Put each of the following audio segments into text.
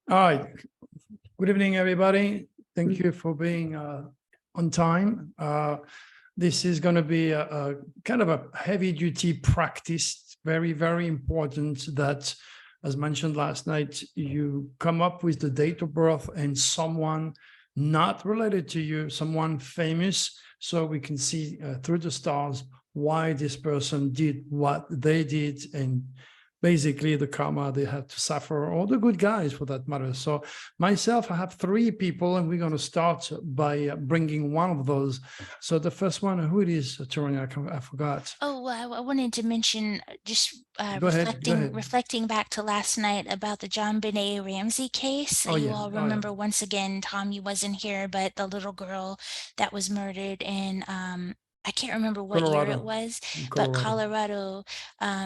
All right. Good evening, everybody. Thank you for being on time. This is going to be a kind of a heavy-duty practice. Very, very important that, as mentioned last night, you come up with the date of birth and someone not related to you, someone famous, so we can see through the stars why this person did what they did and basically the karma they had to suffer, or the good guys for that matter. So myself, I have three people, and we're going to start by bringing one of those. So the first one, who it is, Torani? I forgot. Oh, well, I wanted to mention just Go ahead. reflecting back to last night about the John Benet Ramsey case. Oh, You yeah. all remember once again, Tom, you wasn't here, but the little girl that was murdered in I can't remember what year it Colorado. was, In but Colorado.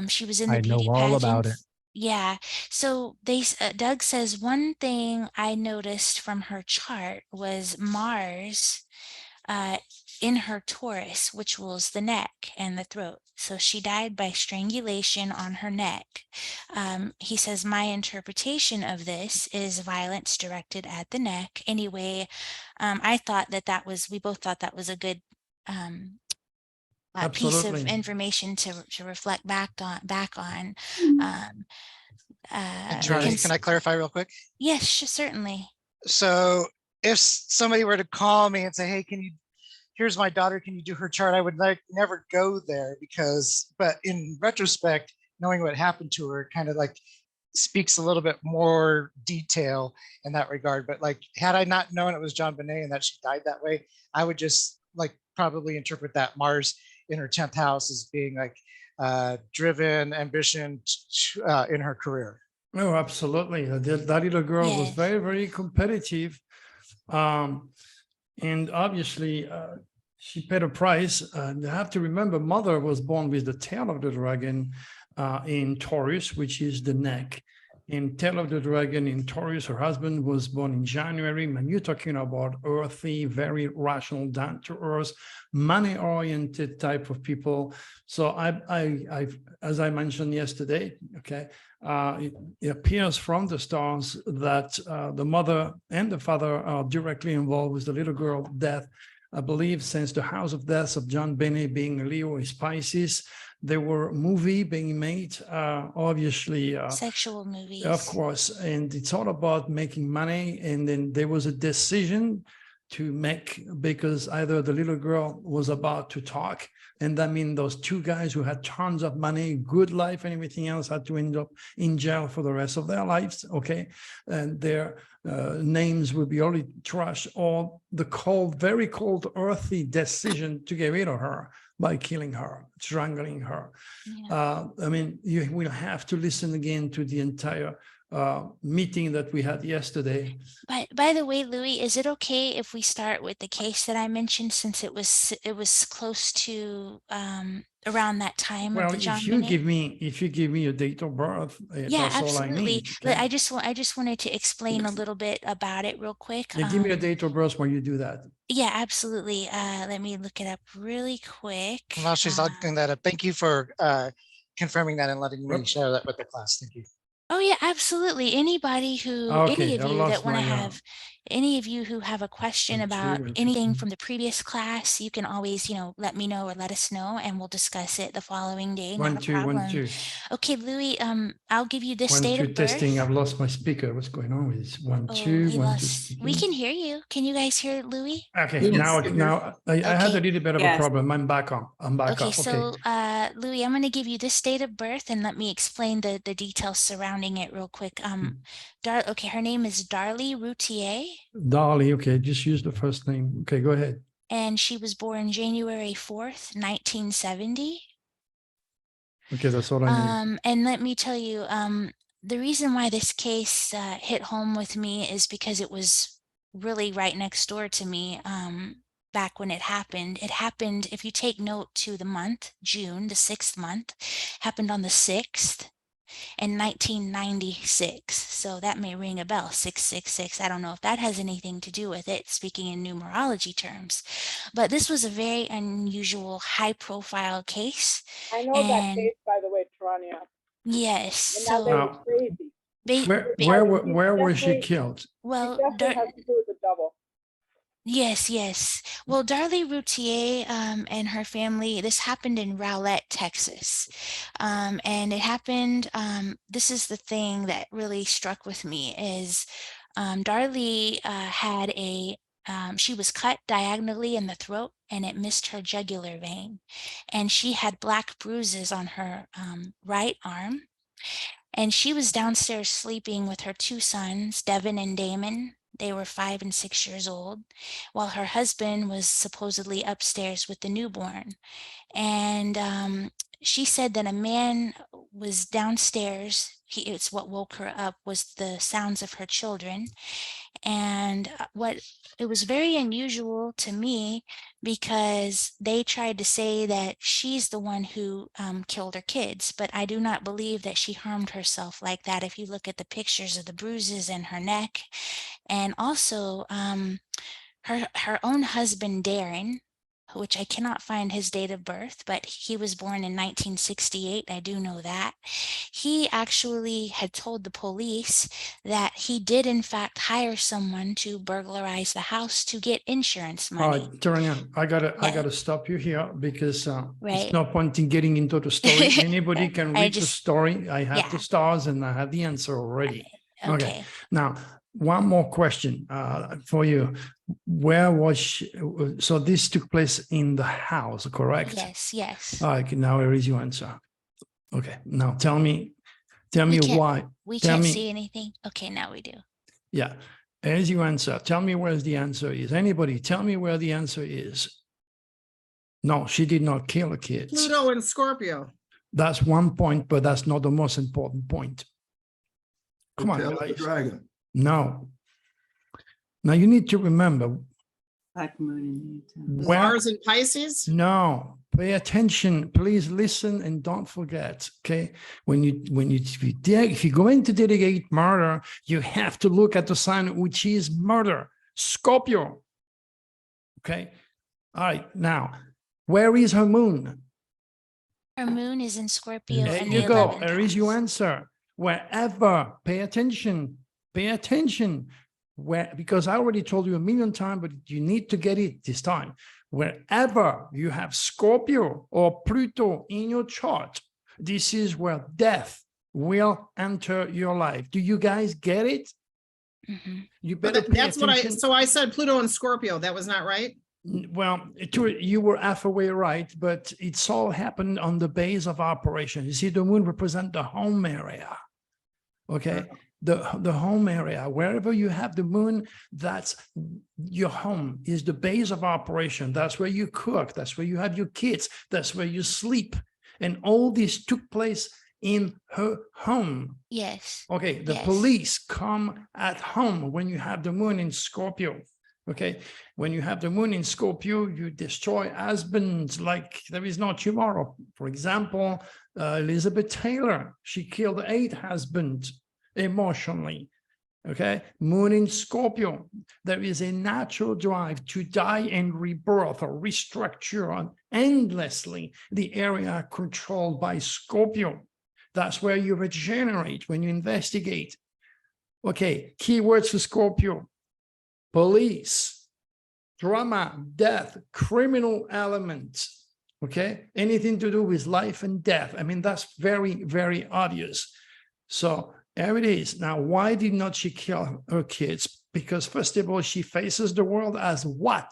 she was in the I know beauty all about it. pageants. Yeah. So Doug says one thing I noticed from her chart was Mars uh, in her Taurus, which rules the neck and the throat. So she died by strangulation on her neck. He says, my interpretation of this is violence directed at the neck. Anyway, I thought we both thought that was a good piece of Absolutely. information to reflect back on. Can I clarify real quick? Yes, certainly. So if somebody were to call me and say, hey, here's my daughter, can you do her chart? I would never go there but in retrospect, knowing what happened to her kind of like speaks a little bit more detail in that regard. But like, had I not known it was John Benet and that she died that way, I would just like probably interpret that Mars in her 10th house as being like driven ambition in her career. Oh, absolutely. That little girl was Yes. very, very competitive. And obviously, she paid a price. You have to remember, mother was born with the tail of the dragon in Taurus, which is the neck. In tail of the dragon in Taurus, her husband was born in January. Man, you're talking about earthy, very rational, down to earth, money-oriented type of people. So I, as I mentioned yesterday, okay, it appears from the stars that the mother and the father are directly involved with the little girl death. I believe since the house of death of John Benet being Leo is Pisces, there were movie being made, obviously. Sexual movies. Of course, and it's all about making money. And then there was a decision to make, because either the little girl was about to talk, and that means those two guys who had tons of money, good life and everything else had to end up in jail for the rest of their lives, okay? And their names would be only trashed, or the cold, very cold, earthy decision to get rid of her by killing her, strangling her. Yeah. I mean, you will have to listen again to the entire meeting that we had yesterday. By the way, Louis, is it okay if we start with the case that I mentioned, since it was close to around that time Well, of the John if you Benet? give me a date of birth, Yeah, that's all I absolutely. need. Okay? I just wanted to explain a little bit about it real quick. Yeah, give me a date of birth when you do that. Yeah, absolutely. Let me look it up really quick. While she's looking that up, thank you for confirming that and letting me share that with the class. Thank you. Oh yeah, absolutely. Anybody who, Okay, any of I you lost that want to my, have, any of you who have a question about anything from the previous class, you can always, let me know or let us know, and we'll discuss it the following day. Not a problem. Okay, Louis, I'll give you this date of birth. Testing. I've lost my speaker. What's going on with this? 1, 2, 1, 2. We can hear you. Can you guys hear Louis? Okay, Yes. now I had a little bit of a Yes. problem. I'm back on. I'm back Okay, up. so Louis, I'm going to give you this date of birth, and let me explain the details surrounding it real quick. Okay, her name is Darlie Routier. Darlie, okay, just use the first name. Okay, go ahead. And she was born January 4th, 1970. Okay, that's all I need. And let me tell you, the reason why this case hit home with me is because it was really right next door to me. Back when it happened, if you take note to the month, June, the 6th month, happened on the 6th in 1996. So that may ring a bell, 666. I don't know if that has anything to do with it, speaking in numerology terms. But this was a very unusual, high-profile case. I know that case, by the way, Tarania. Yes. And now they were crazy. Ba- Where ba- where was she Definitely- killed? well, Definitely has to do with the double. yes, yes. Well, Darlie Routier and her family, this happened in Rowlett, Texas. And it happened, this is the thing that really struck with me is Darlie had she was cut diagonally in the throat and it missed her jugular vein. And she had black bruises on her right arm. And she was downstairs sleeping with her two sons, Devin and Damon. They were 5 and 6 years old, while her husband was supposedly upstairs with the newborn. And she said that a man was downstairs. It's what woke her up was the sounds of her children. And what it was very unusual to me because they tried to say that she's the one who killed her kids, but I do not believe that she harmed herself like that. If you look at the pictures of the bruises in her neck, and also her own husband, Darren, which I cannot find his date of birth, but he was born in 1968. I do know that. He actually had told the police that he did in fact hire someone to burglarize the house to get insurance All money. right, Taranya, I Yeah. gotta stop you here because it's Right. no point in getting into the story. Anybody can I read the just- story. I have the yeah. stars and I have the answer already. Okay. Now, one more question for you. Where was she? So this took place in the house, correct? Yes, yes. All right, now here is your answer. Okay, now tell me We can't- why. We tell can't me- see anything. Okay, now we do. Yeah, here's your answer. Tell me where the answer is. Anybody, tell me where the answer is. No, she did not kill her kids. Pluto and Scorpio. That's one point, but that's not the most important point. Come on, Tail of the guys. dragon. No. Now you need to remember Black moon in the where. Mars and Pisces. No, pay attention. Please listen and don't forget. Okay, if you're going to dedicate murder, you have to look at the sign which is murder, Scorpio. Okay, all right. Now, where is her moon? Her moon is in Scorpio. There and you the go. 11th There is your house. answer. Wherever, pay attention. Pay attention. Where, because I already told you a million times, but you need to get it this time. Wherever you have Scorpio or Pluto in your chart, this is where death will enter your life. Do you guys get it? Mhm. You But better pay that's what attention. so I said Pluto and Scorpio. That was not right. Well, you were half away right, but it's all happened on the base of operation. You see, the moon represents the home area. Okay, the home area, wherever you have the moon, that's your home, is the base of operation. That's where you cook. That's where you have your kids. That's where you sleep. And all this took place in her home. Yes. Okay, the Yes. police come at home when you have the moon in Scorpio. Okay, when you have the moon in Scorpio, you destroy husbands like there is no tomorrow. For example, Elizabeth Taylor, she killed 8 husbands emotionally. Okay, moon in Scorpio, there is a natural drive to die and rebirth or restructure on endlessly the area controlled by Scorpio. That's where you regenerate when you investigate. Okay, keywords for Scorpio: police, drama, death, criminal elements. Okay, anything to do with life and death. I mean, that's very, very obvious. So there it is. Now, why did not she kill her kids? Because first of all, she faces the world as what?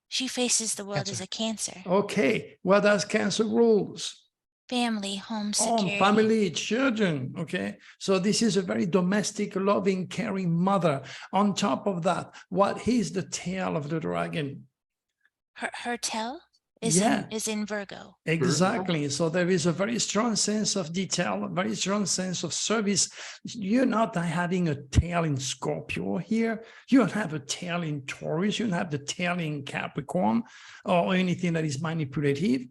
She faces the world Cancer. as a Cancer. Okay, what does Cancer rules? Family, home Home, security. family, children. Okay, so this is a very domestic, loving, caring mother. On top of that, what is the tail of the dragon? Her tail is Yeah. in Virgo. Exactly. So there is a very strong sense of detail, a very strong sense of service. You're not having a tail in Scorpio here. You don't have a tail in Taurus. You don't have the tail in Capricorn or anything that is manipulative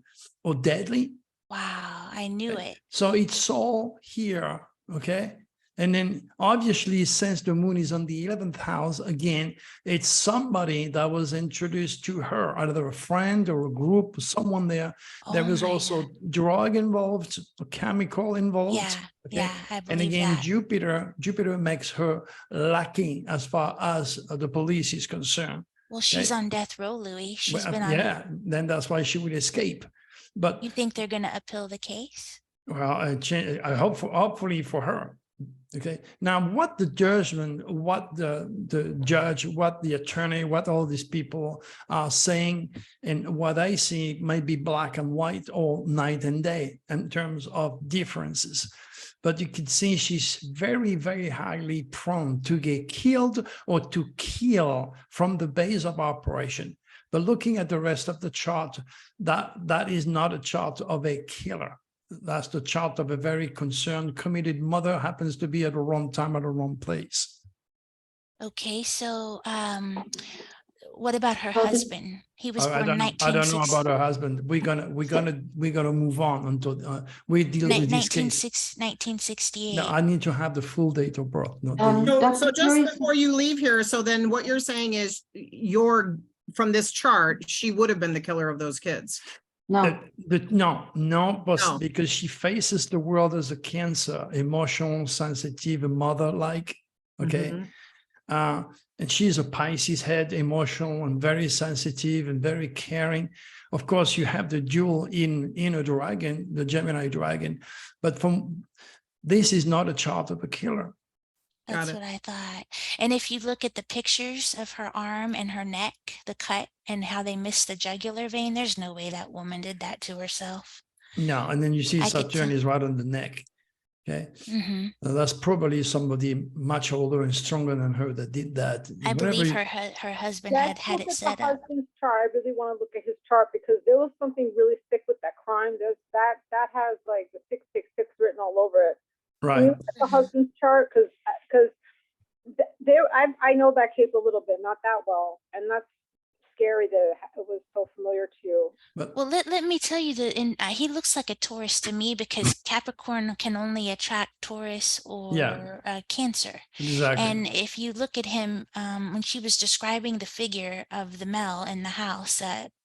or deadly. Wow, I knew it. So it's all here. Okay. And then obviously, since the moon is on the 11th house, again, it's somebody that was introduced to her, either a friend or a group, someone there. There Oh was my also God. drug involved, a chemical involved. Yeah, Okay. yeah, I And believe again, that. Jupiter makes her lucky as far as the police is concerned. Well, she's Okay. on death row, Louis. She's Well, been on. yeah, then that's why she would escape. But You think they're going to appeal the case? well, I hope hopefully for her. Okay. Now, what the judgment, what the judge, what the attorney, what all these people are saying, and what I see might be black and white or night and day in terms of differences. But you can see she's very, very highly prone to get killed or to kill from the base of operation. But looking at the rest of the chart, that is not a chart of a killer. That's the chart of a very concerned, committed mother, happens to be at the wrong time at the wrong place. Okay, so what about her Well, husband? He was I born don't know 1960. about her husband. We're gonna move on until we deal with this case. 1968. Now I need to have the full date of birth. No, So, Dr. just Teresa- before you leave here, so then what you're saying is from this chart, she would have been the killer of those kids. No, no, No. because she faces the world as a Cancer, emotional, sensitive, mother-like. Okay. Mhm. And she's a Pisces head, emotional and very sensitive and very caring. Of course, you have the jewel in a dragon, the Gemini dragon, but this is not a chart of a killer. That's Got it. what I thought. And if you look at the pictures of her arm and her neck, the cut and how they missed the jugular vein, there's no way that woman did that to herself. No, and then you see I get Saturn to- is right on the neck. Okay. Hmm. Now, that's probably somebody much older and stronger than her that did that. I Whenever believe you- her husband had Let's look it at set the up. husband's chart. I really want to look at his chart because there was something really sick with that crime. There's that has like the 666 written all over it. Can you Right. look at the husband's chart? Because there, I know that case a little bit, not that well, and that's scary that it was so familiar to you. But Well, let me tell you that he looks like a Taurus to me because Capricorn can only attract Taurus or Cancer. exactly. And if you look at him, when she was describing the figure of the male in the house,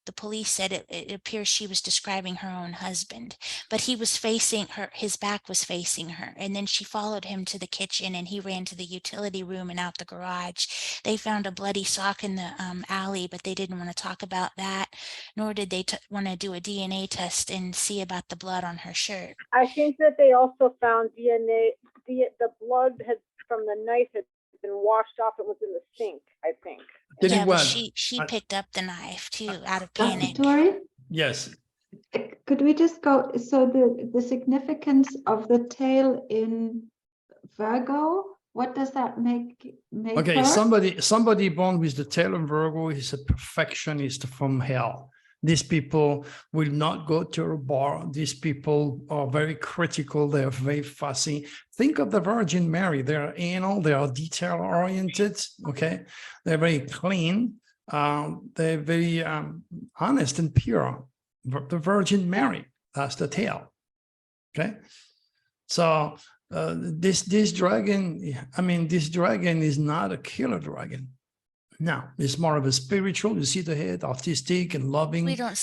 the police said it appears she was describing her own husband, but he was facing her, his back was facing her. And then she followed him to the kitchen and he ran to the utility room and out the garage. They found a bloody sock in the alley, but they didn't want to talk about that, nor did they want to do a DNA test and see about the blood on her shirt. I think that they also found DNA. The blood had from the knife had been washed off. It was in the sink, I think. Tell you Yeah, but what, she picked up the knife too out of Dr. panic. Tori, yes, could we just go, so the significance of the tail in Virgo, what does that make okay, her? somebody born with the tail of Virgo is a perfectionist from hell. These people will not go to a bar. These people are very critical. They're very fussy. Think of the Virgin Mary. They're anal. They are detail oriented. Okay, they're very clean. They're very honest and pure. The Virgin Mary. That's the tail. Okay, so this dragon. I mean, this dragon is not a killer dragon. No, it's more of a spiritual. You see the head, artistic and loving. We don't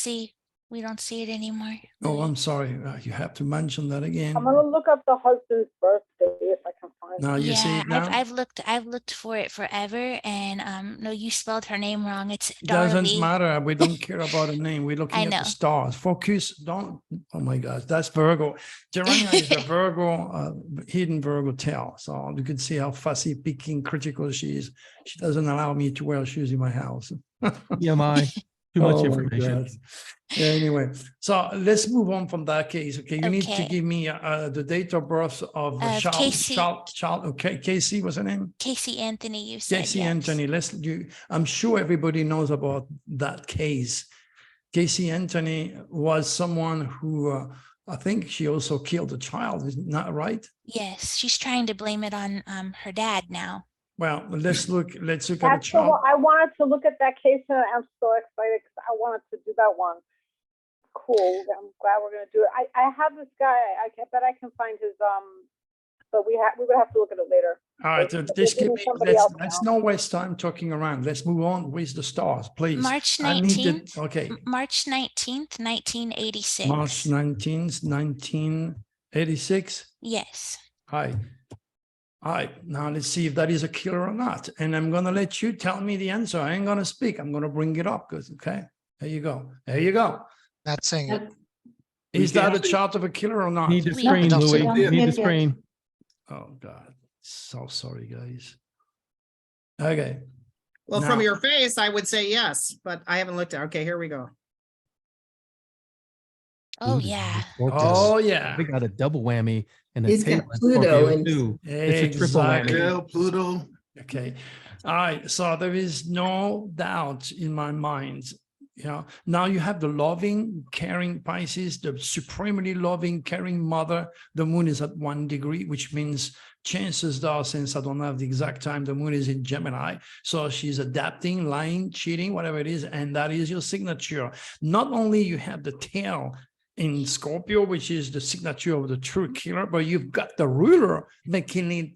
see it anymore. Oh, I'm sorry. You have to mention that again. I'm gonna look up the husband's birthday if I can find Now it. you see Yeah, it now. I've looked for it forever, and no, you spelled her name wrong. It's Doesn't Darlie. matter. We don't care about a name. We're looking I at know. the stars. Focus. Don't. Oh my gosh, that's Virgo. Gerania is a Virgo, hidden Virgo tail. So you can see how fussy, picking, critical she is. She doesn't allow me to wear shoes in my house. TMI, too much Oh my information. God. Yeah, anyway, so let's move on from that case. Okay, you need to Okay. give me the date of birth of Casey. Okay, Casey, what's her name? Casey Anthony, you said. Casey yes. Anthony. I'm sure everybody knows about that case. Casey Anthony was someone who I think she also killed a child. Is not right? Yes, she's trying to blame it on her dad now. Well, let's look at a That's the child. one. I wanted to look at that case, and I'm so excited because I wanted to do that one. Cool. I'm glad we're gonna do it. I have this guy. I bet I can find his but we would have to look at it later. All right, so But just give give me me, somebody else let's now. not waste time talking around. Let's move on with the stars, please. March I need the- 19th. Okay, March 19th, 1986. March 19th, 1986. Yes. All right, now let's see if that is a killer or not. And I'm gonna let you tell me the answer. I ain't gonna speak. I'm gonna bring it up, because, okay, there you go. There you go. Not saying it. That's- Is that a chart of a killer or not? Need the We- screen, Don't Louis. see it. Need the Yes, yes. screen. Oh, God. So sorry, guys. Okay. Well, from Now- your face, I would say yes, but I haven't looked at, okay, here we go. Oh, Ooh, yeah. Oh, yeah. We got a double whammy and a He's got tail in Pluto Scorpio and- too. It's a triple Exactly. whammy. Pluto. Okay. All right. So there is no doubt in my mind. Now you have the loving, caring Pisces, the supremely loving, caring mother. The moon is at 1 degree, which means chances are, since I don't have the exact time, the moon is in Gemini. So she's adapting, lying, cheating, whatever it is. And that is your signature. Not only you have the tail in Scorpio, which is the signature of the true killer, but you've got the ruler making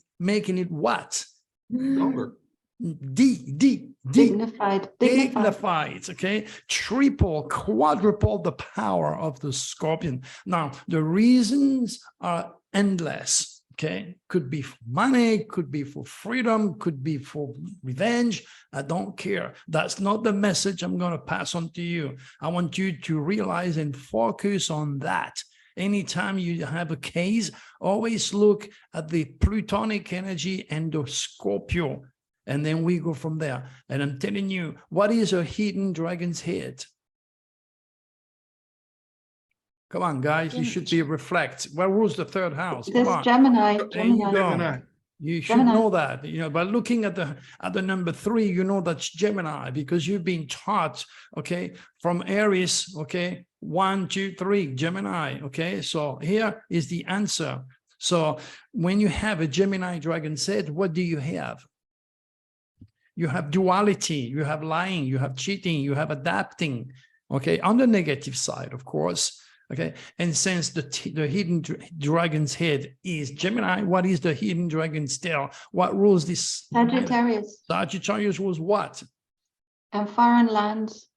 it what? Longer. Dignified. Dignified, okay? Triple, quadruple the power of the scorpion. Now, the reasons are endless, okay? Could be for money, could be for freedom, could be for revenge. I don't care. That's not the message I'm going to pass on to you. I want you to realize and focus on that. Anytime you have a case, always look at the Plutonic energy and the Scorpio. And then we go from there. And I'm telling you, what is a hidden dragon's head? Come on, guys, you should be reflect. What rules the third house? Come This on. Gemini. There you Gemini. go. You should Gemini. know that, by looking at the number 3, you know that's Gemini, because you've been taught, okay, from Aries, okay, 1, 2, 3, Gemini, okay. So here is the answer. So when you have a Gemini dragon's head, what do you have? You have duality, you have lying, you have cheating, you have adapting, okay, on the negative side, of course, okay. And since the hidden dragon's head is Gemini, what is the hidden dragon's tail? What rules this? Sagittarius. Sagittarius rules what? And foreign lands.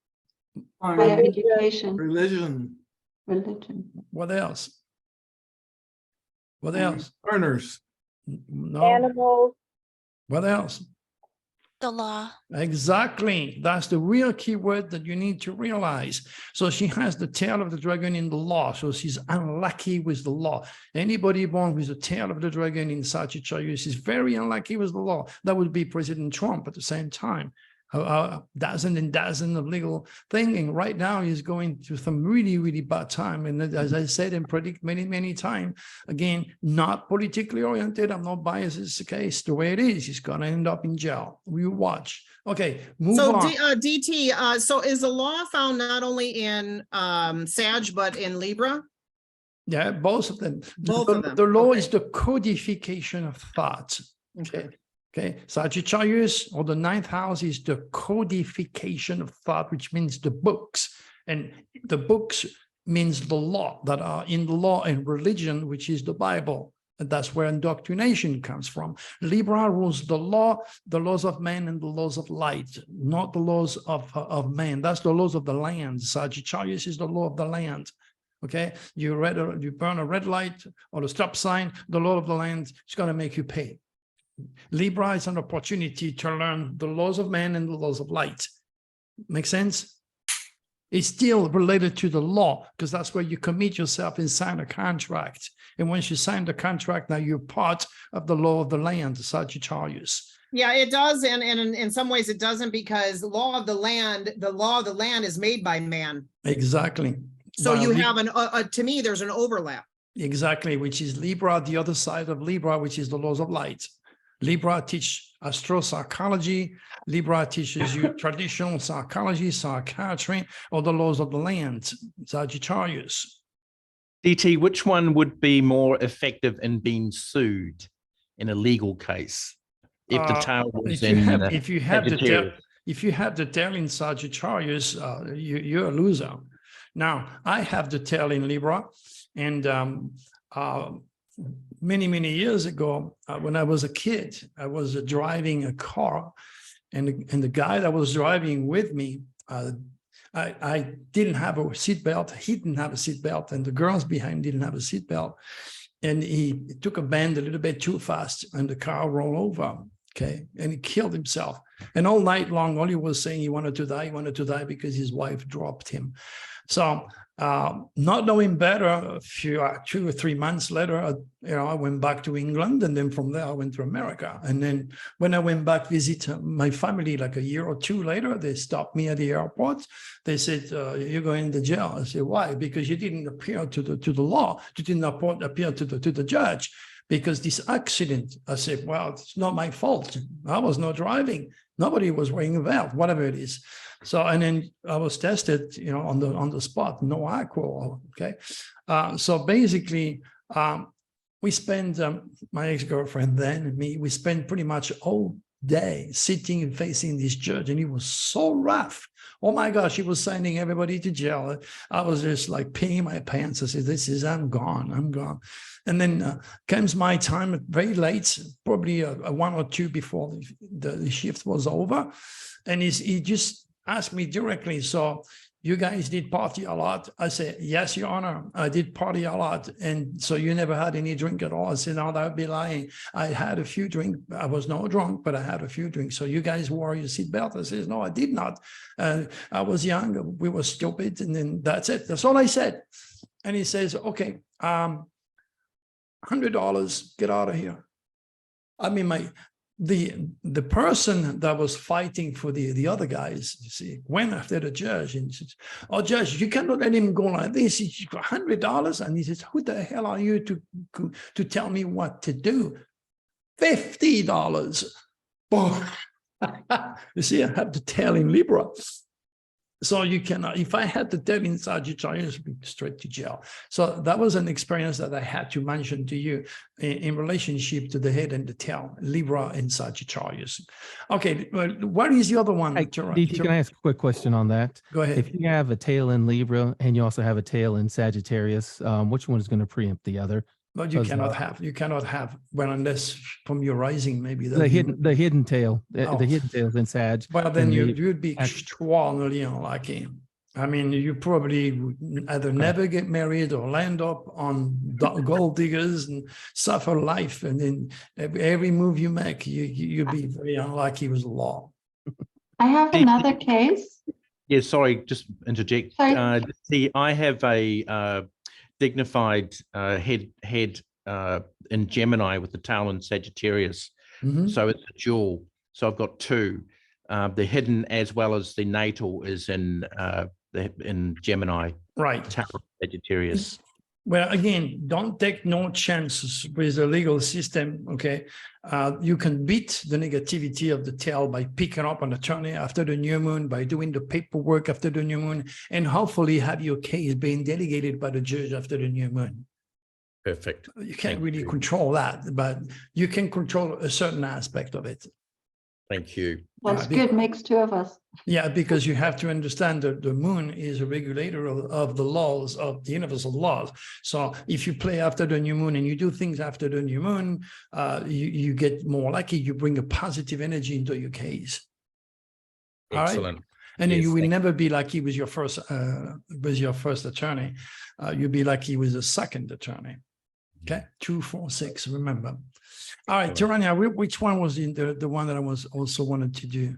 Higher education. Religion. Religion. What else? What else? Earners. No. Animals. What else? The law. Exactly. That's the real key word that you need to realize. So she has the tail of the dragon in the law. So she's unlucky with the law. Anybody born with the tail of the dragon in Sagittarius is very unlucky with the law. That would be President Trump at the same time. Dozen and dozen of legal thing. And right now he's going through some really, really bad time. And as I said and predict many, many times, again, not politically oriented. I'm not biased. It's the case the way it is. He's going to end up in jail. We watch. Okay, move So on. DT, so is the law found not only in Sag, but in Libra? Yeah, both of them. Both of them, The law okay. is the codification of thought. Okay. Okay, Sagittarius, or the 9th house, is the codification of thought, which means the books. And the books means the law that are in the law and religion, which is the Bible. And that's where indoctrination comes from. Libra rules the law, the laws of man and the laws of light, not the laws of man. That's the laws of the land. Sagittarius is the law of the land. Okay, you burn a red light or a stop sign, the law of the land is going to make you pay. Libra is an opportunity to learn the laws of man and the laws of light. Make sense? It's still related to the law, because that's where you commit yourself and sign a contract. And once you sign the contract, now you're part of the law of the land, Sagittarius. Yeah, it does. And in some ways it doesn't, because the law of the land is made by man. Exactly. So Well, you have to me, there's an overlap. Exactly, which is Libra, the other side of Libra, which is the laws of light. Libra teach Astro-Psychology. Libra teaches you traditional psychology, psychiatry, or the laws of the land, Sagittarius. DT, which one would be more effective in being sued in a legal case? If the tail was If you have the tail in Sagittarius, you're a loser. Now, I have the tail in Libra, and many, many years ago, when I was a kid, I was driving a car, and the guy that was driving with me, I didn't have a seatbelt. He didn't have a seatbelt, and the girls behind didn't have a seatbelt. And he took a bend a little bit too fast, and the car rolled over. Okay, and he killed himself. And all night long, all he was saying, he wanted to die because his wife dropped him. So, not knowing better, a few 2 or 3 months later, I went back to England, and then from there I went to America. And then when I went back visit my family, like a year or two later, they stopped me at the airport. They said, "You're going to jail." I said, "Why?" "Because you didn't appear to the law. You didn't appear to the judge. Because this accident." I said, "Well, it's not my fault. I was not driving. Nobody was wearing a belt, whatever it is." So, and then I was tested, on the spot, no alcohol. Okay. So basically, we spent, my ex-girlfriend then and me, we spent pretty much all day sitting and facing this judge, and he was so rough. Oh my gosh, he was sending everybody to jail. I was just like peeing my pants. I said, I'm gone. And then comes my time very late, probably a 1 or 2 before the shift was over. And he just asked me directly, "So you guys did party a lot?" I said, "Yes, Your Honor, I did party a lot." "And so you never had any drink at all?" I said, "No, that would be lying. I had a few drinks. I was not drunk, but I had a few drinks." "So you guys wore your seatbelt?" I said, "No, I did not. I was young. We were stupid." And then that's it. That's all I said. And he says, "Okay, $100, get out of here." I mean, the person that was fighting for the other guys, you see, went after the judge and says, "Oh, Judge, you cannot let him go like this. He's got $100. And he says, "Who the hell are you to tell me what to do?" $50. Boom. You see, I have to tell him Libra. So you cannot, if I had to tell in Sagittarius, be straight to jail. So that was an experience that I had to mention to you in relationship to the head and the tail, Libra and Sagittarius. Okay, well, what is the other one? Hey, DT, can I ask a quick question on that? Go ahead. If you have a tail in Libra and you also have a tail in Sagittarius, which one is going to preempt the other? But you cannot have, well, unless from your rising, maybe The hidden tail, Oh. the hidden tails in Sag. Well, then and you'd be extraordinarily unlucky. I mean, you probably would either never get married or land up on gold diggers and suffer life. And then every move you make, you'd be very unlucky with the law. I have another case. Yeah, sorry, just interject. Sorry. See, I have a dignified head in Gemini with the tail in Sagittarius. Mhm. So it's a dual. So I've got 2. The hidden as well as the natal is in Gemini. Right. Tail Sagittarius. Well, again, don't take no chances with the legal system, okay? You can beat the negativity of the tail by picking up an attorney after the new moon, by doing the paperwork after the new moon, and hopefully have your case being delegated by the judge after the new moon. Perfect. You can't Thank really you. control that, but you can control a certain aspect of it. Thank you. That's good, makes 2 of us. Yeah, because you have to understand that the moon is a regulator of the laws of the universal laws. So if you play after the new moon and you do things after the new moon, you get more lucky. You bring a positive energy into your case. All right? Excellent. And then Yes, you will thank never be lucky with your first attorney. You'll be lucky with the second attorney. Okay, 2, 4, 6. Remember. All right, Tarania, which one was the one that I was also wanted to do?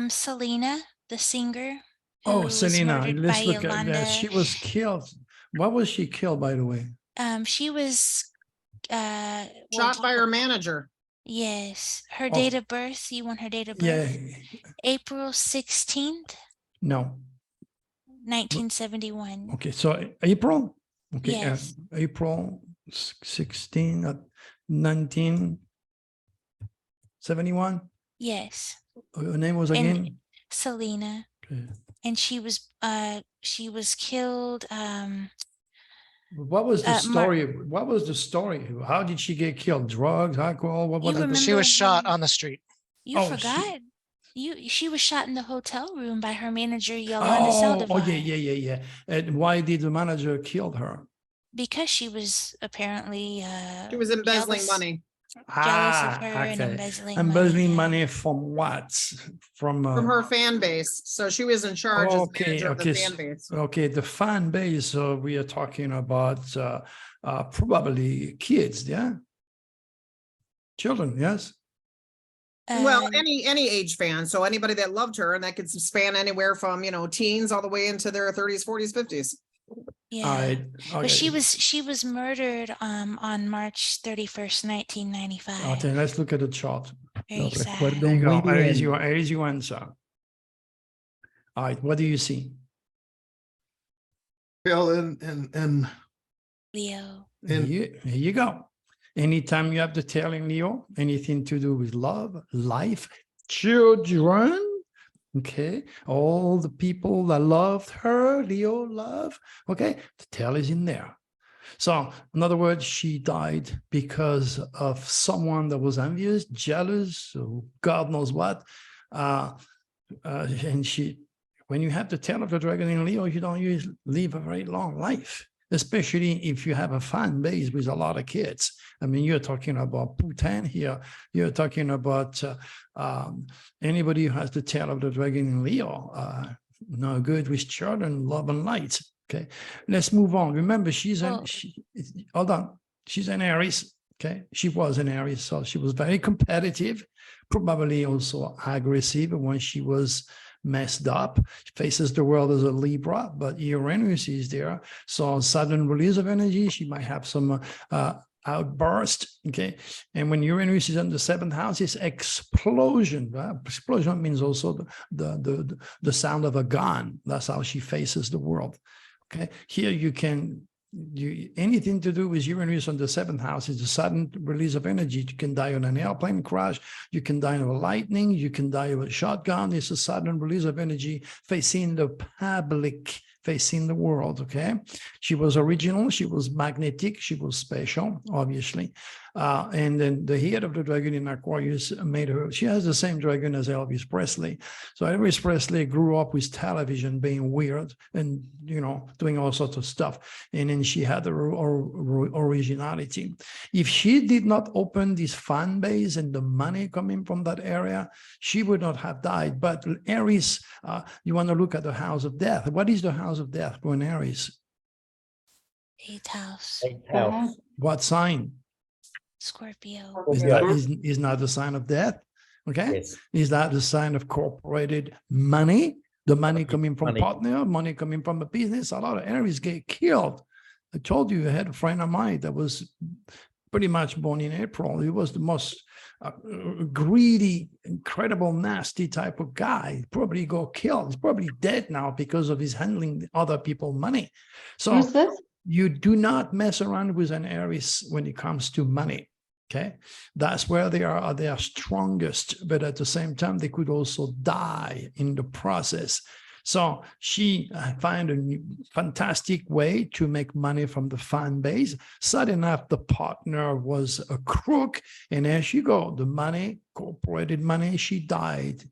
Selena, the singer. who Oh, was Selena, murdered let's by look at Yolanda. that. She was killed. What was she killed, by the way? She was well, Shot by her manager. yes. Her Oh. date of birth. You want her date of birth? Yeah, April 16th, no. 1971. Okay, so April? Okay, Yes. April 16, 1971. Yes. Her name was And- again? Selena. Okay. And she was killed. What was the Mar- story? What was the story? How did she get killed? Drugs, alcohol? What You was it? remember- She was shot on the street. You Oh, she- forgot. She was shot in the hotel room by her manager, Yolanda Saldivar. Yeah. And why did the manager kill her? because she was apparently She was embezzling jealous, money jealous of her and okay. embezzling Embezzling money. money from what? From from her fan base. So she was in charge as okay, manager of the okay, fan base. okay. The fan base. So we are talking about probably kids, yeah, children, yes. Well, Uh, any age fan. So anybody that loved her, and that could span anywhere from, you know, teens all the way into their 30s, 40s, 50s. yeah. But she Okay. was murdered on March 31st, 1995. Okay, let's look at the chart. Very Lo sad. recuerdo There you muy go. Here is bien. your answer. All right, what do you see? Bill, and Leo. Here you go. Anytime you have the tail in Leo, anything to do with love, life, children, okay, all the people that loved her, Leo love, okay, the tail is in there. So, in other words, she died because of someone that was envious, jealous, or God knows what. And when you have the tail of the dragon in Leo, you don't usually live a very long life, especially if you have a fan base with a lot of kids. I mean, you're talking about Putin here. You're talking about anybody who has the tail of the dragon in Leo, no good with children, love and light. Okay, let's move on. Remember, hold on. She's an Aries. Okay, she was an Aries, so she was very competitive, probably also aggressive when she was messed up. She faces the world as a Libra, but Uranus is there. So sudden release of energy, she might have some outburst. Okay, and when Uranus is in the seventh house, it's explosion. Explosion means also the sound of a gun. That's how she faces the world. Okay, here anything to do with Uranus on the seventh house is a sudden release of energy. You can die on an airplane crash, you can die of a lightning, you can die of a shotgun. It's a sudden release of energy facing the public, facing the world. Okay, she was original, she was magnetic, she was special, obviously. And then the head of the dragon in Aquarius made her, she has the same dragon as Elvis Presley. So Elvis Presley grew up with television being weird and, you know, doing all sorts of stuff. And then she had the originality. If she did not open this fan base and the money coming from that area, she would not have died. But Aries, you want to look at the house of death. What is the house of death for an Aries? 8th house. What sign? Scorpio. Is not the sign of death. Okay. Yes. Is that the sign of corporated money? The money coming from Money. partner, money coming from a business. A lot of Aries get killed. I told you I had a friend of mine that was pretty much born in April. He was the most greedy, incredible, nasty type of guy. He probably got killed. He's probably dead now because of his handling other people's money. So Who's this? you do not mess around with an Aries when it comes to money. Okay, that's where they are strongest, but at the same time, they could also die in the process. So she found a fantastic way to make money from the fan base. Sudden enough, the partner was a crook, and there she go, the money, corporated money, she died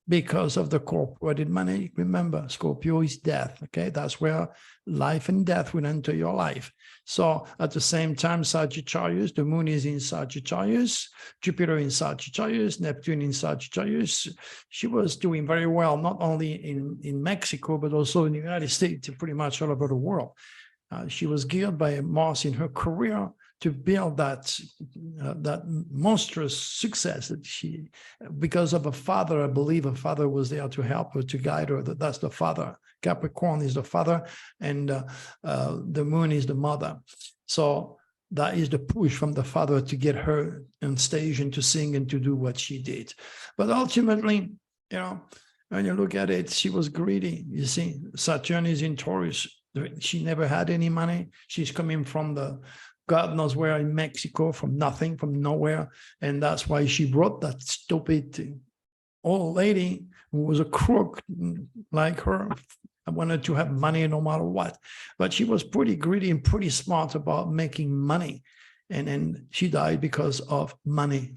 because of the corporated money. Remember, Scorpio is death, okay? That's where life and death will enter your life. So at the same time, Sagittarius, the moon is in Sagittarius, Jupiter in Sagittarius, Neptune in Sagittarius. She was doing very well, not only in Mexico, but also in the United States, pretty much all over the world. She was geared by Mars in her career to build that monstrous success that she, because of a father, I believe a father was there to help her, to guide her. That's the father. Capricorn is the father, and the moon is the mother. So that is the push from the father to get her on stage and to sing and to do what she did. But ultimately, you know, when you look at it, she was greedy. You see, Saturn is in Taurus. She never had any money. She's coming from the God knows where in Mexico, from nothing, from nowhere. And that's why she brought that stupid old lady who was a crook like her. I wanted to have money no matter what. But she was pretty greedy and pretty smart about making money. And then she died because of money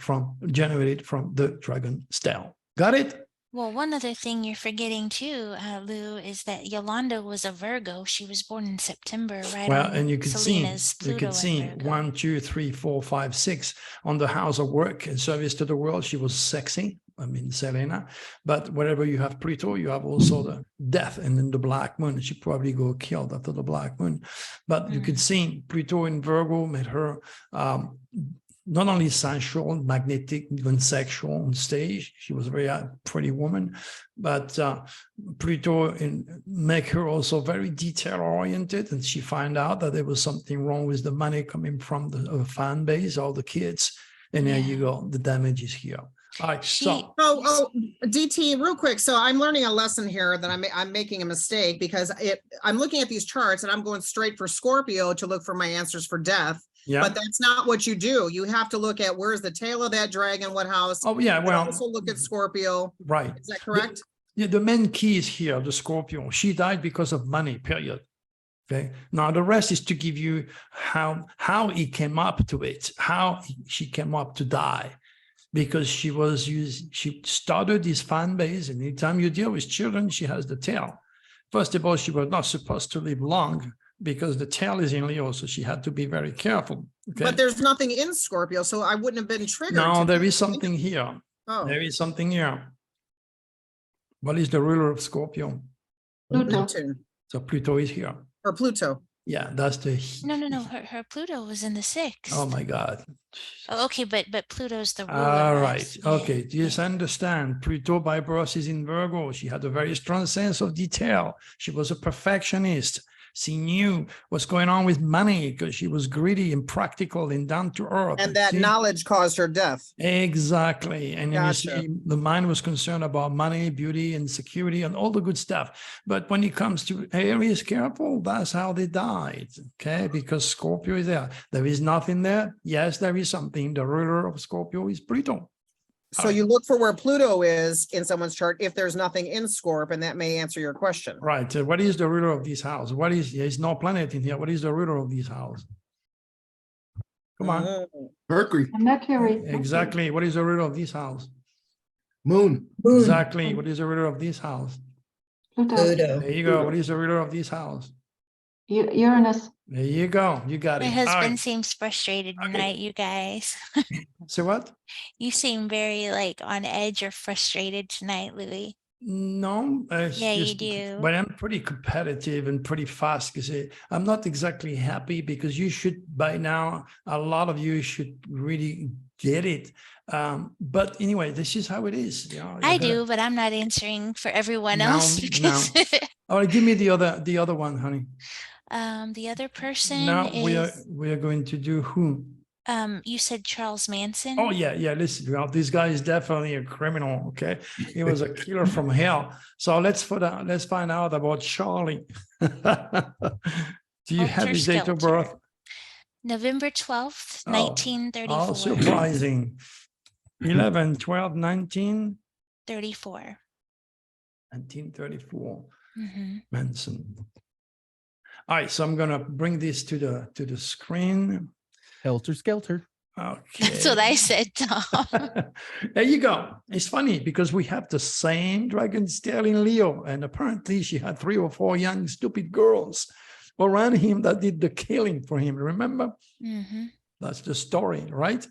generated from the dragon stele. Got it? Well, one other thing you're forgetting too, Lou, is that Yolanda was a Virgo. She was born in September, right Well, on and you could see, Selena's Pluto and Virgo. 1, 2, 3, 4, 5, 6 on the house of work and service to the world. She was sexy. I mean, Selena. But wherever you have Pluto, you have also the death, and then the black moon. She probably go killed after the black moon. But you could see Pluto in Virgo made her not only sensual, magnetic, even sexual on stage. She was a very pretty woman, but Pluto make her also very detail oriented. And she found out that there was something wrong with the money coming from the fan base, all the kids. And there you go. The damage is here. All right. So DT, real quick. So I'm learning a lesson here that I'm making a mistake because I'm looking at these charts and I'm going straight for Scorpio to look for my answers for death. yeah. But that's not what you do. You have to look at where's the tail of that dragon, what house. Oh, yeah. And Well, also look at Scorpio. right. Is that correct? Yeah, the main key is here, the Scorpio. She died because of money, period. Okay. Now the rest is to give you how he came up to it, how she came up to die. Because she started this fan base, and anytime you deal with children, she has the tail. First of all, she was not supposed to live long because the tail is in Leo, so she had to be very careful. Okay? But there's nothing in Scorpio, so I wouldn't have been triggered. No, there is something here. Oh. There is something here. What is the ruler of Scorpio? Pluto. Neptune So Pluto is here. or Pluto. Yeah, that's the. No. Her Pluto was in the 6th. Oh my God. Oh, okay, but Pluto's the ruler. All of right. us. Yeah, Okay. Just understand. Pluto by birth is in Virgo. She had a very strong sense of detail. She was a perfectionist. She knew what's going on with money because she was greedy and practical and down to earth. And that See? knowledge caused her death. Exactly. And then you Gotcha. see the mind was concerned about money, beauty, and security and all the good stuff. But when it comes to Aries, careful, that's how they died. Okay. Because Scorpio is there. There is nothing there. Yes, there is something. The ruler of Scorpio is Pluto. So you look for where Pluto is in someone's chart if there's nothing in Scorp, and that may answer your question. Right. What is the ruler of this house? What is, there's no planet in here. What is the ruler of this house? Come on. Mercury, Mercury. Exactly. What is the ruler of this house? moon, Exactly. What is the ruler of this house? Pluto. There you go. What is the ruler of this house? Uranus. There you go. You got My it. All husband right. seems frustrated Okay. tonight, you guys. So what? You seem very like on edge or frustrated tonight, Louis. No, it's Yeah, you just, do. but I'm pretty competitive and pretty fast because I'm not exactly happy because you should by now, a lot of you should really get it. But anyway, this is how it is. You know, I you gotta- do, but I'm not answering for everyone No, else because All right, give me the other one, honey. the other person Now is we are going to do who? you said Charles Manson. Oh yeah. Listen, well, this guy is definitely a criminal. Okay, he was a killer from hell. So let's find out about Charlie. Do you have his date of Helter-skelter. birth? November 12th, Oh, 1934. Oh, surprising. 11, 12, 19, 34. 1934. hmm Manson. All right, so I'm gonna bring this to the screen. Helter Skelter. Okay. That's what I said, Tom. There you go. It's funny because we have the same dragon's tail in Leo, and apparently she had 3 or 4 young stupid girls around him that did the killing for him. Remember? hmm That's the story, right?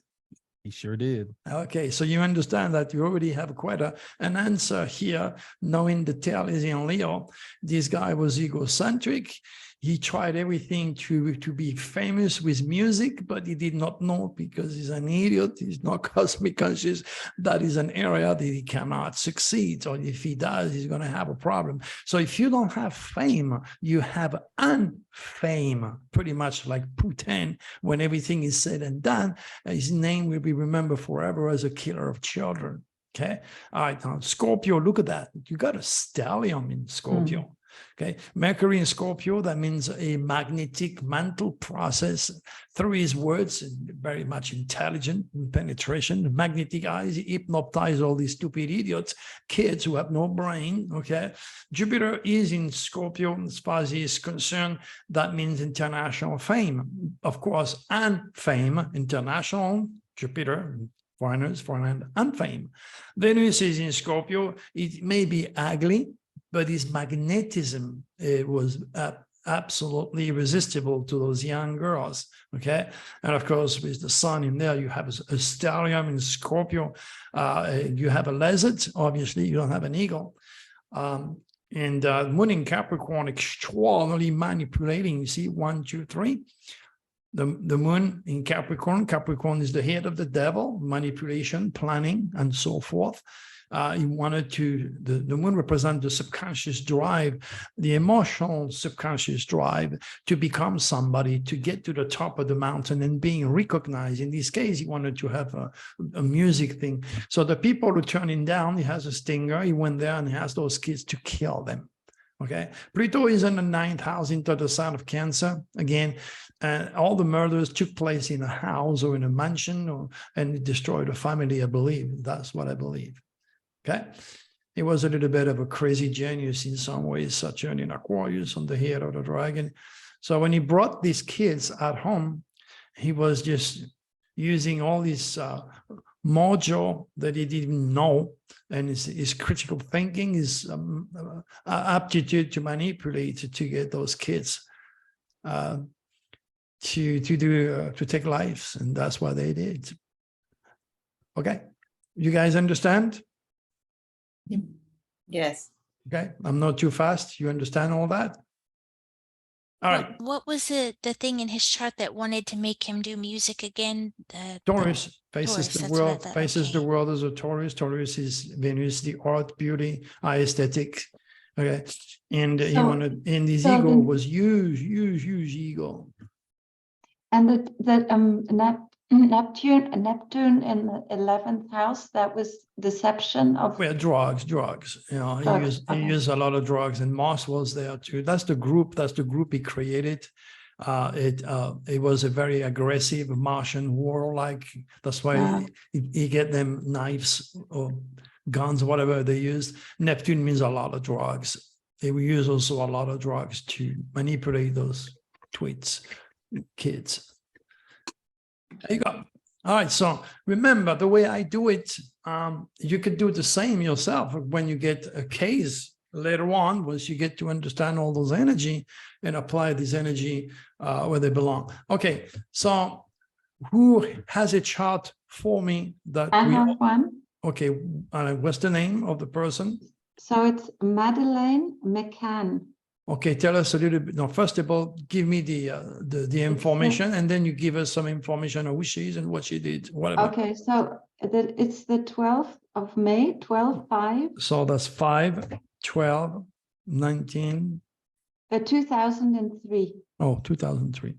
He sure did. Okay, so you understand that you already have quite an answer here, knowing the tail is in Leo. This guy was egocentric. He tried everything to be famous with music, but he did not know because he's an idiot. He's not cosmic conscious. That is an area that he cannot succeed. Or if he does, he's going to have a problem. So if you don't have fame, you have unfame, pretty much like Putin. When everything is said and done, his name will be remembered forever as a killer of children. Okay. All right. Now, Scorpio, look at that. You got a stellium in Scorpio. Okay, Mercury in Scorpio, that means a magnetic mental process through his words, very much intelligent penetration, magnetic eyes, he hypnotize all these stupid idiots, kids who have no brain. Okay, Jupiter is in Scorpio as far as he is concerned. That means international fame, of course, and fame, international, Jupiter, foreigners, foreign and fame. Venus is in Scorpio. It may be ugly, but its magnetism was absolutely irresistible to those young girls. Okay, and of course, with the sun in there, you have a stellium in Scorpio. You have a lizard. Obviously, you don't have an eagle. And moon in Capricorn, extraordinarily manipulating. You see, 1, 2, 3. The moon in Capricorn. Capricorn is the head of the devil, manipulation, planning, and so forth. He wanted to, the moon represents the subconscious drive, the emotional subconscious drive to become somebody, to get to the top of the mountain and being recognized. In this case, he wanted to have a music thing. So the people who turn him down, he has a stinger. He went there and he has those kids to kill them. Okay. Pluto is in the 9th house into the sign of Cancer. Again, all the murders took place in a house or in a mansion, and it destroyed a family, I believe. That's what I believe. Okay, he was a little bit of a crazy genius in some ways, Saturn in Aquarius on the head of the dragon. So when he brought these kids at home, he was just using all this mojo that he didn't know, and his critical thinking, his aptitude to manipulate to get those kids to take lives, and that's what they did. Okay, you guys understand? Yes. Okay, I'm not too fast. You understand all that? All right. What was the thing in his chart that wanted to make him do music again? Taurus faces Taurus, the that's what I world, thought, faces the okay. world as a Taurus. Taurus is Venus, the art, beauty, aesthetic. Okay, and he So- wanted, and his so ego the- was huge ego. And Neptune in the 11th house, that was deception of. Well, drugs. You know, he Drugs, he okay. used a lot of drugs, and Mars was there too. That's the group he created. It was a very aggressive Martian warlike. That's why he get them knives or guns, whatever they used. Neptune means a lot of drugs. They will use also a lot of drugs to manipulate those kids. There you go. All right, so remember the way I do it, you could do the same yourself when you get a case later on, once you get to understand all those energy and apply this energy where they belong. Okay, so who has a chart for me that I we, have one. okay, what's the name of the person? So it's Madeleine McCann. Okay, tell us a little bit. No, first of all, give me the information, and then you give us some information on who she is and what she did, whatever. Okay, so it's the 12th of May, 12/5, So that's 5/12/19. 2003. Oh, 2003.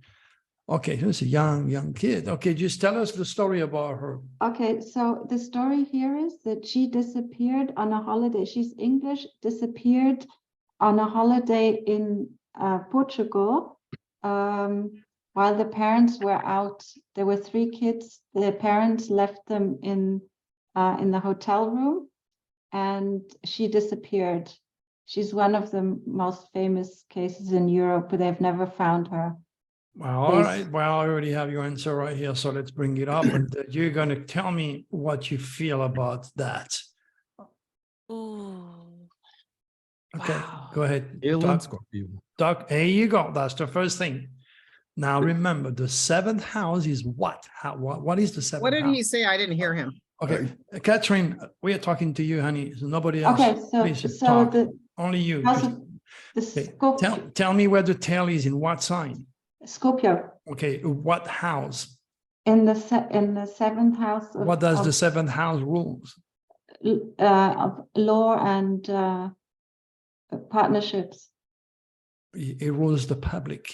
Okay, here's a young kid. Okay, just tell us the story about her. Okay, so the story here is that she disappeared on a holiday. She's English, disappeared on a holiday in Portugal while the parents were out. There were 3 kids. The parents left them in the hotel room, and she disappeared. She's one of the most famous cases in Europe, but they've never found her. Well, all right. Well, I already have your answer right here, so let's bring it up. And you're going to tell me what you feel about that. Ooh. Okay, Wow. go ahead. Alien Doc. Scorpio. Doc, there you go. That's the first thing. Now remember, the 7th house is what? What is the 7th What did house? he say? I didn't hear him. Okay, Catherine, we are talking to you, honey. So nobody else. Okay, Please so talk. the Only you. house of the Okay, Scorpio. Tell me where the tail is, in what sign? Scorpio Okay, what house? in the 7th house of, What does the 7th house rules? of law and partnerships. It rules the public.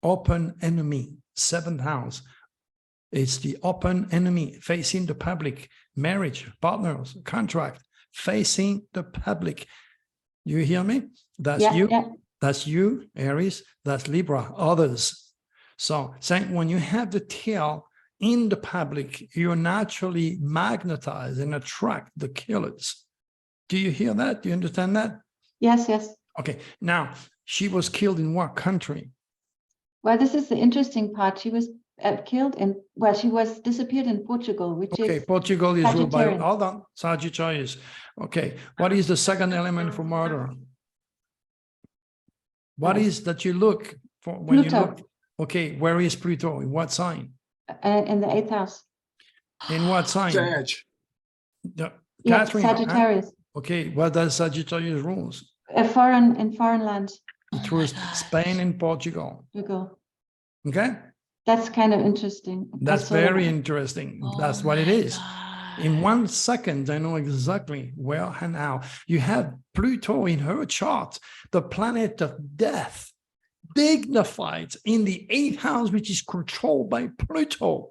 Open enemy, 7th house. It's the open enemy facing the public. Marriage, partners, contract, facing the public. You hear me? That's Yeah, you. yeah. That's you, Aries. That's Libra, others. So saying when you have the tail in the public, you naturally magnetize and attract the killers. Do you hear that? Do you understand that? Yes, yes. Okay. Now, she was killed in what country? Well, this is the interesting part. She was killed in, well, she was disappeared in Portugal, which Okay, is Portugal is ruled by, Sagittarius. hold on, Sagittarius. Okay, what is the second element for murder? What is that you look for when you Pluto. look? Okay, where is Pluto? In what sign? In the 8th house. In what sign? Sag. The- Yeah, Catherine, huh? Sagittarius. Okay, what does Sagittarius rules? In foreign lands. Oh It my was gosh. Spain and Portugal. Portugal. Okay, That's kind of interesting. that's Also, very interesting. That's Oh what it my is. In God. 1 second, I know exactly where and how. You have Pluto in her chart, the planet of death, dignified in the 8th house, which is controlled by Pluto.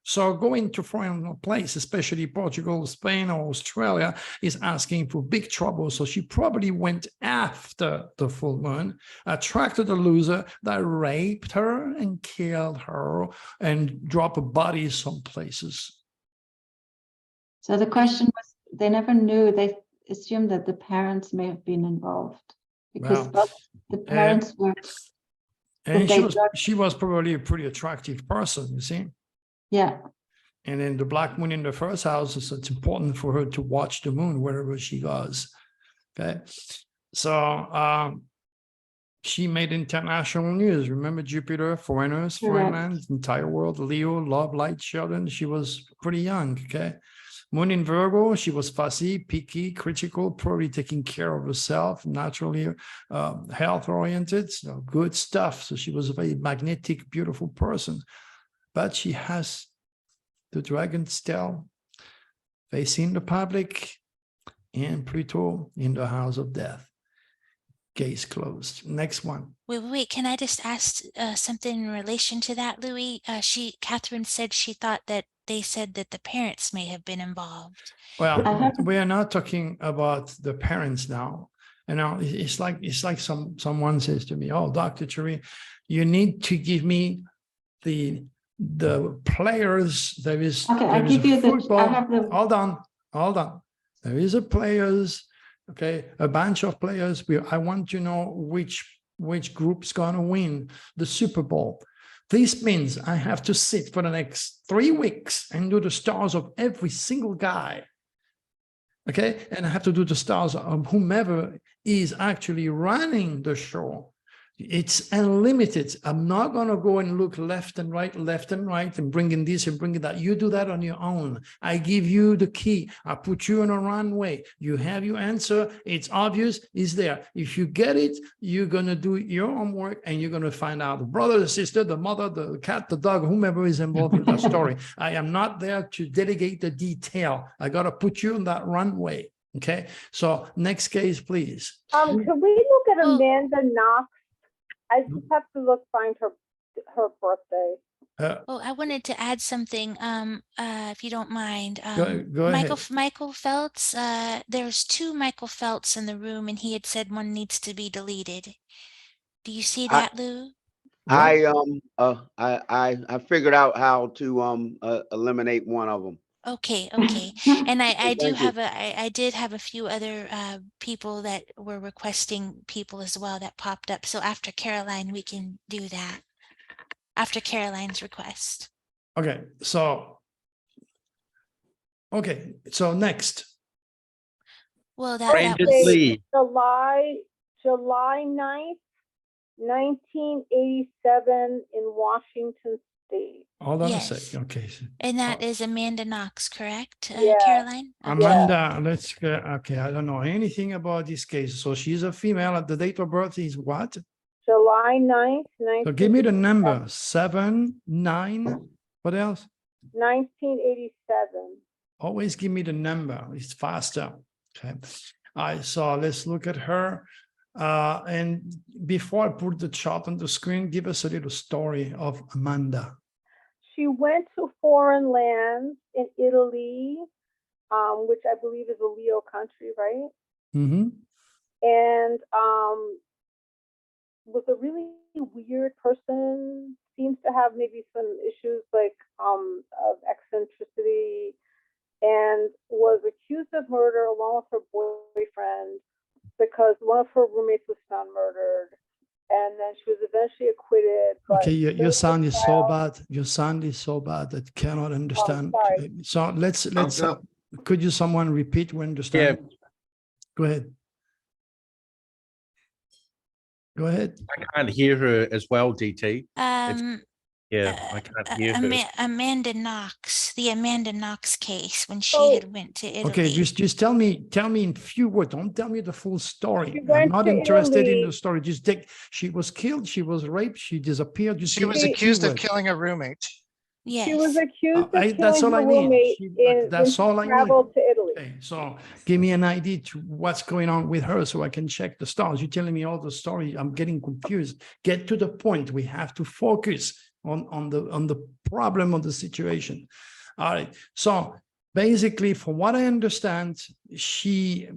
So going to foreign place, especially Portugal, Spain, or Australia, is asking for big trouble. So she probably went after the full moon, attracted a loser that raped her and killed her and dropped a body some places. so the question was, they never knew, they assumed that the parents may have been involved because Wow. both the parents were, And they she was probably a pretty attractive person, you see. yeah, And then the black moon in the first house, so it's important for her to watch the moon wherever she goes. Okay. So she made international news. Remember Jupiter, foreigners, foreign Correct. lands, entire world, Leo, love, light, children. She was pretty young. Okay. Moon in Virgo, she was fussy, picky, critical, probably taking care of herself, naturally health oriented, good stuff. So she was a very magnetic, beautiful person. But she has the dragon's tail facing the public and Pluto in the house of death. Case closed. Next one. Wait. Can I just ask something in relation to that, Louis? Catherine said she thought that they said that the parents may have been involved. Well, have- we are not talking about the parents now. You know, it's like someone says to me, "Oh, Dr. Cherry, you need to give me the players." There is Okay, I'll there is give a you the- I football. have the- Hold on. There is a players. Okay, a bunch of players. I want to know which group's gonna win the Super Bowl. This means I have to sit for the next 3 weeks and do the stars of every single guy. Okay, and I have to do the stars of whomever is actually running the show. It's unlimited. I'm not going to go and look left and right, and bring in this and bring in that. You do that on your own. I give you the key. I put you on a runway. You have your answer. It's obvious. It's there. If you get it, you're going to do your homework and you're going to find out the brother, the sister, the mother, the cat, the dog, whomever is involved in that story. I am not there to delegate the detail. I got to put you on that runway. Okay. So next case, please. Can we look at Well- Amanda Knox? I just have to find her birthday. Oh, I wanted to add something, if you don't mind. Go ahead. Michael Phelps, there's 2 Michael Phelps in the room, and he had said one needs to be deleted. Do you see that, Lou? I figured out how to eliminate one of them. Okay. And I do Thank you. have I did have a few other people that were requesting people as well that popped up. So after Caroline, we can do that. After Caroline's request. Okay, so next. Well, that Brandon was Lee. July 9th, 1987 in Washington State. Hold on a Yes. sec. Okay. And that is Amanda Knox, correct, Yeah. Caroline? Okay. Amanda, let's get, okay, I don't know anything about this case. So she's a female. The date of birth is what? July 9th, So give me the number. 7, 9. What else? 1987. Always give me the number. It's faster. Okay. So let's look at her. And before I put the chart on the screen, give us a little story of Amanda. She went to foreign lands in Italy, which I believe is a Leo country, right? Mm-hmm. And was a really weird person. Seems to have maybe some issues like of eccentricity, and was accused of murder along with her boyfriend because one of her roommates was found murdered. And and then she was eventually acquitted. But Okay, your during the sound is so trial- bad. Your sound is so bad that cannot understand. sorry. So let's go. could you someone repeat when understand? Go ahead. Go ahead. I can't hear her as well, DT. Yeah, I Uh, can't hear her. Amanda Knox, the Amanda Knox case when she Oh, had went to Italy. Okay, just tell me in few words. Don't tell me the full story. She I'm went not to interested in Italy. the story. Just take. She was killed. She was raped. She disappeared. Just She give was me accused of keywords. killing a roommate. Yes. She was accused of That's killing all her I need. roommate when That's she all I need. traveled to Italy. Okay, so give me an idea to what's going on with her so I can check the stars. You're telling me all the story. I'm getting confused. Get to the point. We have to focus on the problem of the situation. All right. So basically, from what I understand, she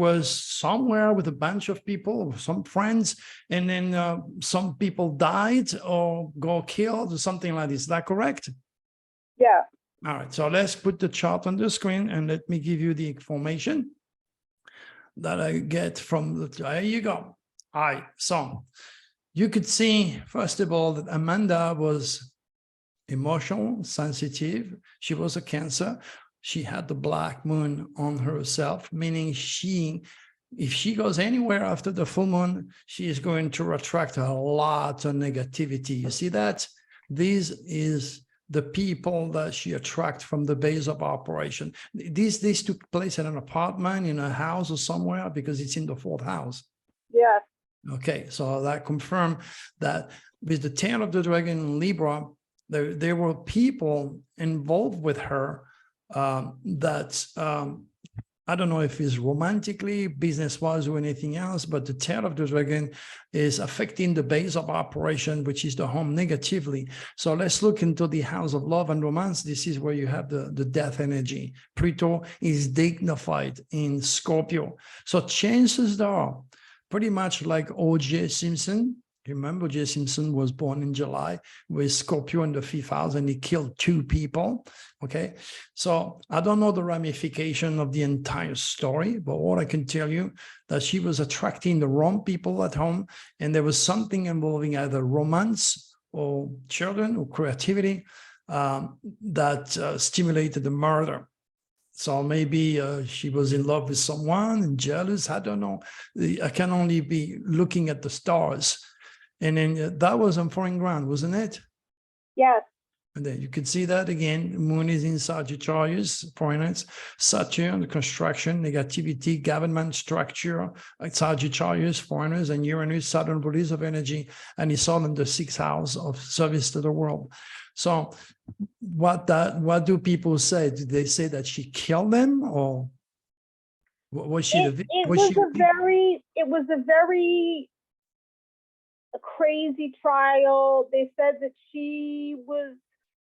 was somewhere with a bunch of people, some friends, and then some people died or got killed or something like this. Is that correct? Yeah. All right, so let's put the chart on the screen and let me give you the information that I get from the, there you go. All right, so you could see, first of all, that Amanda was emotional, sensitive. She was a Cancer. She had the black moon on herself, meaning if she goes anywhere after the full moon, she is going to attract a lot of negativity. You see that? This is the people that she attracts from the base of operation. This took place in an apartment, in a house or somewhere because it's in the 4th house. Yeah. Okay, so that confirmed that with the tail of the dragon in Libra, there were people involved with her that I don't know if it's romantically, business-wise, or anything else, but the tail of the dragon is affecting the base of operation, which is the home, negatively. So let's look into the house of love and romance. This is where you have the death energy. Pluto is dignified in Scorpio. So chances are, pretty much like O.J. Simpson. Remember, O.J. Simpson was born in July with Scorpio in the 5th house, and he killed 2 people. Okay, so I don't know the ramification of the entire story, but what I can tell you that she was attracting the wrong people at home, and there was something involving either romance or children or creativity that stimulated the murder. So maybe she was in love with someone and jealous. I don't know. I can only be looking at the stars. And then that was on foreign ground, wasn't it? Yes. And then you can see that again. Moon is in Sagittarius, foreigners, Saturn, construction, negativity, government structure, Sagittarius, foreigners, and Uranus, Saturn, release of energy, and it's all in the 6th house of service to the world. So what do people say? Do they say that she killed them, or was she It was a very crazy trial. They said that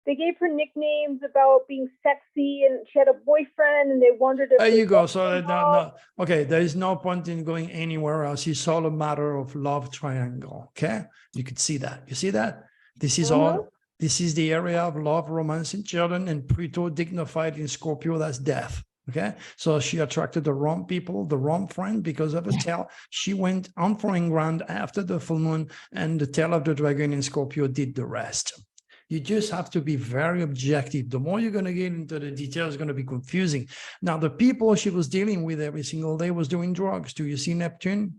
they gave her nicknames about being sexy, and she had a boyfriend, and they wondered if there you go. So no, okay, there is no point in going anywhere else. It's all a matter of love triangle. Okay, you could see that. You see that? This is all. This is the area of love, romance, and children, and Pluto dignified in Scorpio. That's death. Okay, so she attracted the wrong people, the wrong friend, because of a tail. She went on foreign ground after the full moon, and the tail of the dragon in Scorpio did the rest. You just have to be very objective. The more you're going to get into the details, it's going to be confusing. Now, the people she was dealing with every single day was doing drugs. Do you see Neptune?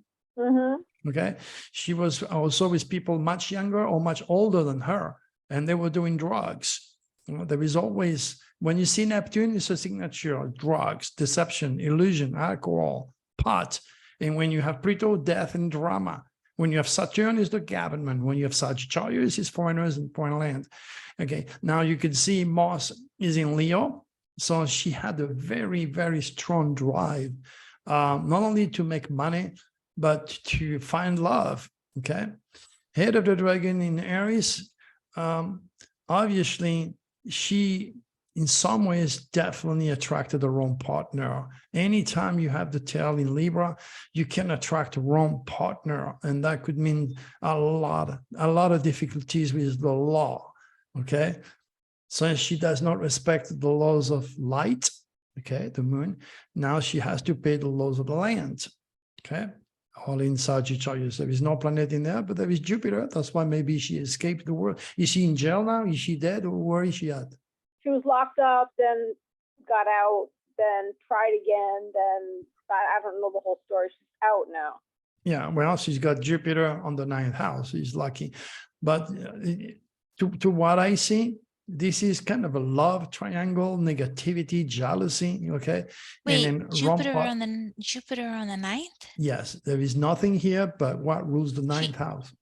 Okay, she was also with people much younger or much older than her, and they were doing drugs. There is always, when you see Neptune, it's a signature of drugs, deception, illusion, alcohol, pot. And when you have Pluto, death and drama. When you have Saturn, is the government. When you have Sagittarius, is foreigners and foreign land. Okay, now you can see Mars is in Leo. So she had a very, very strong drive, not only to make money, but to find love. Okay, head of the dragon in Aries. Obviously, she, in some ways, definitely attracted the wrong partner. Anytime you have the tail in Libra, you can attract the wrong partner, and that could mean a lot of difficulties with the law. Okay, so she does not respect the laws of light. Okay, the moon. Now she has to pay the laws of the land. Okay, all in Sagittarius. There is no planet in there, but there is Jupiter. That's why maybe she escaped the world. Is she in jail now? Is she dead, or where is she at? She was locked up, then got out, then tried again, then I don't know the whole story. She's out now. Yeah, well, she's got Jupiter on the 9th house. She's lucky. But to what I see, this is kind of a love triangle, negativity, jealousy. Okay. Wait, and then Jupiter on the 9th? Yes, there is nothing here but what rules the 9th house.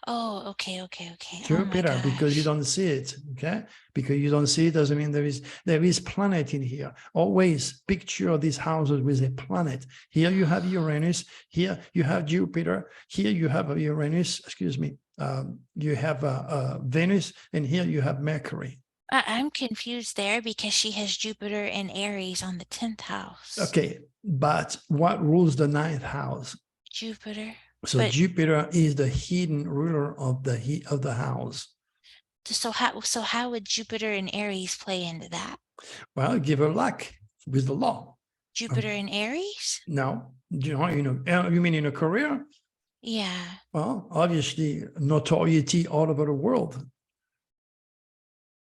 Oh, okay. Oh my Jupiter, because you gosh. don't see it. Okay. Because you don't see it doesn't mean there is planet in here. Always picture these houses with a planet. Here you have Uranus. Here you have Jupiter. Here you have Uranus. Excuse me. You have Venus, and here you have Mercury. I'm confused there because she has Jupiter in Aries on the 10th house. Okay, but what rules the 9th house? Jupiter. So But- Jupiter is the hidden ruler of the house. So how would Jupiter in Aries play into that? Well, give her luck with the law. Jupiter in Aries? No, you mean in a career? Yeah. Well, obviously, notoriety all over the world.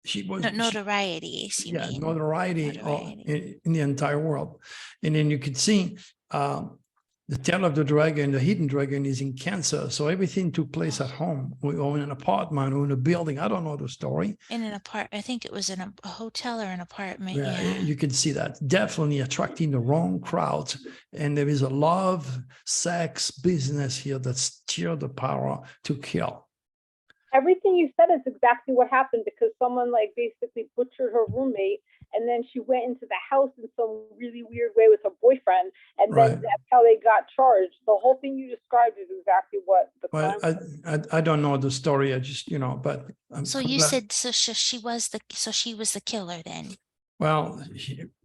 She was Notoriety. notoriety in the entire world. And then you could see the tail of the dragon, the hidden dragon, is in Cancer. So everything took place at home. We own an apartment or in a building. I don't know the story. In an apartment. I think it was in a hotel or an apartment. Yeah, Yeah. you can see that. Definitely attracting the wrong crowd. And there is a love, sex, business here that steer the power to kill. Everything you said is exactly what happened, because someone like basically butchered her roommate, and then she went into the house in some really weird way with her boyfriend, and then Right. that's how they got charged. The whole thing you described is exactly what the Well, crime was. I don't know the story. I just, but So I'm you glad- said she was the killer then. Well,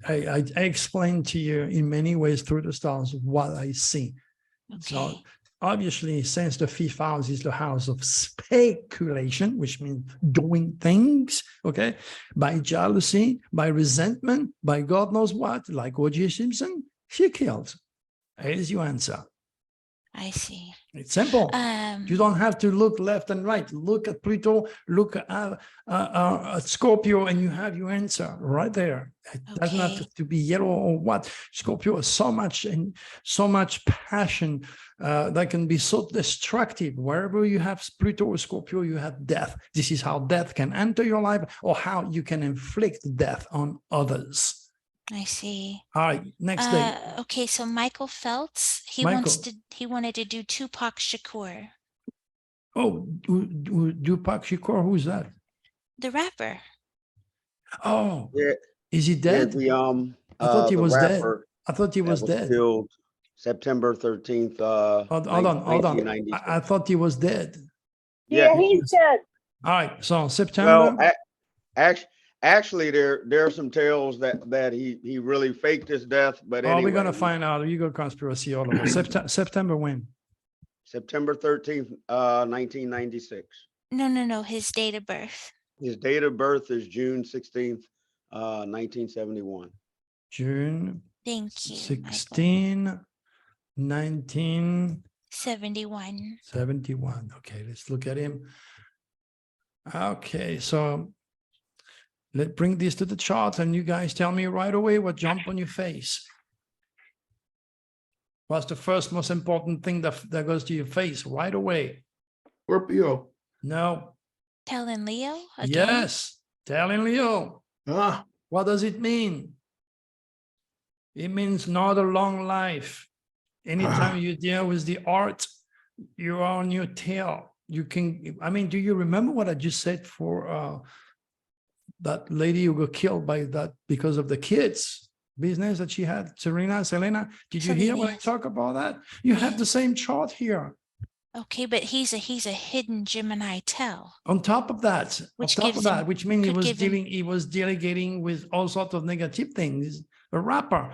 I explained to you in many ways through the stars what I see. So Okay. obviously, since the 5th house is the house of speculation, which means doing things, okay, by jealousy, by resentment, by God knows what, like O.J. Simpson, she killed. Here's your answer. I see. It's simple. You don't have to look left and right. Look at Pluto, look at Scorpio, and you have your answer right there. It doesn't have Okay. to be yellow or what. Scorpio has so much passion that can be so destructive. Wherever you have Pluto or Scorpio, you have death. This is how death can enter your life, or how you can inflict death on others. I see. All right, next day. Okay, so Michael Feltz, he wanted to do Tupac Shakur, Oh, Tupac Shakur, who's that? the rapper. Oh, Yeah, is he dead? I thought he the was dead. rapper I thought he that was dead. Killed September 13th. Hold on. I thought he was dead. Yeah, Yeah, he's dead. All right, so September. Well, actually, there are some tales that he really faked his death. But Oh, anyway, we're gonna find out. You got conspiracy all over. September when? September 13th, 1996. No, his date of birth. His date of birth is June 16th, 1971. June Thank you. 16, 1971. 71. Okay, let's look at him. Okay, so let's bring this to the chart, and you guys tell me right away what jumped on your face. What's the first most important thing that goes to your face right away? Scorpio. No. Telling Leo again? Yes, telling Leo. Ah, What does it mean? It means not a long life. Anytime you deal with the art, you are on your tail. You can, do you remember what I just said for that lady who got killed by that because of the kids business that she had, Selena? Did you hear when I talk about that? You have the same chart here. Okay, but he's a hidden Gemini tell. On top of that, Which which means could he was delegating with all sorts of negative things. A rapper.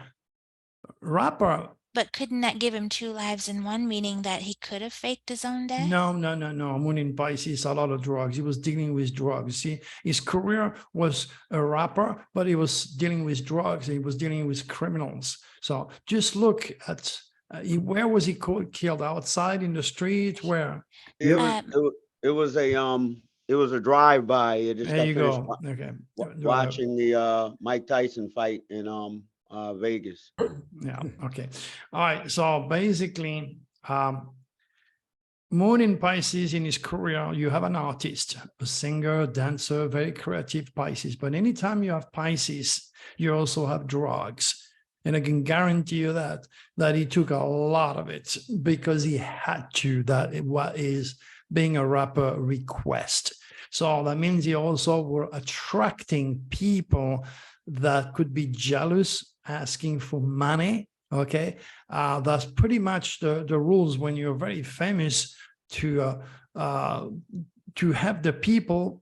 But couldn't that give him 2 lives in one, meaning that he could have faked his own death? No. Moon in Pisces, a lot of drugs. He was dealing with drugs. See, his career was a rapper, but he was dealing with drugs. He was dealing with criminals. So just look at Where was he killed? Outside in the street? Where? It was a drive-by. It just There got you finished go. Okay. watching the Mike Tyson fight in Vegas. Yeah. Okay. All right. So basically, Moon in Pisces in his career, you have an artist, a singer, dancer, very creative Pisces. But anytime you have Pisces, you also have drugs. And I can guarantee you that he took a lot of it because he had to. That what is being a rapper request. So that means he also were attracting people that could be jealous, asking for money. Okay, that's pretty much the rules when you're very famous to have the people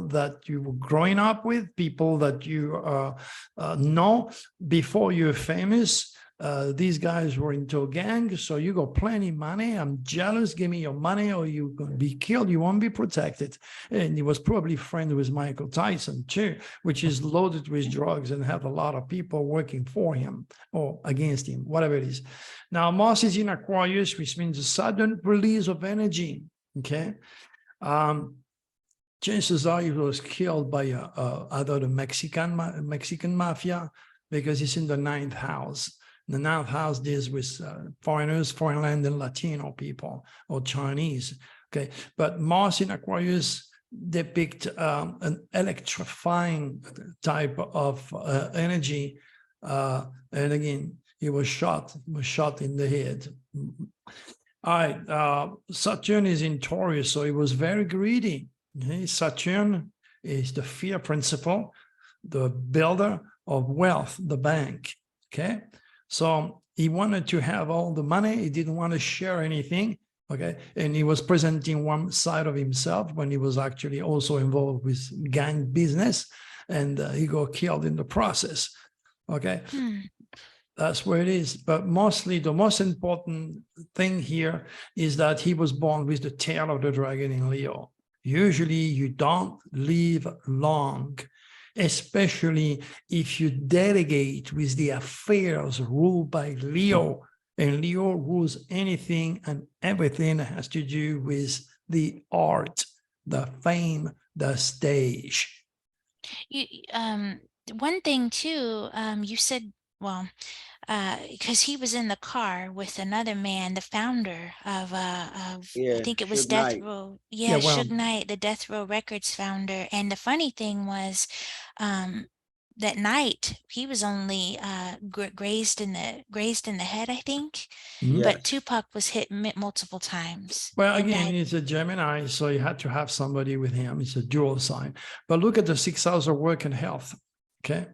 that you were growing up with, people that you know before you're famous. These guys were into a gang, so you got plenty of money. I'm jealous. Give me your money, or you're going to be killed. You won't be protected. And he was probably friends with Michael Tyson too, which is loaded with drugs and have a lot of people working for him or against him, whatever it is. Now, Mars is in Aquarius, which means a sudden release of energy. Okay. Chances are he was killed by either the Mexican mafia, because he's in the 9th house. The 9th house deals with foreigners, foreign land, and Latino people or Chinese. Okay, but Mars in Aquarius depict an electrifying type of energy, and again, he was shot in the head. All right, Saturn is in Taurus, so he was very greedy. Okay? Saturn is the fear principle, the builder of wealth, the bank. Okay, so he wanted to have all the money. He didn't want to share anything. Okay, and he was presenting one side of himself when he was actually also involved with gang business, and he got killed in the process. Okay. That's where it is. But mostly the most important thing here is that he was born with the tail of the dragon in Leo. Usually you don't live long, especially if you delegate with the affairs ruled by Leo. And Leo rules anything and everything that has to do with the art, the fame, the stage. One thing too, you said, well, because he was in the car with another man, the founder of I think it was Suge Death Knight. Row. Yeah, well- Suge Knight, the Death Row Records founder. And the funny thing was, that night he was only grazed in the head, I think. Mhm. But Yes. Tupac was hit multiple times. Well, and again, died. he's a Gemini, so you had to have somebody with him. It's a dual sign. But look at the 6 hours of work and health. Okay.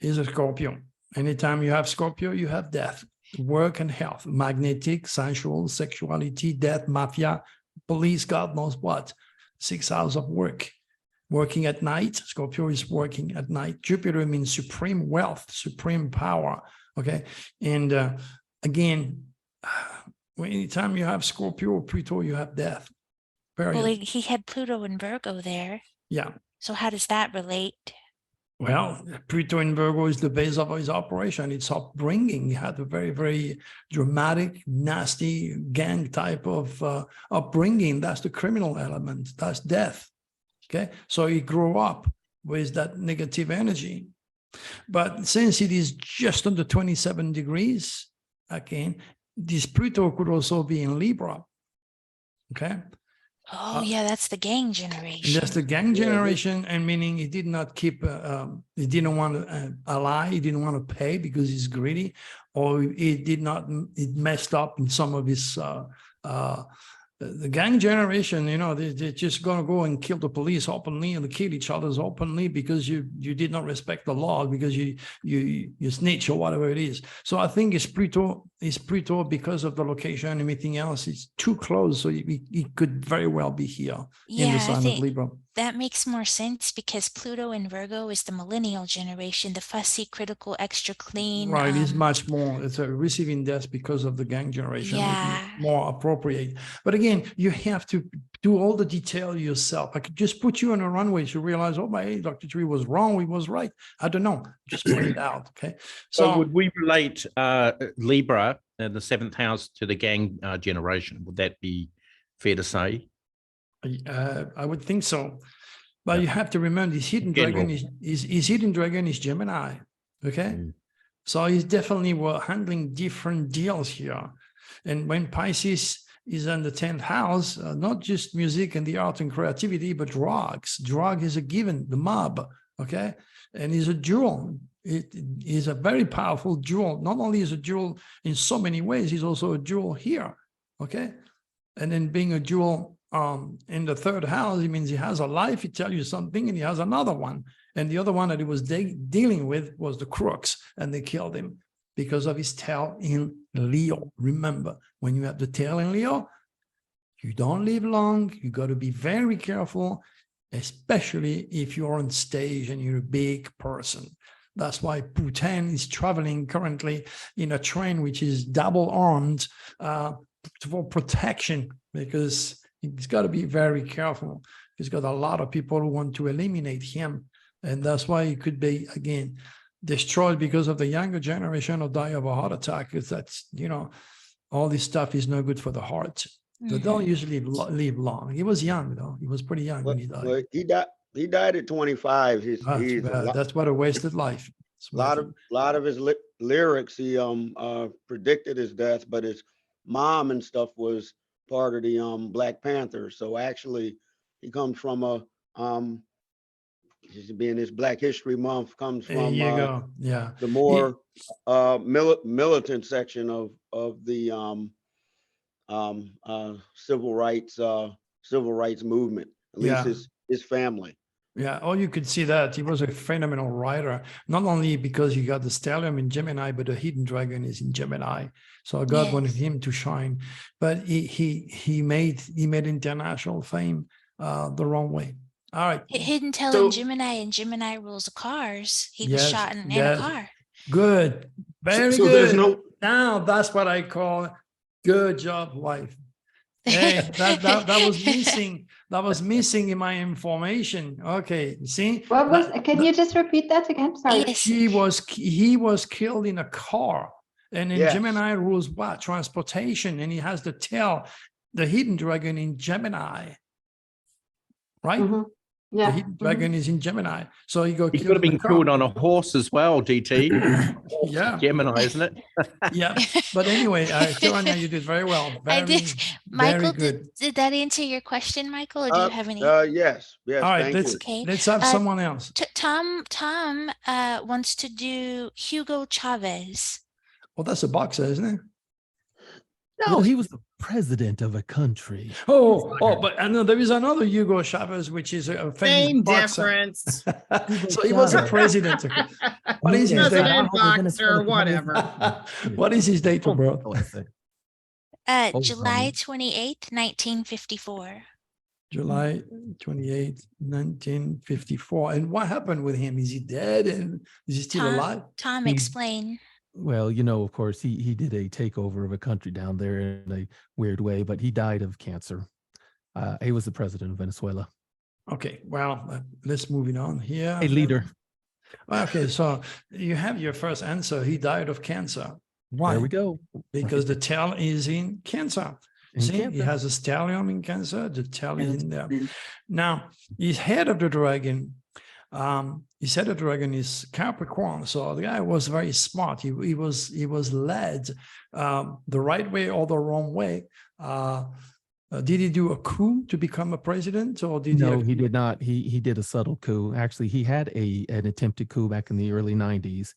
He's a Scorpio. Anytime you have Scorpio, you have death, work and health, magnetic, sensual, sexuality, death, mafia, police, God knows what. 6 hours of work. Working at night, Scorpio is working at night. Jupiter means supreme wealth, supreme power. Okay. And again, anytime you have Scorpio or Pluto, you have death. Period. Well, he had Pluto and Virgo there. Yeah. So how does that relate? Well, Pluto in Virgo is the base of his operation. It's upbringing. He had a very, very dramatic, nasty gang type of upbringing. That's the criminal element. That's death. Okay. So he grew up with that negative energy. But since it is just under 27 degrees, again, this Pluto could also be in Libra. Okay. Oh, yeah, that's the gang generation. That's the gang generation, and meaning he did not keep, he didn't want to ally, he didn't want to pay because he's greedy, or it messed up in some of his, the gang generation, you know, they're just going to go and kill the police openly and kill each other openly because you did not respect the law, because you snitch or whatever it is. So I think it's Pluto because of the location and everything else. It's too close, so he could very well be here in Yeah, the I sign of think Libra. That makes more sense because Pluto in Virgo is the millennial generation, the fussy, critical, extra clean. Right, it's much more, it's a receiving death because of the gang generation, would be Yeah. more appropriate. But again, you have to do all the detail yourself. I could just put you on a runway to realize, oh, my Dr. Tree was wrong, he was right. I don't know, just point it out, okay? So would we relate Libra in the 7th house to the gang generation? Would that be fair to say? I would think so. But you have to remember his hidden dragon is hidden dragon is Gemini. Okay. So he's definitely handling different deals here. And when Pisces is in the 10th house, not just music and the art and creativity, but drugs. Drug is a given, the mob. Okay. And he's a jewel. It is a very powerful jewel. Not only is a jewel in so many ways, he's also a jewel here. Okay. And then being a jewel in the 3rd house, it means he has a life, he tells you something, and he has another one. And the other one that he was dealing with was the crooks, and they killed him because of his tail in Leo. Remember, when you have the tail in Leo, you don't live long. You got to be very careful, especially if you're on stage and you're a big person. That's why Putin is traveling currently in a train which is double-armed for protection, because he's got to be very careful. He's got a lot of people who want to eliminate him. And that's why he could be, again, destroyed because of the younger generation or die of a heart attack. Because that's, you know, all this stuff is no good for the heart. They don't usually live long. He was young, though. He was pretty young when he died. Well, he died at 25. That's what a wasted life. A lot of his lyrics, he predicted his death, but his mom and stuff was part of the Black Panther. So actually he comes from a being this Black History Month, comes from the more militant section of the civil rights movement, at least his family. Yeah, oh, you could see that he was a phenomenal writer, not only because he got the stellium in Gemini, but the hidden dragon is in Gemini. So God wanted him to shine, but he made international fame the wrong way. All right. Hidden tail in Gemini, and Gemini rules the cars. He was shot in a car. Good. Very so good. there's no Now that's what I call good job, wife. Hey, that was missing. That was missing in my information. Okay, see. What was? Can you just repeat that again? Sorry. Yes. He was killed in a car, and in Gemini rules what? Transportation, and he has the tail, the hidden dragon in Gemini, right? Yeah. The hidden dragon is in Gemini, so he could have been killed on a horse as well, DT. Yeah, Gemini, isn't it? Yeah, but anyway, Tiranya, you did very well. I did. Michael, very good. did that answer your question, Michael, or do you have any? Yes. All right, let's have someone else. Tom wants to do Hugo Chavez. Well, that's a boxer, isn't it? No, he was the president of a country. But I know there is another Hugo Chavez, which is a famous Same boxer. difference. So he was a president. What is his date? President, boxer, whatever. What is his date of birth? July 28th, 1954. July 28th, 1954. And what happened with him? Is he dead? And is he still alive? Tom, explain. Well, you know, of course, he did a takeover of a country down there in a weird way, but he died of cancer. He was the president of Venezuela. Okay, well, let's move it on here. A leader. Okay, so you have your first answer. He died of cancer. Why? There we go. Because the tail is in Cancer. See, Cancer. he has a stellium in Cancer. The tail is in there. Now, his head of the dragon. His head of the dragon is Capricorn, so the guy was very smart. He was led the right way or the wrong way. Did he do a coup to become a president, or did he did not. He did a subtle coup. Actually, he had an attempted coup back in the early 90s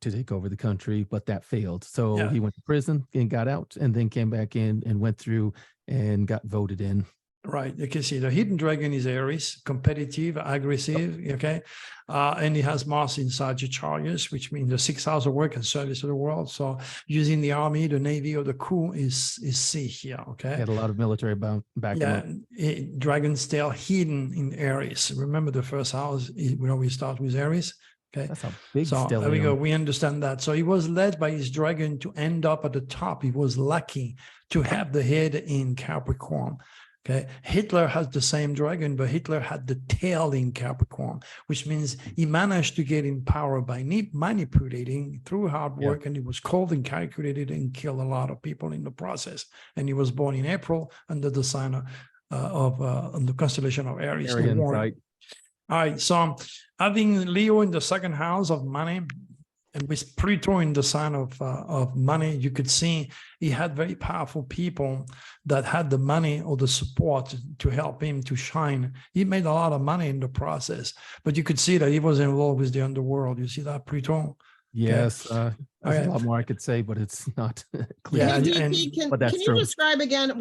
to take over the country, but that failed. So he went to prison and got out, and then came back in and went through and got voted in. Right, you can see the hidden dragon is Aries, competitive, aggressive, okay? And it has Mars in Sagittarius, which means the 6th house of work and service to the world. So using the army, the navy, or the coup is C here, okay? Had a lot of military background. Yeah, dragon's tail hidden in Aries. Remember the first house, we start with Aries, okay? That's a big So there we go. stellium. We understand that. So he was led by his dragon to end up at the top. He was lucky to have the head in Capricorn. Okay, Hitler has the same dragon, but Hitler had the tail in Capricorn, which means he managed to get in power by manipulating through hard work, and he was cold and calculated and killed a lot of people in the process. And he was born in April under the sign of the constellation of Aries. the Aryan warrior. site. All right, so having Leo in the 2nd house of money, and with Pluto in the sign of money, you could see he had very powerful people that had the money or the support to help him to shine. He made a lot of money in the process, but you could see that he was involved with the underworld. You see that, Pluto? Yes, there's Okay. a lot more I could say, but it's not clear. Yeah, Hey, and- DT, but that's can you true. describe again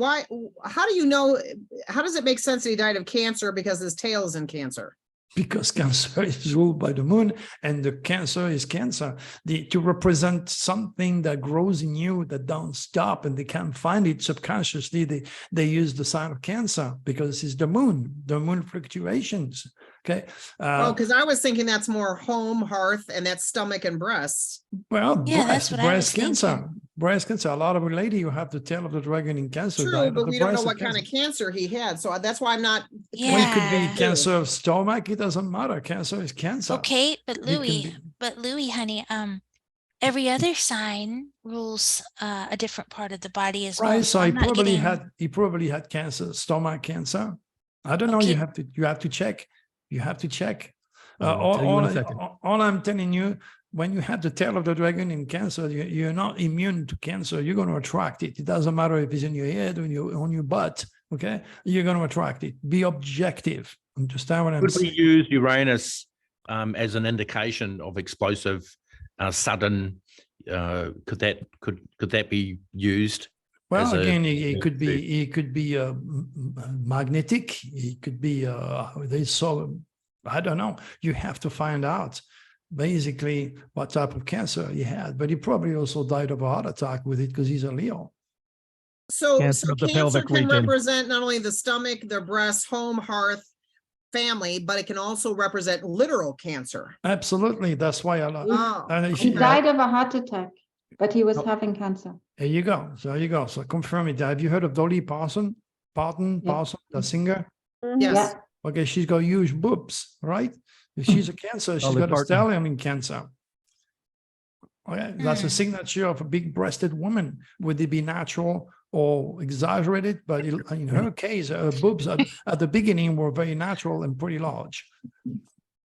how do you know, how does it make sense that he died of cancer because his tail is in Cancer? Because Cancer is ruled by the moon, and the Cancer is Cancer. To represent something that grows in you that don't stop, and they can't find it subconsciously. They use the sign of Cancer because it's the moon fluctuations. Okay. Oh, because I was thinking that's more home, hearth, and that's stomach and breasts. Well, Yeah, that's what I was breast cancer. thinking. Breast cancer. A lot of lady who have the tail of the dragon in Cancer. True, died of but the we don't know breast what kind of cancer he had, so that's why I'm not. Yeah. Well, it could be Yeah. cancer of stomach. It doesn't matter. Cancer is cancer. Okay, but It can Louis, be- honey, every other sign rules a different part of the body as well. Right. So he I'm not probably getting- had cancer, stomach cancer. I don't know. Okay. You have to check. You have to check. I'll tell you in a second. All I'm telling you, when you have the tail of the dragon in Cancer, you're not immune to cancer. You're going to attract it. It doesn't matter if it's in your head or on your butt. Okay, you're going to attract it. Be objective. Understand what I'm Could we saying? use Uranus as an indication of explosive, sudden? Could that be used? Well, as a- again, it could be magnetic. It could be I don't know. You have to find out basically what type of cancer he had. But he probably also died of a heart attack with it because he's a Leo. So Cancer of the cancer pelvic can region. represent not only the stomach, the breast, home, hearth, family, but it can also represent literal cancer. Absolutely. That's why I love. Oh, And if He you- died of a heart attack, but he was Oh. having cancer. There you go. So there you go. So confirm it. Have you heard of Dolly Parton? Yeah. Parton, the singer? Mhm. Yes. Yeah. Okay, she's got huge boobs, right? If she's a Cancer, she's Dolly got a Parton. stallion in Cancer. Okay, that's a Hmm. signature of a big-breasted woman. Would it be natural or exaggerated? But in her case, her boobs at the beginning were very natural and pretty large.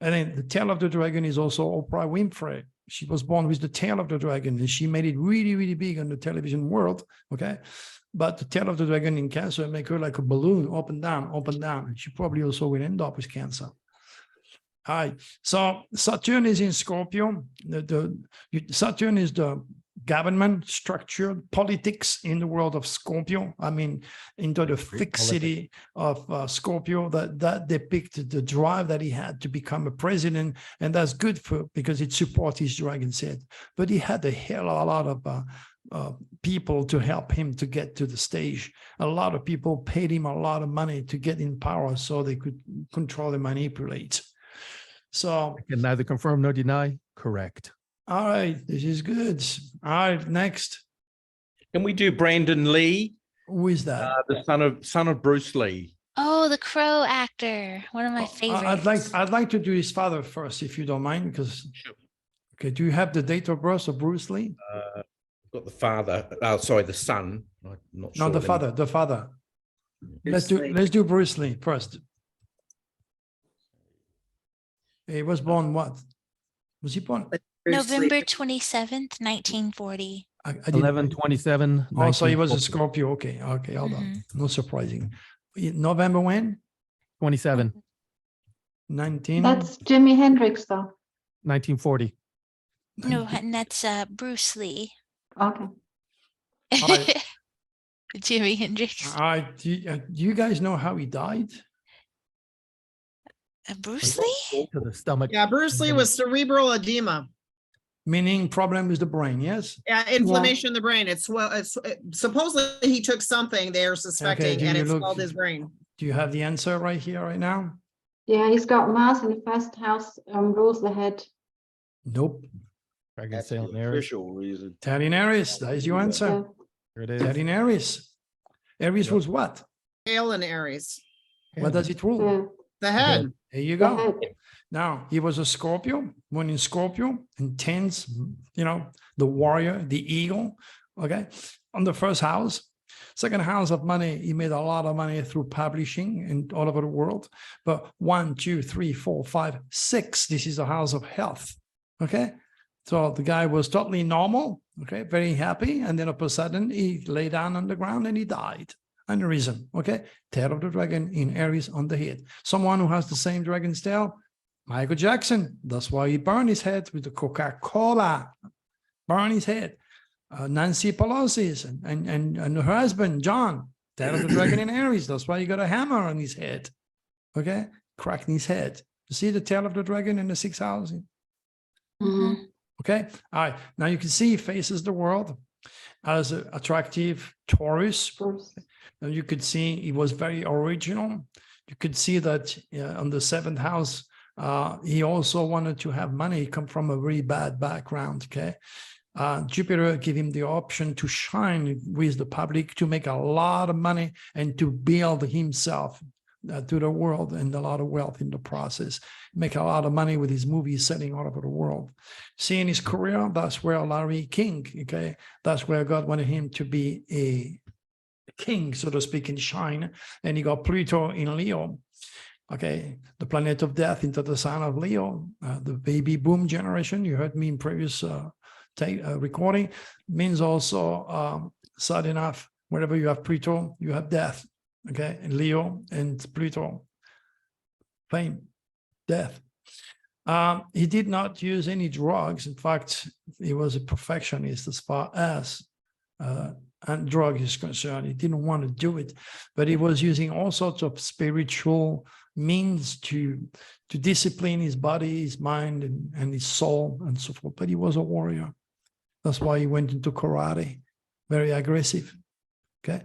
And then the tail of the dragon is also Oprah Winfrey. She was born with the tail of the dragon, and she made it really, really big on the television world. Okay, but the tail of the dragon in Cancer make her like a balloon, up and down, up and down. She probably also will end up with Cancer. All right. So Saturn is in Scorpio. Saturn is the government structure, politics in the world of Scorpio. I mean, into the fixity of Scorpio that depicted the drive that he had to become a president, and that's good because it supports his dragon's head. But he had a hell of a lot of people to help him to get to the stage. A lot of people paid him a lot of money to get in power so they could control and manipulate. So, I can neither confirm nor deny. Correct. all right, this is good. All right, next. Can we do Brandon Lee, Who is that? the son of Bruce Lee? Oh, the Crow actor, one of my favorites. I'd like to do his father first, if you don't mind, because. Okay, do you have the date of birth of Bruce Lee? Got the father. Sorry, the son. I'm not No, sure. the father. Let's do Bruce Lee first. He was born what? Was he born? November 27th, 1940. I didn't- 11/27. Oh, so he was a 1940. Scorpio. Okay, hold on. Mhm. Not surprising. November when? 27. 19? That's Jimi Hendrix, though. 1940. No, and that's Bruce Lee. Okay. right. Jimi Hendrix. Do you guys know how he died? Bruce Lee? To the stomach. Yeah, Bruce Lee was cerebral edema. Meaning problem with the brain, yes? Yeah, inflammation in the brain. Supposedly he took something they're suspecting do and you it look- swelled his brain. Do you have the answer right here, right now? Yeah, he's got Mars in the first house, rules the head. Nope. Dragon That's the sail in Aries. official reason. Ted in Aries, that is your answer. Yeah. There it is. Ted in Aries. Aries Yep. rules what? Hail and Aries. What does it rule? The, The head. There you the go. head. Now, he was a Scorpio, born in Scorpio, intense, the warrior, the eagle, okay? On the first house. Second house of money, he made a lot of money through publishing and all over the world. But 1, 2, 3, 4, 5, 6, this is the house of health, okay? So the guy was totally normal, okay, very happy. And then all of a sudden, he lay down on the ground and he died. And the reason, okay? Tail of the dragon in Aries on the head. Someone who has the same dragon's tail, Michael Jackson. That's why he burned his head with the Coca-Cola. Burn his head. Nancy Pelosi's and her husband, John, tail of the dragon in Aries. That's why he got a hammer on his head. Okay? Cracking his head. You see the tail of the dragon in the 6th house? Mhm. Okay. All right. Now you can see he faces the world as an attractive Taurus. Bruce. And you could see he was very original. You could see that on the 7th house, he also wanted to have money. He come from a very bad background. Okay. Jupiter gave him the option to shine with the public, to make a lot of money and to build himself to the world and a lot of wealth in the process. Make a lot of money with his movies selling all over the world. See, in his career, that's where Larry King, okay, that's where God wanted him to be a king, so to speak, and shine. And he got Pluto in Leo, okay, the planet of death into the sign of Leo, the baby boom generation. You heard me in previous recording. Means also, sad enough, wherever you have Pluto, you have death. Okay, and Leo and Pluto, fame, death. He did not use any drugs. In fact, he was a perfectionist as far as and drug is concerned. He didn't want to do it, but he was using all sorts of spiritual means to discipline his body, his mind, and his soul, and so forth. But he was a warrior. That's why he went into karate, very aggressive. Okay.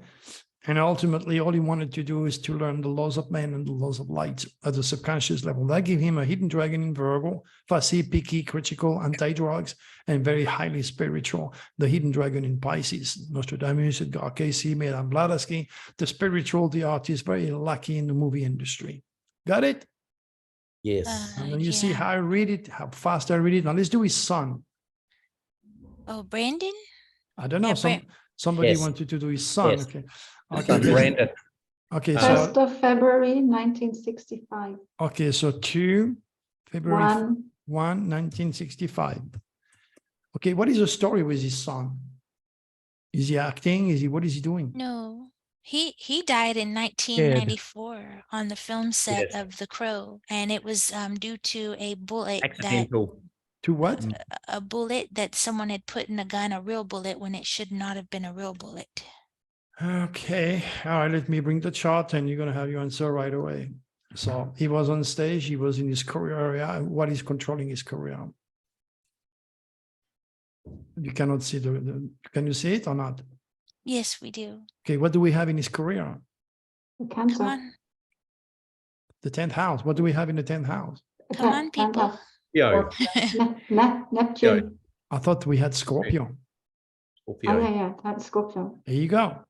And ultimately, all he wanted to do is to learn the laws of man and the laws of light at the subconscious level. That gave him a hidden dragon in Virgo, fussy, picky, critical, anti-drugs, and very highly spiritual. The hidden dragon in Pisces, Nostradamus, Edgar Cayce, Madame Blavatsky, the spiritual, the artist, very lucky in the movie industry. Got it? Yes. And then you see how I read it, how fast I read it. Now let's do his son. Oh, Brandon? I don't know. Yeah, Somebody Yes. wanted to do his son. Yes. Okay. Son Okay. Brandon. Okay. 1st So of February, 1965. okay. So 2 February 1. 1, 1965. Okay. What is the story with his son? Is he acting? What is he doing? No, he died in 1994 on the film set Yes. of The Crow, and it was due to a bullet Accidental. To what? a bullet that someone had put in a gun, a real bullet, when it should not have been a real bullet. Okay. All right. Let me bring the chart and you're going to have your answer right away. So he was on stage. He was in his career area. What is controlling his career? You cannot see can you see it or not? Yes, we do. Okay. What do we have in his career? Cancer. Come on, The 10th house. What do we have in the 10th house? come on, people. Yo. Neptune. I thought we had Scorpio. Oh, Scorpio. yeah, that's Scorpio. There you go.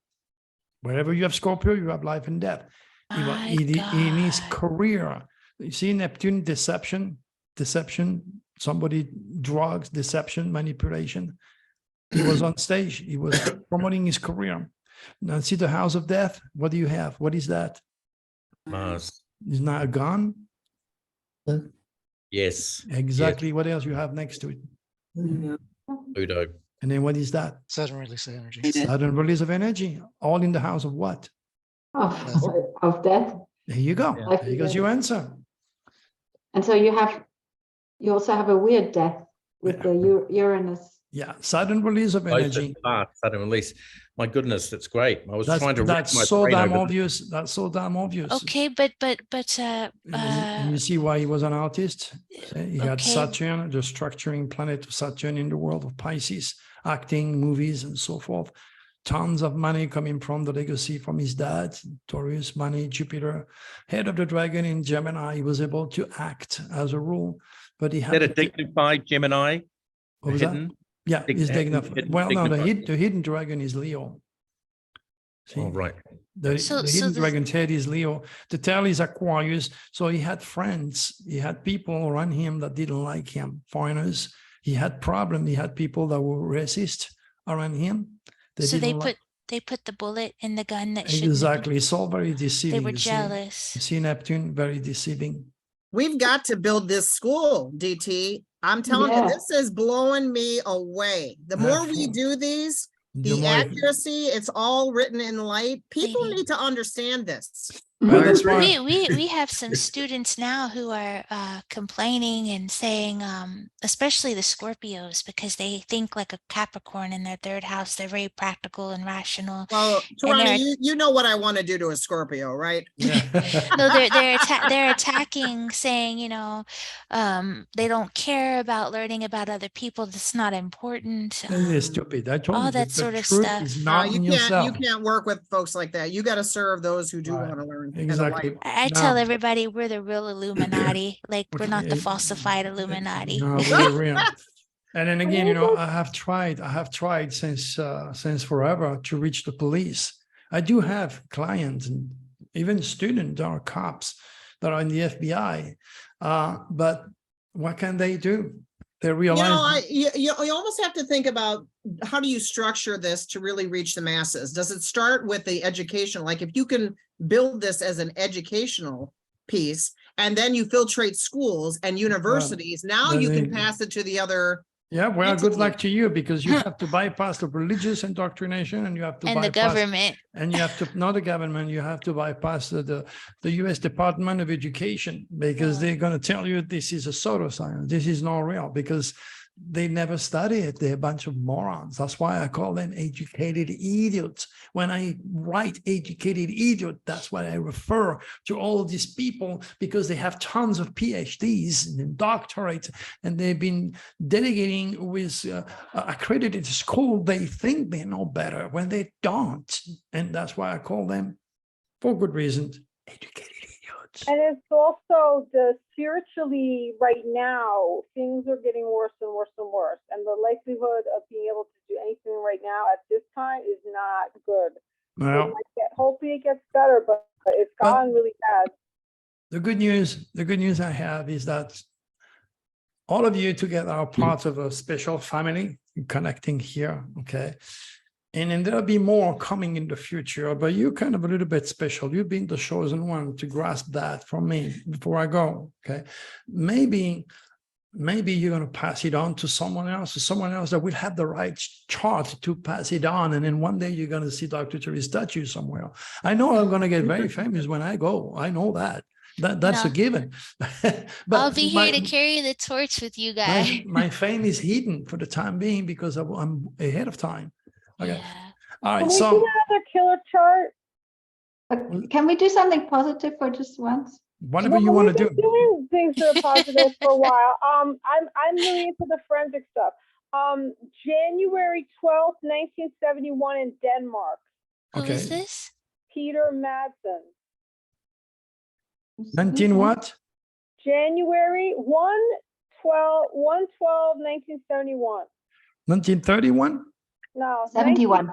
Wherever you have Scorpio, you have life and death. My In his God. career, you see Neptune, deception, somebody, drugs, deception, manipulation. He was on stage. He was promoting his career. Now see the house of death. What do you have? What is that? Mars. Is not a gun? Yes. Exactly. What else you have next to it? Pluto. And then what is that? Sudden release of energy. Sudden release of energy. All in the house of what? Of death. There you go. Yeah. There goes your answer. And so you also have a weird death with the Uranus. Yeah, sudden release of Both energy. fast, sudden release. My goodness, that's great. I was trying to wrap That's my so brain damn over obvious. That's so damn obvious. Okay, but And you see why he was an artist? He had okay. Saturn, the structuring planet of Saturn in the world of Pisces, acting, movies, and so forth. Tons of money coming from the legacy from his dad, Taurus, money, Jupiter. Head of the dragon in Gemini, he was able to act as a rule, but he Is had that a to dignified Gemini? What was that? Hidden? Yeah, he's dignified. Well, no, the dignified. hidden dragon is Leo. See, Oh, right. the So hidden the- dragon's head is Leo. The tail is Aquarius. So he had friends. He had people around him that didn't like him, foreigners. He had problems. He had people that were racist around him. So didn't like- they put the bullet in the gun that shouldn't. Exactly. It's all very They deceiving. were you see. jealous. You see Neptune, very deceiving. We've got to build this school, DT. I'm telling you, Yeah. this is blowing me away. The more we Absolutely. do these, The the more- accuracy, it's all written in light. People Maybe. need to understand this. Well, that's why- We have some students now who are complaining and saying, especially the Scorpios, because they think like a Capricorn in their third house. They're very practical and rational. Well, they're- Tarani, you know what I want to do to a Scorpio, right? No, they're attacking, saying, they don't care about learning about other people. That's not important. They're stupid. I told all you that the sort of truth stuff. is not in You yourself. can't work with folks like that. You got to serve those who do Right. want to learn. and Exactly. alike. I tell Now- everybody we're the real Illuminati. Like we're not the Okay. falsified Illuminati. No, we're real. And then again, I have tried since forever to reach the police. I do have clients and even students that are cops that are in the FBI. But what can they do? They realize You almost have to think about how do you structure this to really reach the masses? Does it start with the education? Like if you can build this as an educational piece and then you filtrate schools and universities, now then you can they- pass it to the other. yeah, well, good luck entity. to you because you have to bypass the religious indoctrination and you have to And the bypass government. and you have to not the government, you have to bypass the US Department of Education because they're going to tell you this is a pseudoscience, this is not real because they never study it. They're a bunch of morons. That's why I call them educated idiots. When I write educated idiot, that's what I refer to all of these people because they have tons of PhDs and doctorates and they've been delegating with accredited school. They think they know better when they don't. And that's why I call them, for good reasons, educated idiots. And it's also spiritually right now, things are getting worse and worse and worse. And the likelihood of being able to do anything right now at this time is not good. Well, Hopefully it gets better, but it's gone really bad. the good news I have is that all of you together are part of a special family connecting here, okay? And then there'll be more coming in the future, but you're kind of a little bit special. You've been the chosen one to grasp that from me before I go, okay? Maybe you're going to pass it on to someone else that will have the right chart to pass it on. And then one day you're going to see Dr. Therese statue somewhere. I know I'm going to get very famous when I go. I know that. That's a No. given. But I'll be here to my- carry the torch with you guys. my fame is hidden for the time being because I'm ahead of time. Okay. Yeah. All Can right. we So do another killer chart? Can we do something positive for just once? whatever you want to We've do. been doing things that are positive for a while. I'm really into the forensic stuff. January 12th, 1971 in Denmark. Who is Okay. this? Peter Madsen. 19 what? January 1/12/1971. 1931? No. 71.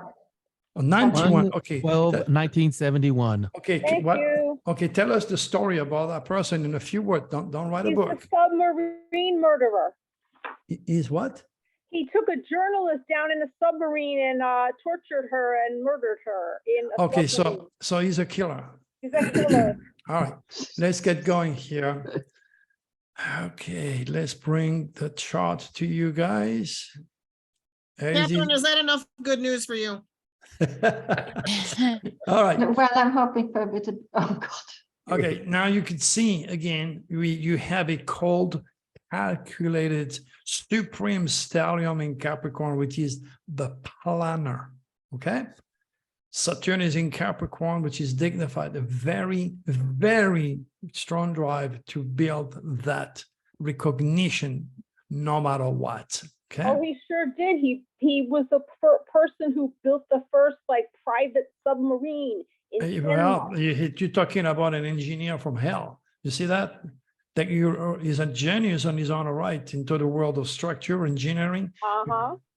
Oh, 91. Okay. 12, That- 1971. Okay. Thank What? you. Okay. Tell us the story about that person in a few words. Don't write a He's book. a submarine murderer. Is what? He took a journalist down in a submarine and tortured her and murdered her in a Okay. submarine. So he's a killer. He's a killer. All right. Let's get going here. Okay. Let's bring the chart to you guys. Catherine, is that enough good news for you? All right. Well, I'm hoping for a bit of, oh God. Okay, now you can see again, you have a cold calculated supreme stellium in Capricorn, which is the planner. Okay. Saturn is in Capricorn, which is dignified, a very, very strong drive to build that recognition no matter what. Okay. Oh, he sure did. He was the person who built the first like private submarine in Well, Denmark. you're talking about an engineer from hell. You see that? That is a genius on his own right into the world of structure, engineering,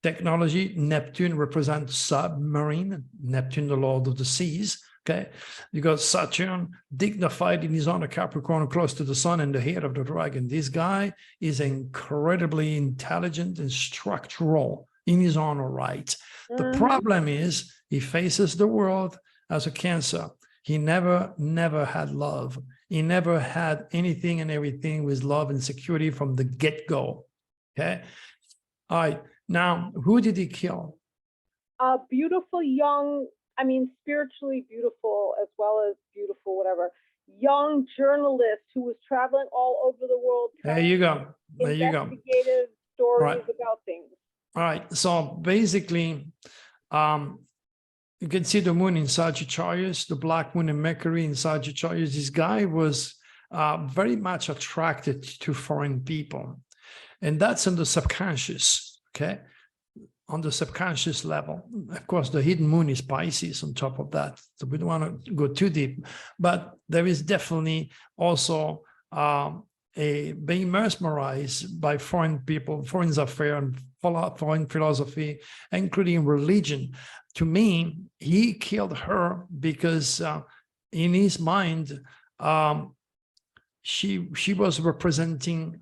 technology. Neptune represents submarine, Neptune, the lord of the seas. Okay. You got Saturn dignified in his own Capricorn, close to the sun and the head of the dragon. This guy is incredibly intelligent and structural in his own right. The problem is he faces the world as a Cancer. He never had love. He never had anything and everything with love and security from the get-go. Okay. All right. Now, who did he kill? A beautiful young, I mean, spiritually beautiful as well as beautiful, whatever, young journalist who was traveling all over the world. There you go. There you go. Investigative stories about things. All right. So basically, you can see the moon in Sagittarius, the black moon in Mercury in Sagittarius. This guy was very much attracted to foreign people. And that's in the subconscious, okay? On the subconscious level. Of course, the hidden moon is Pisces on top of that. So we don't want to go too deep. But there is definitely also being mesmerized by foreign people, foreign affairs, and foreign philosophy, including religion. To me, he killed her because in his mind, she was representing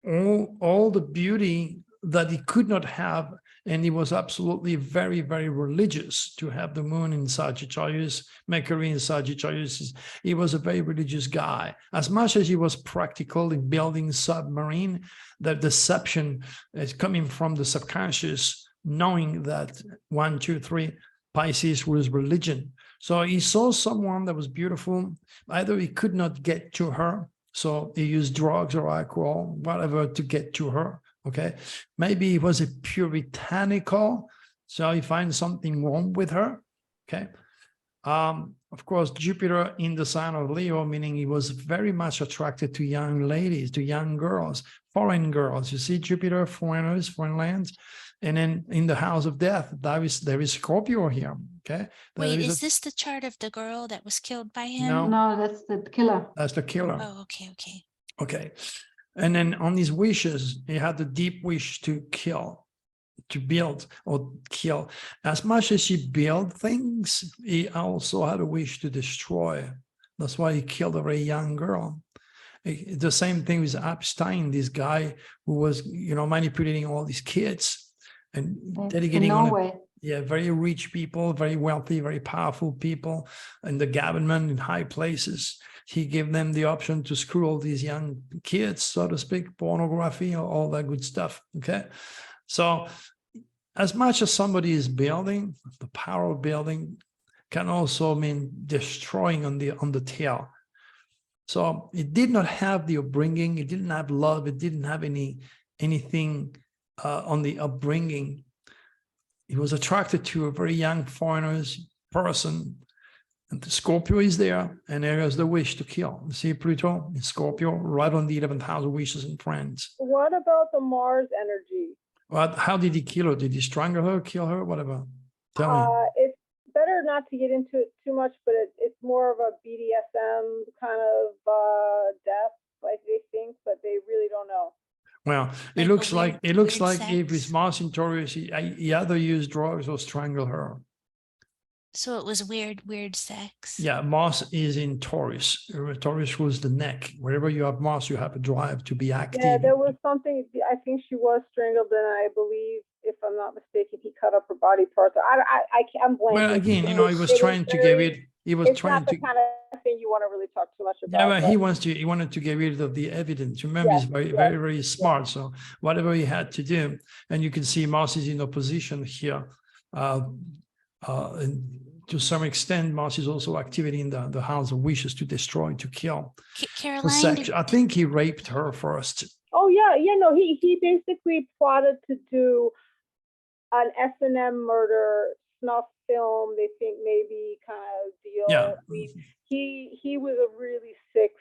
all the beauty that he could not have, and he was absolutely very, very religious to have the moon in Sagittarius, Mercury in Sagittarius. He was a very religious guy. As much as he was practical in building submarine, the deception is coming from the subconscious, knowing that 1, 2, 3, Pisces was religion. So he saw someone that was beautiful. Either he could not get to her, so he used drugs or alcohol, whatever, to get to her. Okay, maybe he was a puritanical, so he finds something wrong with her. Okay, of course, Jupiter in the sign of Leo, meaning he was very much attracted to young ladies, to young girls, foreign girls. You see Jupiter, foreigners, foreign lands. And then in the house of death, there is Scorpio here. Okay. Wait, is this the chart of the girl that was killed by him? No. No, that's the killer. That's the killer. Oh, okay, okay. Okay. And then on his wishes, he had the deep wish to kill, to build or kill. As much as he built things, he also had a wish to destroy. That's why he killed a very young girl. The same thing with Epstein, this guy who was, manipulating all these kids and dedicating in Norway. Very rich people, very wealthy, very powerful people in the government in high places. He gave them the option to screw all these young kids, so to speak, pornography, all that good stuff. Okay. So as much as somebody is building, the power of building can also mean destroying on the tail. So it did not have the upbringing, it didn't have love, it didn't have anything on the upbringing. He was attracted to a very young foreigner's person, and the Scorpio is there, and there is the wish to kill. You see Pluto in Scorpio, right on the 11th house of wishes and friends. What about the Mars energy? Well, how did he kill her? Did he strangle her, kill her, whatever? Tell me. It's better not to get into it too much, but it's more of a BDSM kind of death, like they think, but they really don't know. Well, it looks like if it's Mars in Taurus, he either used drugs or strangle her. So it was weird sex. Yeah, Mars is in Taurus. Taurus was the neck. Wherever you have Mars, you have a drive to be active. Yeah, there was something. I think she was strangled, and I believe, if I'm not mistaken, he cut up her body parts. I'm blanking. Well, again, he was trying to get rid. He was trying to. It's not the kind of thing you want to really talk too much about. Yeah, well, he wanted to get rid of the evidence. Remember, he's very smart. So whatever he had to do, and you can see Mars is in opposition here. And to some extent, Mars is also activity in the house of wishes to destroy, to kill. Caroline, I think he raped her first. Oh yeah, no, he basically plotted to do an S&M murder snuff film. They think maybe kind of deal. Yeah. I mean, he was a really sick.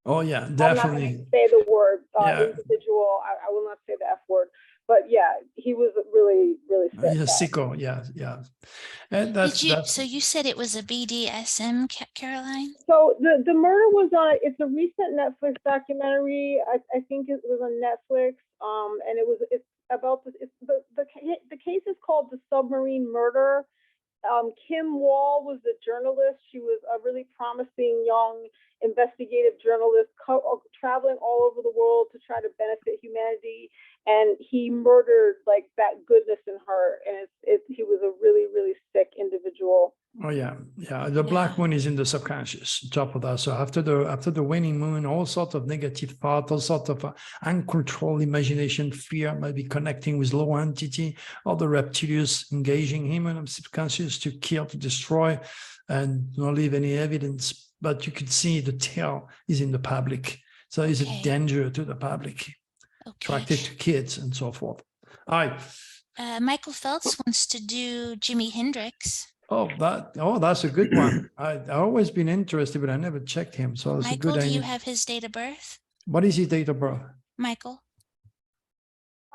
Oh yeah, I'm not going definitely. to say the word Yeah. individual. I will not say the F word, but yeah, he was really sick. He's a sicko. Yeah, yeah. And that's So you said it was a BDSM, Caroline? So the murder was on. It's a recent Netflix documentary. I think it was on Netflix. And it's about this. It's the case is called the submarine murder. Kim Wall was the journalist. She was a really promising young investigative journalist traveling all over the world to try to benefit humanity. And he murdered like that goodness in her. And he was a really sick individual. Oh yeah, yeah. The black moon is in the subconscious. Top of that. So after the waning moon, all sorts of negative thought, all sorts of uncontrolled imagination, fear, maybe connecting with low entity, all the reptilians engaging him in the subconscious to kill, to destroy, and not leave any evidence. But you could see the tail is in the public, so it's a danger to the public, attracted to kids and so forth. All right. Michael Phelps wants to do Jimi Hendrix. Oh, that's a good one. I've always been interested, but I never checked him. So it's a good Michael, idea. do you have his date of birth? What is his date of birth? Michael?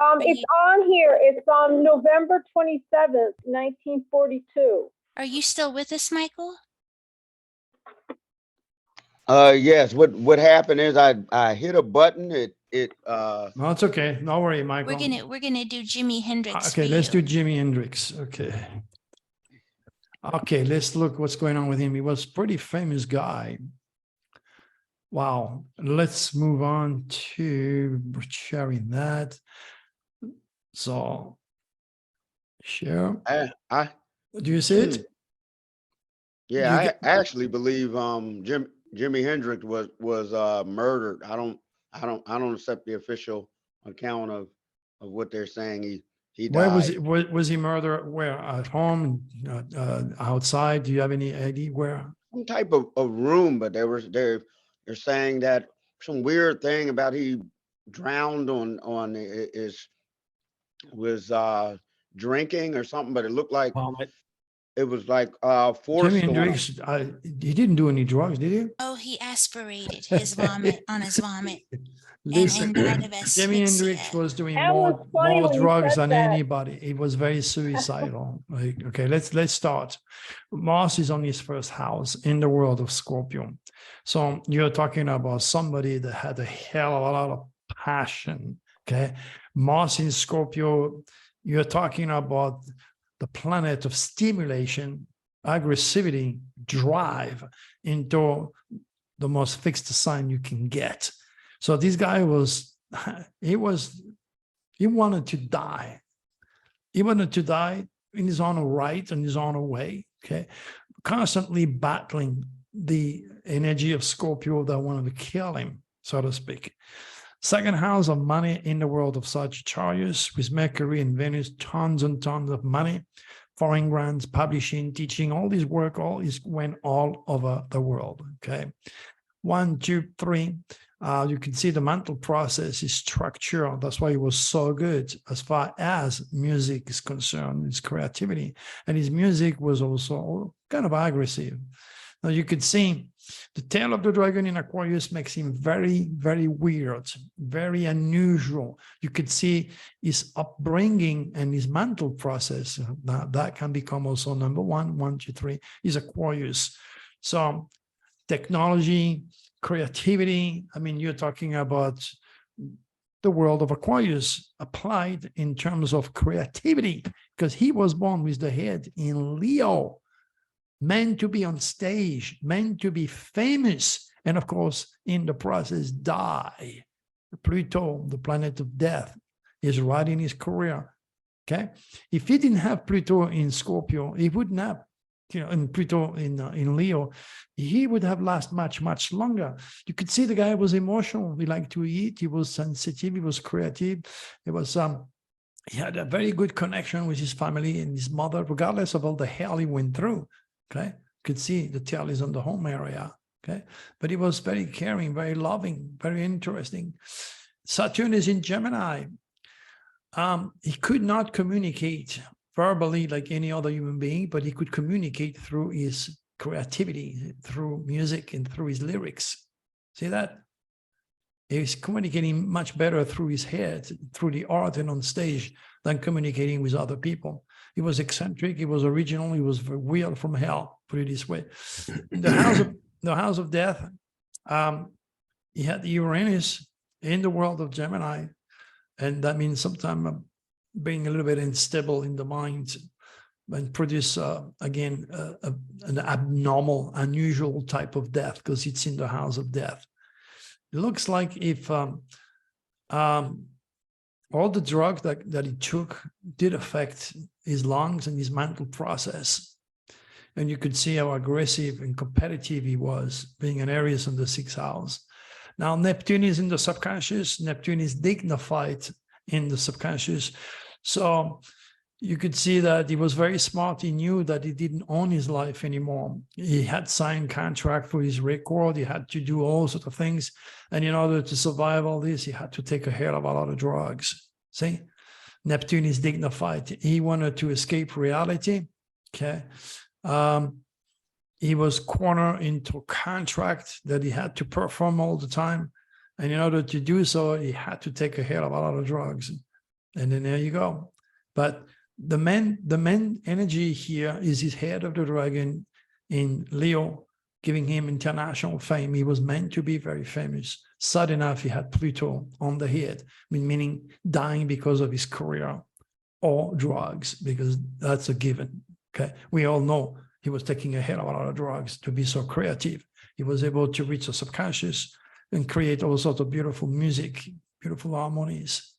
It's on here. It's on November 27th, 1942. Are you still with us, Michael? Yes. What happened is I hit a button. No, it's okay. No worry, Michael. We're gonna do Jimi Hendrix. Okay, let's do Jimi Hendrix. Okay. Okay, let's look what's going on with him. He was a pretty famous guy. Wow. Let's move on to sharing that. So share. Do you see it? Yeah, I actually believe Jimi Hendrix was murdered. I don't accept the official account of what they're saying. He died. Where was he murdered? Where? At home? Outside? Do you have any idea where? Some type of room, but they're saying that some weird thing about he drowned on was drinking or something, but it looked like it was like forced. Jimi Hendrix, he didn't do any drugs, did he? Oh, he aspirated his vomit on his vomit. Listen, and died of Jimi asphyxia. Hendrix was doing That was more funny when you drugs said than that. anybody. He was very suicidal. Like, okay, let's start. Mars is on his first house in the world of Scorpio. So you're talking about somebody that had a hell of a lot of passion. Okay, Mars in Scorpio, you're talking about the planet of stimulation, aggressivity, drive into the most fixed sign you can get. So this guy he wanted to die. He wanted to die in his own right and his own way, okay? Constantly battling the energy of Scorpio that wanted to kill him, so to speak. Second house of money in the world of Sagittarius with Mercury and Venus, tons and tons of money, foreign grants, publishing, teaching, all this work, all this went all over the world, okay? 1, 2, 3. You can see the mental process is structured. That's why he was so good as far as music is concerned, his creativity. And his music was also kind of aggressive. Now you could see the tail of the dragon in Aquarius makes him very, very weird, very unusual. You could see his upbringing and his mental process. That can become also number 1, 1, 2, 3, is Aquarius. So technology, creativity. I mean, you're talking about the world of Aquarius applied in terms of creativity, because he was born with the head in Leo, meant to be on stage, meant to be famous, and of course, in the process, die. Pluto, the planet of death, is right in his career. Okay, if he didn't have Pluto in Scorpio, he wouldn't have. And Pluto in Leo, he would have lasted much longer. You could see the guy was emotional. He liked to eat. He was sensitive. He was creative. It was he had a very good connection with his family and his mother, regardless of all the hell he went through. Okay, you could see the tail is on the home area. Okay, but he was very caring, very loving, very interesting. Saturn is in Gemini. He could not communicate verbally like any other human being, but he could communicate through his creativity, through music and through his lyrics. See that? He's communicating much better through his head, through the art and on stage than communicating with other people. He was eccentric, he was original, he was weird from hell, put it this way. The house of death, he had Uranus in the world of Gemini, and that means sometimes being a little bit unstable in the mind and produce, again, an abnormal, unusual type of death because it's in the house of death. It looks like if all the drugs that he took did affect his lungs and his mental process. And you could see how aggressive and competitive he was, being an Aries in the 6th house. Now, Neptune is in the subconscious. Neptune is dignified in the subconscious. So you could see that he was very smart. He knew that he didn't own his life anymore. He had signed contract for his record. He had to do all sorts of things. And in order to survive all this, he had to take a hell of a lot of drugs. See, Neptune is dignified. He wanted to escape reality. Okay. He was cornered into a contract that he had to perform all the time. And in order to do so, he had to take a hell of a lot of drugs. And then there you go. But the main energy here is his head of the dragon in Leo, giving him international fame. He was meant to be very famous. Sad enough, he had Pluto on the head, meaning dying because of his career or drugs, because that's a given. Okay, we all know he was taking a hell of a lot of drugs to be so creative. He was able to reach the subconscious and create all sorts of beautiful music, beautiful harmonies.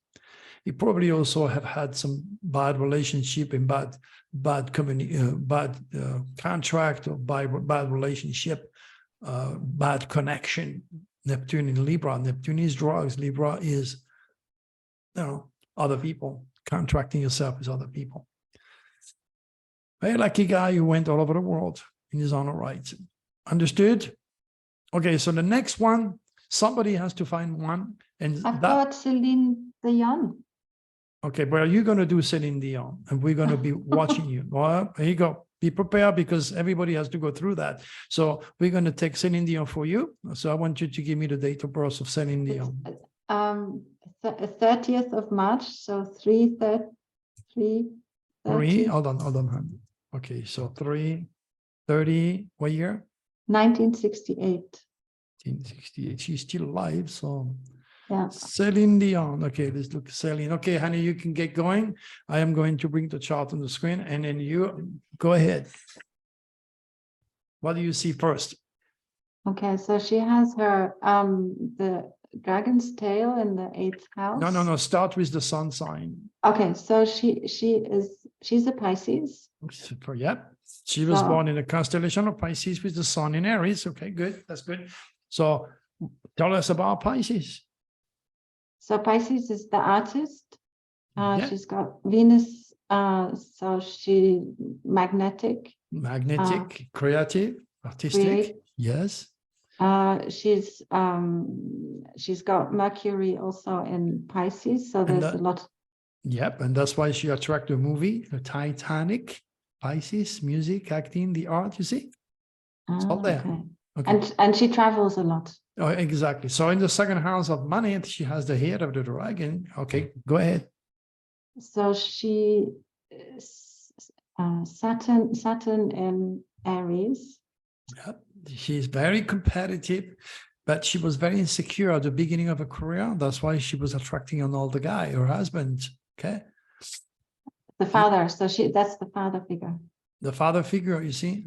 He probably also have had some bad relationship and bad contract or bad relationship, bad connection. Neptune in Libra. Neptune is drugs. Libra is, other people, contracting yourself with other people. Very lucky guy who went all over the world in his own right. Understood? Okay, so the next one, somebody has to find one. And I've got Celine Dion. Okay, but are you going to do Celine Dion? And we're going to be watching you. Well, there you go. Be prepared because everybody has to go through that. So we're going to take Celine Dion for you. So I want you to give me the date of birth of Celine Dion. 30th of March. So 3/30. Hold on. Okay, so 3/30, what year? 1968. 1968. She's still alive, so yeah. Celine Dion. Okay, let's look at Celine. Okay, honey, you can get going. I am going to bring the chart on the screen, and then you go ahead. What do you see first? Okay, so she has her the dragon's tail in the 8th house. No. Start with the sun sign. Okay, so she's a Pisces. Yep. She was born in the constellation of Pisces with the sun in Aries. Okay, good. That's good. So tell us about Pisces. So Pisces is the artist. Yeah. She's got Venus. So she magnetic, creative, artistic. Yes. She's got Mercury also in Pisces. So there's a lot. Yep, and that's why she attracted the movie, the Titanic, Pisces, music, acting, the art, you see? It's all there. Okay. And she travels a lot. Oh, exactly. So in the 2nd house of money, she has the head of the dragon. Okay, go ahead. So she, Saturn in Aries. Yep. She's very competitive, but she was very insecure at the beginning of her career. That's why she was attracting an older guy, her husband. Okay. The father. So that's the father figure. The father figure, you see,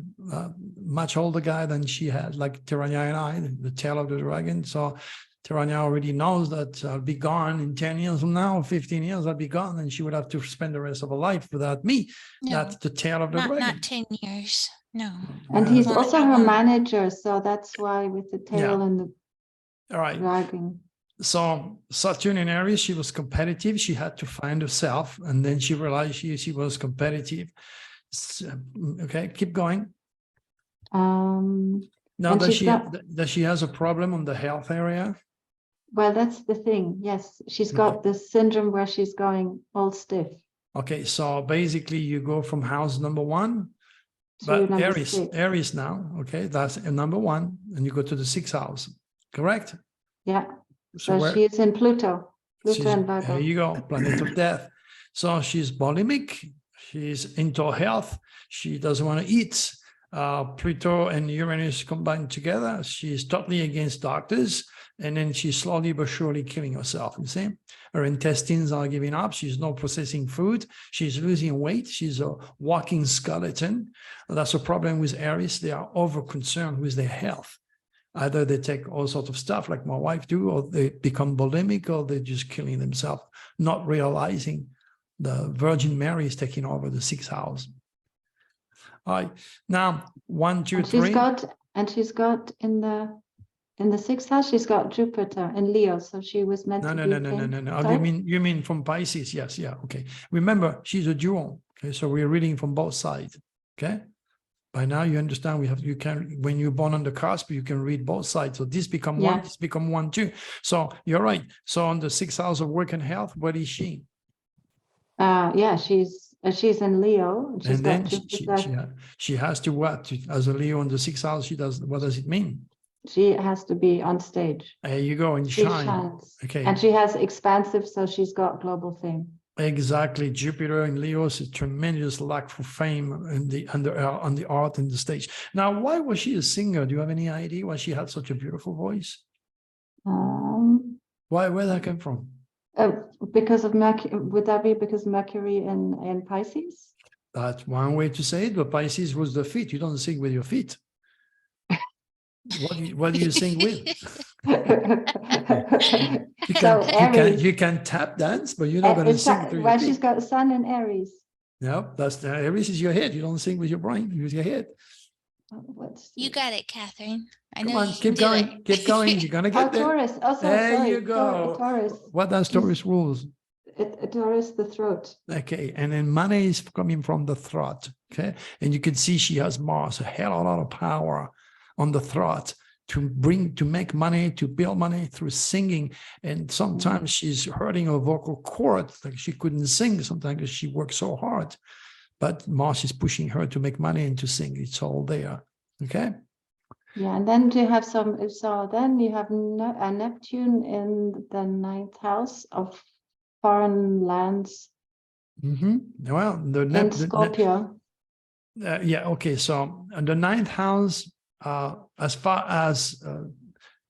much older guy than she had, like Tiranya and I, the tail of the dragon. So Tiranya already knows that I'll be gone in 10 years from now, 15 years, I'll be gone, and she would have to spend the rest of her life without me. No, That's the tail of the dragon. Not 10 years. No. And he's also her manager. So that's why with the tail and the dragon. So Saturn in Aries, she was competitive. She had to find herself. And then she realized she was competitive. Okay, keep going. Now, And does she's she has a problem on the health area? Well, that's the thing. Yes, she's got this syndrome where she's going all stiff. Okay, so basically you go from house number 1, To but number Aries, 6. Aries now, okay, that's number 1, and you go to the 6th house, correct? Yeah. So So she is in Pluto. Pluto and there Virgo. you go, planet of death. So she's bulimic, she's into health, she doesn't want to eat. Pluto and Uranus combined together, she's totally against doctors, and then she's slowly but surely killing herself. You see, her intestines are giving up, she's not processing food, she's losing weight, she's a walking skeleton. That's a problem with Aries. They are over concerned with their health. Either they take all sorts of stuff like my wife do, or they become bulimic, or they're just killing themselves, not realizing the Virgin Mary is taking over the 6th house. All right, now 1, 2, And 3. she's got in the 6th house, she's got Jupiter in Leo. So she was meant No. to be. Oh, Sorry? you mean from Pisces? Yes, yeah, okay. Remember, she's a dual. Okay, so we're reading from both sides. Okay. By now you understand you can, when you're born on the cusp, you can read both sides. So this become Yeah. one, this become 1, 2. So you're right. So on the 6th house of work and health, what is she? Yeah, she's in Leo. And she's And then got Jupiter. she has to what? As a Leo on the 6th house, she does, what does it mean? She has to be on stage. There you go, and She shine. shines. Okay. And she has expansive, so she's got global fame. Exactly. Jupiter in Leo is a tremendous lack for fame on the art and the stage. Now, why was she a singer? Do you have any idea why she had such a beautiful voice? Where did that come from? Because of Mercury, would that be because Mercury in Pisces? That's one way to say it, but Pisces was the feet. You don't sing with your feet. What do you sing with? You can tap dance, but you're not going to sing through your Well, feet. she's got Sun in Aries. No, that's Aries is your head. You don't sing with your brain. Use your head. You got it, Catherine. I know Come on, you can keep do going. it. Keep going. You're gonna get there. Taurus. Oh, There sorry. you go. Taurus. What does Taurus rules? Taurus, the throat. Okay, and then money is coming from the throat. Okay, and you can see she has Mars, a hell of a lot of power on the throat to make money, to build money through singing. And sometimes she's hurting her vocal cord, like she couldn't sing sometimes because she worked so hard. But Mars is pushing her to make money and to sing. It's all there. Okay. Yeah, and then you have then you have a Neptune in the 9th house of foreign lands. Well, In Scorpio. yeah, okay. So the 9th house, as far as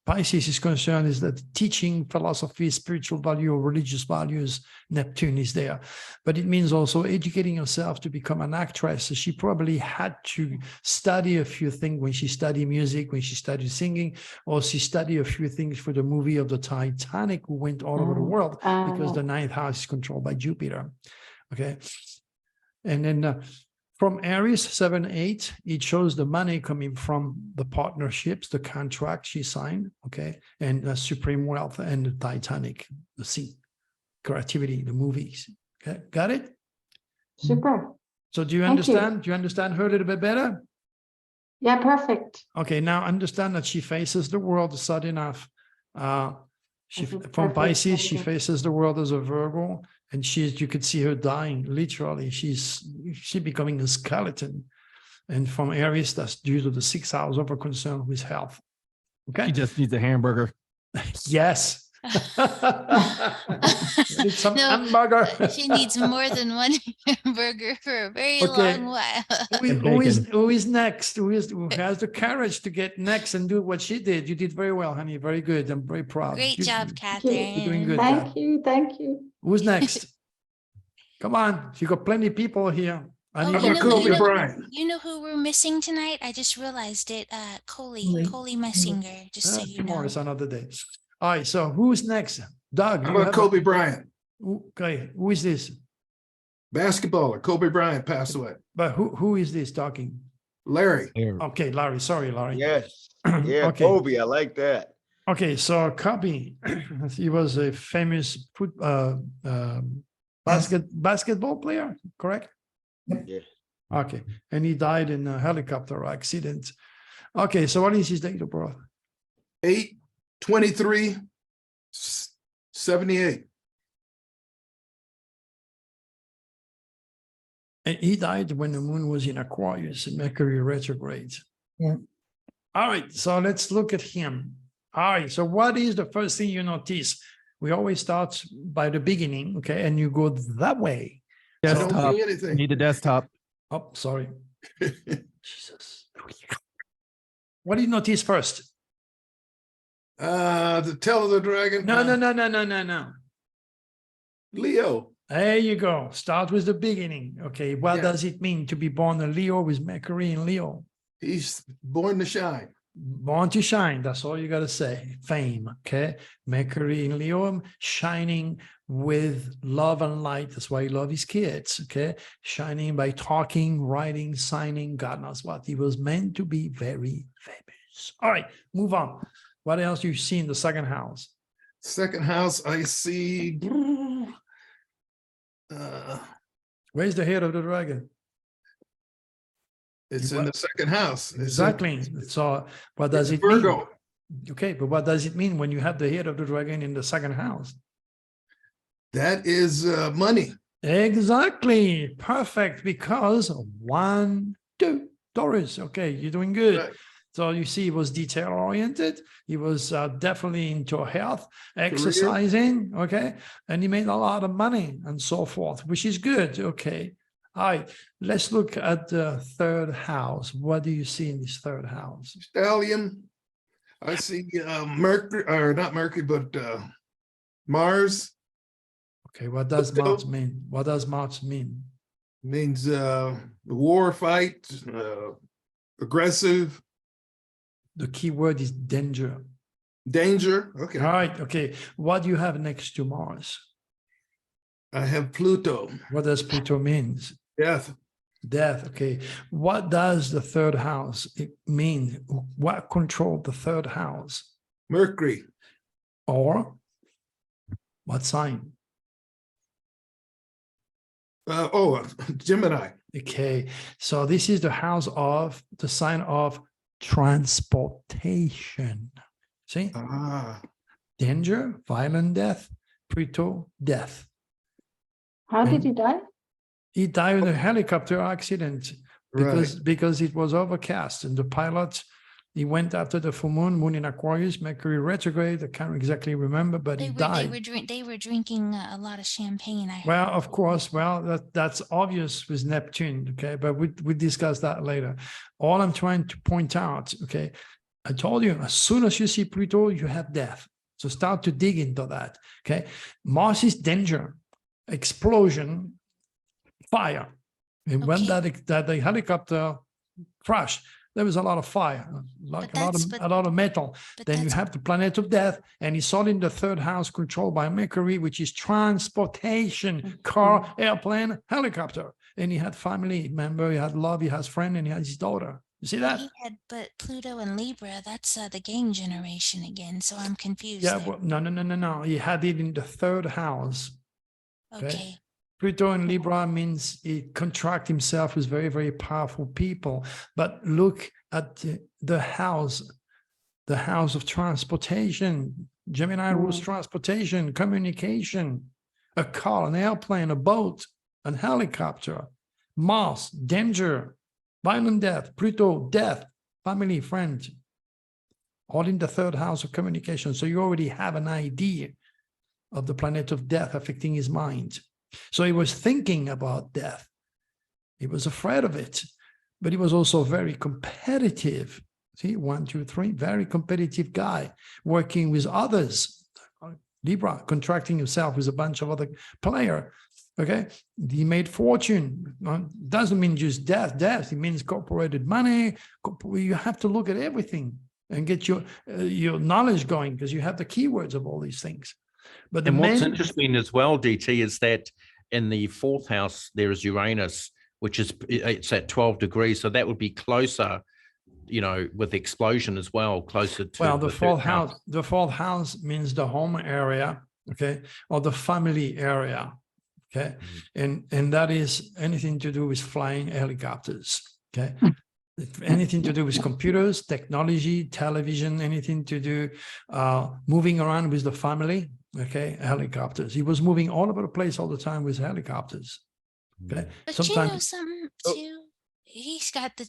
Pisces is concerned, is that teaching, philosophy, spiritual value, or religious values, Neptune is there. But it means also educating herself to become an actress. So she probably had to study a few things when she studied music, when she studied singing, or she studied a few things for the movie of the Titanic, who went all over the world because the 9th house is controlled by Jupiter. Okay. And then from Aries 7, 8, it shows the money coming from the partnerships, the contract she signed, okay, and the supreme wealth and the Titanic, the sea, creativity, the movies. Okay, got it? Super. So do you understand? Do you understand her a little bit better? Yeah, perfect. Okay, now understand that she faces the world sudden enough. From Pisces, she faces the world as a Virgo, and you could see her dying, literally. She's becoming a skeleton. And from Aries, that's due to the 6th house over concern with health. Okay. She just needs a hamburger. Yes. Need some No, hamburger. She needs more than one hamburger for a very long while. Who is next? Who has the courage to get next and do what she did? You did very well, honey. Very good. I'm very proud. Great job, Catherine. You're doing good. Thank you. Who's next? Come on. You got plenty of people here. You know who we're missing tonight? I just realized it. Coley Messinger, just so you know. Tomorrow's another day. All right, so who's next? Doug. How about Kobe Bryant? Okay, who is this? Basketballer. Kobe Bryant passed away. But who is this talking? Larry. Okay, Larry. Sorry, Larry. Yes. Yeah, Okay. Kobe, I like that. Okay, so Kobe, he was a famous basketball player, correct? Yeah. Okay, and he died in a helicopter accident. Okay, so what is his date of birth? 8/23/78. And he died when the moon was in Aquarius and Mercury retrograde. Yeah. All right, so let's look at him. All right, so what is the first thing you notice? We always start by the beginning, okay, and you go that way. I don't Desktop. see anything. Need a desktop. Oh, sorry. Jesus. What do you notice first? The tail of the dragon. No. Leo. There you go. Start with the beginning. Okay, what Yeah. does it mean to be born a Leo with Mercury in Leo? He's born to shine. Born to shine. That's all you got to say. Fame. Okay. Mercury in Leo, shining with love and light. That's why he loves his kids. Okay. Shining by talking, writing, signing, God knows what. He was meant to be very famous. All right, move on. What else do you see in the second house? Second house, I see. Where's the head of the dragon? It's in the second house. It's in- Exactly. So what does it's it mean? Virgo. Okay, but what does it mean when you have the head of the dragon in the second house? That is money. Exactly. Perfect. Because 1, 2, Taurus. Okay, you're doing good. Right. So you see, he was detail oriented. He was definitely into health, exercising. Okay, and he made a lot of money and so forth, which is good. Okay. All right. Let's look at the third house. What do you see in this third house? Stallion. I see Mercury, or not Mercury, but Mars. Okay. What does Pluto. Mars mean? What does Mars mean? Means war fight, aggressive, The key word is danger. danger. Okay. All right. Okay. What do you have next to Mars? I have Pluto. What does Pluto means? Death. Death. Okay. What does the third house mean? What controlled the third house? Mercury. Or what sign? Gemini. Okay. So this is the house of the sign of transportation. See? Danger, violent death, Pluto, death. How did he die? He died in a helicopter accident because it was overcast and the pilot, he went after the full moon in Aquarius, Mercury retrograde. I can't exactly remember, but he died. They were drinking a lot of champagne. I heard. Well, of course, that's obvious with Neptune, okay, but we discuss that later. All I'm trying to point out, okay, I told you, as soon as you see Pluto, you have death. So start to dig into that, okay? Mars is danger, explosion, fire. And when the helicopter crashed, there was a lot of fire, like a lot of metal. Then you have the planet of death, and it's all in the third house controlled by Mercury, which is transportation, car, airplane, helicopter. And he had family member, he had love, he has friend, and he has his daughter. You see that? But Pluto and Libra, that's the gang generation again. So I'm confused. Yeah, there. well, no. He had it in the third house. Okay. Pluto in Libra means he contract himself with very, very powerful people. But look at the house of transportation. Gemini rules transportation, communication, a car, an airplane, a boat, an helicopter, Mars, danger, violent death, Pluto, death, family, friend, all in the third house of communication. So you already have an idea of the planet of death affecting his mind. So he was thinking about death. He was afraid of it, but he was also very competitive. See, 1, 2, 3, very competitive guy, working with others. Libra, contracting himself with a bunch of other players. Okay, he made fortune. Doesn't mean just death. It means corporated money. You have to look at everything and get your knowledge going, because you have the keywords of all these things. But what's interesting as well, DT, is that in the fourth house there is Uranus, which it's at 12 degrees, so that would be closer, with explosion as well, closer to the fourth house. The fourth house means the home area, okay, or the family area, okay, and that is anything to do with flying helicopters, okay. anything to do with computers, technology, television, anything to do moving around with the family. Okay, helicopters. He was moving all over the place all the time with helicopters. Okay, But you know sometimes something Oh. too? He's got the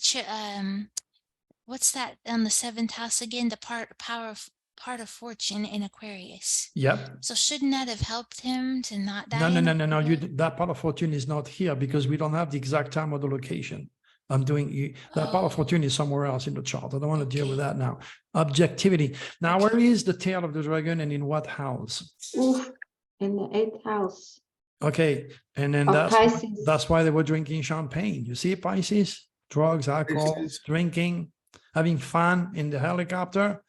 what's that on the seventh house again? The part of fortune in Aquarius. yep. So shouldn't that have helped him to not die? No. in You Aquarius? that part of fortune is not here because we don't have the exact time or the location. I'm doing that part of Oh. fortune is somewhere else in the chart. I don't want to deal with Okay. that now. Objectivity. Now, Okay. where is the tail of the dragon and in what house? Oof, in the 8th house. Okay, and then Of that's Pisces. why they were drinking champagne. You see, Pisces, drugs, alcohol, Pisces. drinking, having fun in the helicopter,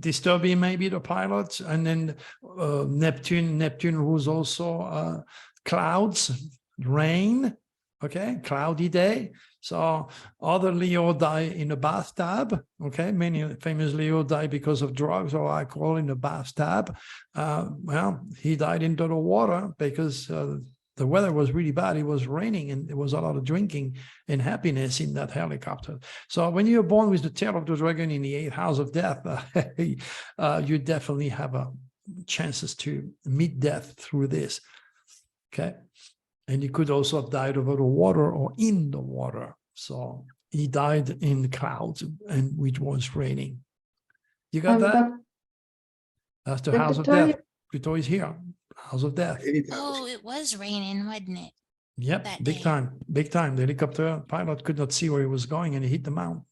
disturbing maybe the pilots, and then Neptune rules also clouds, rain. Okay, cloudy day. So other Leo die in a bathtub. Okay, many famous Leo die because of drugs or alcohol in the bathtub. Well, he died into the water because the weather was really bad. It was raining and there was a lot of drinking and happiness in that helicopter. So when you're born with the tail of the dragon in the 8th house of death, you definitely have chances to meet death through this. Okay. And he could also have died over the water or in the water. So he died in the clouds and which was raining. You got that? That's the house of death. Pluto is here. House of death. Oh, it was raining, wasn't it? Yep, that big day. time, big time. The helicopter pilot could not see where he was going and he hit the mountains.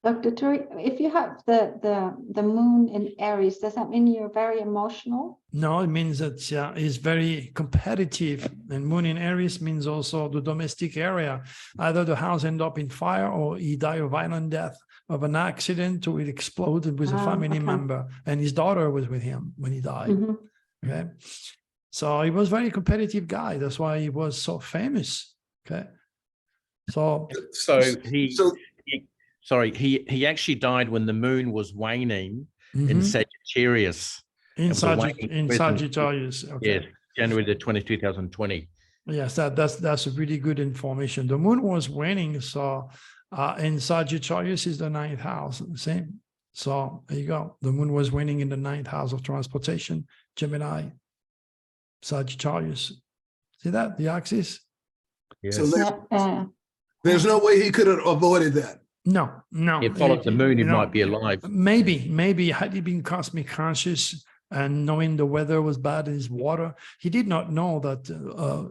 Dr. Turi, if you have the moon in Aries, does that mean you're very emotional? No, it means that he's very competitive. And moon in Aries means also the domestic area. Either the house end up in fire or he died a violent death of an accident or it exploded with a family Okay. member. And his daughter was with him when he died. Mhm. Okay. So he was a very competitive guy. That's why he was so famous. Okay. So he actually died when the moon was waning in mhm. Sagittarius. in It was a waning crescent. Sagittarius. Okay. Yes, January the 20th, 2020. Yes, that's a really good information. The moon was waning, so in Sagittarius is the 9th house. Same. So there you go. The moon was waning in the 9th house of transportation, Gemini, Sagittarius. See that? The axis? Yes. So Yeah, there's no way he could have avoided that. No. It followed the moon, he you know, might be alive. Maybe had he been cosmic conscious and knowing the weather was bad in his water, he did not know that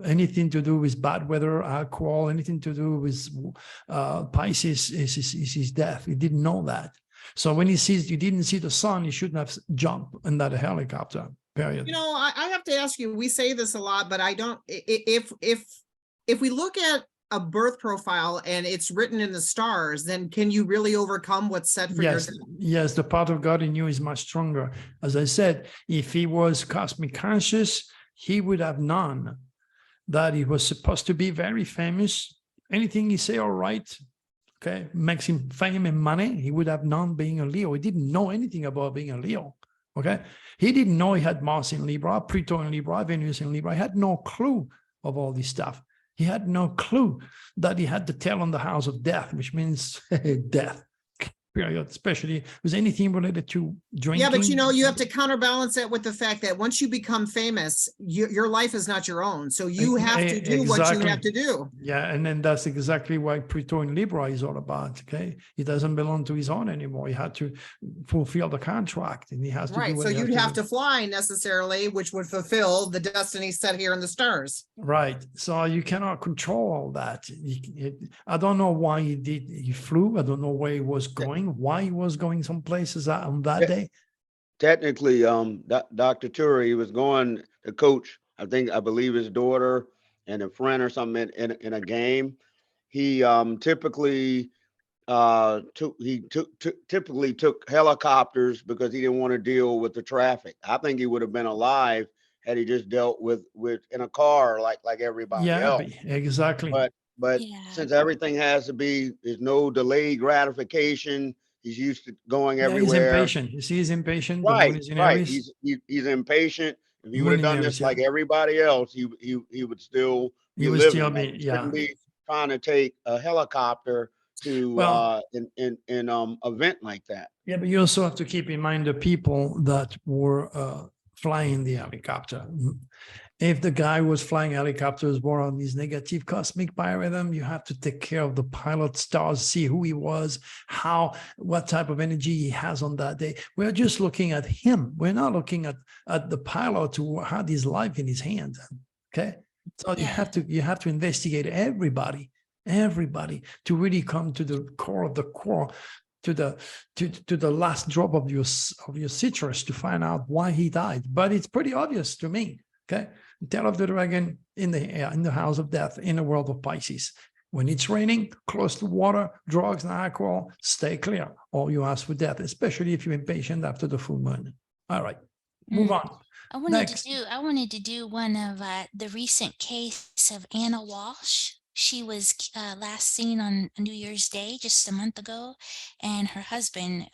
anything to do with bad weather, alcohol, anything to do with Pisces is his death. He didn't know that. So when he didn't see the sun, he shouldn't have jumped in that helicopter, period. You know, I have to ask you, we say this a lot, but I don't, if we look at a birth profile and it's written in the stars, then can you really overcome what's set for Yes, your? yes, the part of God in you is much stronger. As I said, if he was cosmic conscious, he would have known that he was supposed to be very famous. Anything he say, all right, okay, makes him fame and money. He would have known being a Leo. He didn't know anything about being a Leo. Okay, he didn't know he had Mars in Libra, Pluto in Libra, Venus in Libra. He had no clue of all this stuff. He had no clue that he had the tail on the house of death, which means death, period, especially with anything related to drinking. Yeah, but you know, you have to counterbalance that with the fact that once you become famous, your life is not your own. So you have to do what you have to do. Yeah, and then that's exactly why Pluto in Libra is all about, okay? He doesn't belong to his own anymore. He had to fulfill the contract and he has to do Right, what so he you'd has have to fly necessarily, which would fulfill the destiny set here in the stars. Right. So you cannot control all that. I don't know why he flew. I don't know where he was going, why he was going some places on that day. Technically, Dr. Turi, he was going to coach, I believe his daughter and a friend or something in a game. He typically took helicopters because he didn't want to deal with the traffic. I think he would have been alive had he just dealt with in a car like everybody else. Exactly. But Yeah. since everything has to be, there's no delayed gratification. He's used to going everywhere. He's impatient. You see, he's impatient. The moon Right, is in right. Aries. He's impatient. If he Moon would have in done Aries, this yeah. like everybody else, he would still be He would living. still Like, be, he shouldn't yeah. be trying to take a helicopter to Well- in event like that. Yeah, but you also have to keep in mind the people that were flying the helicopter. If the guy who was flying helicopters were on his negative cosmic biorhythm, you have to take care of the pilot stars, see who he was, what type of energy he has on that day. We're just looking at him. We're not looking at the pilot who had his life in his hand. Okay. So you have to investigate everybody to really come to the core of the core, to the last drop of your citrus to find out why he died. But it's pretty obvious to me. Okay. Tail of the dragon in the house of death in the world of Pisces. When it's raining, close to water, drugs and alcohol, stay clear, or you ask for death, especially if you're impatient after the full moon. All right, move on. I wanted to do one of the recent case of Anna Walsh. She was last seen on New Year's Day just a month ago, and her husband,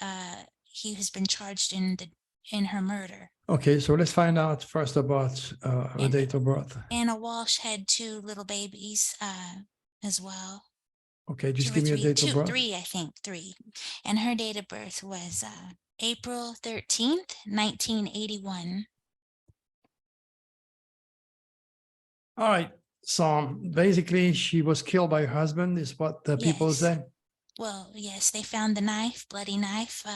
he has been charged in her murder. Okay, so let's find out first about her date of birth. Anna Walsh had 2 little babies as well. Okay, just give me a date of birth. 3, I think, 3. And her date of birth was April 13th, 1981. All right, so basically she was killed by her husband is what the people Yes. say. Well, yes, they found the knife, bloody knife.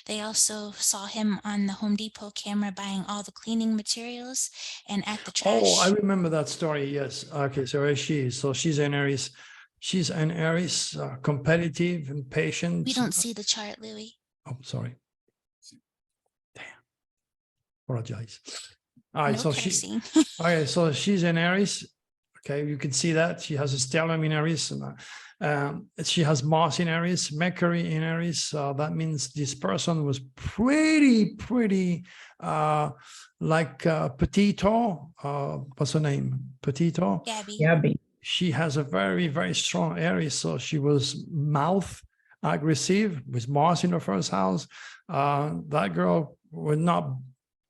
They also saw him on the Home Depot camera buying all the cleaning materials and at the trash. Oh, I remember that story. Yes. Okay, so here she is. So she's an Aries. She's an Aries, competitive and patient. We don't see the chart, Louis. Oh, sorry. Damn. Apologize. All right, No so cursing. okay, so she's an Aries. Okay, you can see that she has a stellium in Aries. And, she has Mars in Aries, Mercury in Aries. That means this person was pretty like Petito. What's her name? Petito. Gabby. She has a very strong Aries. So she was mouth aggressive with Mars in the first house. That girl would not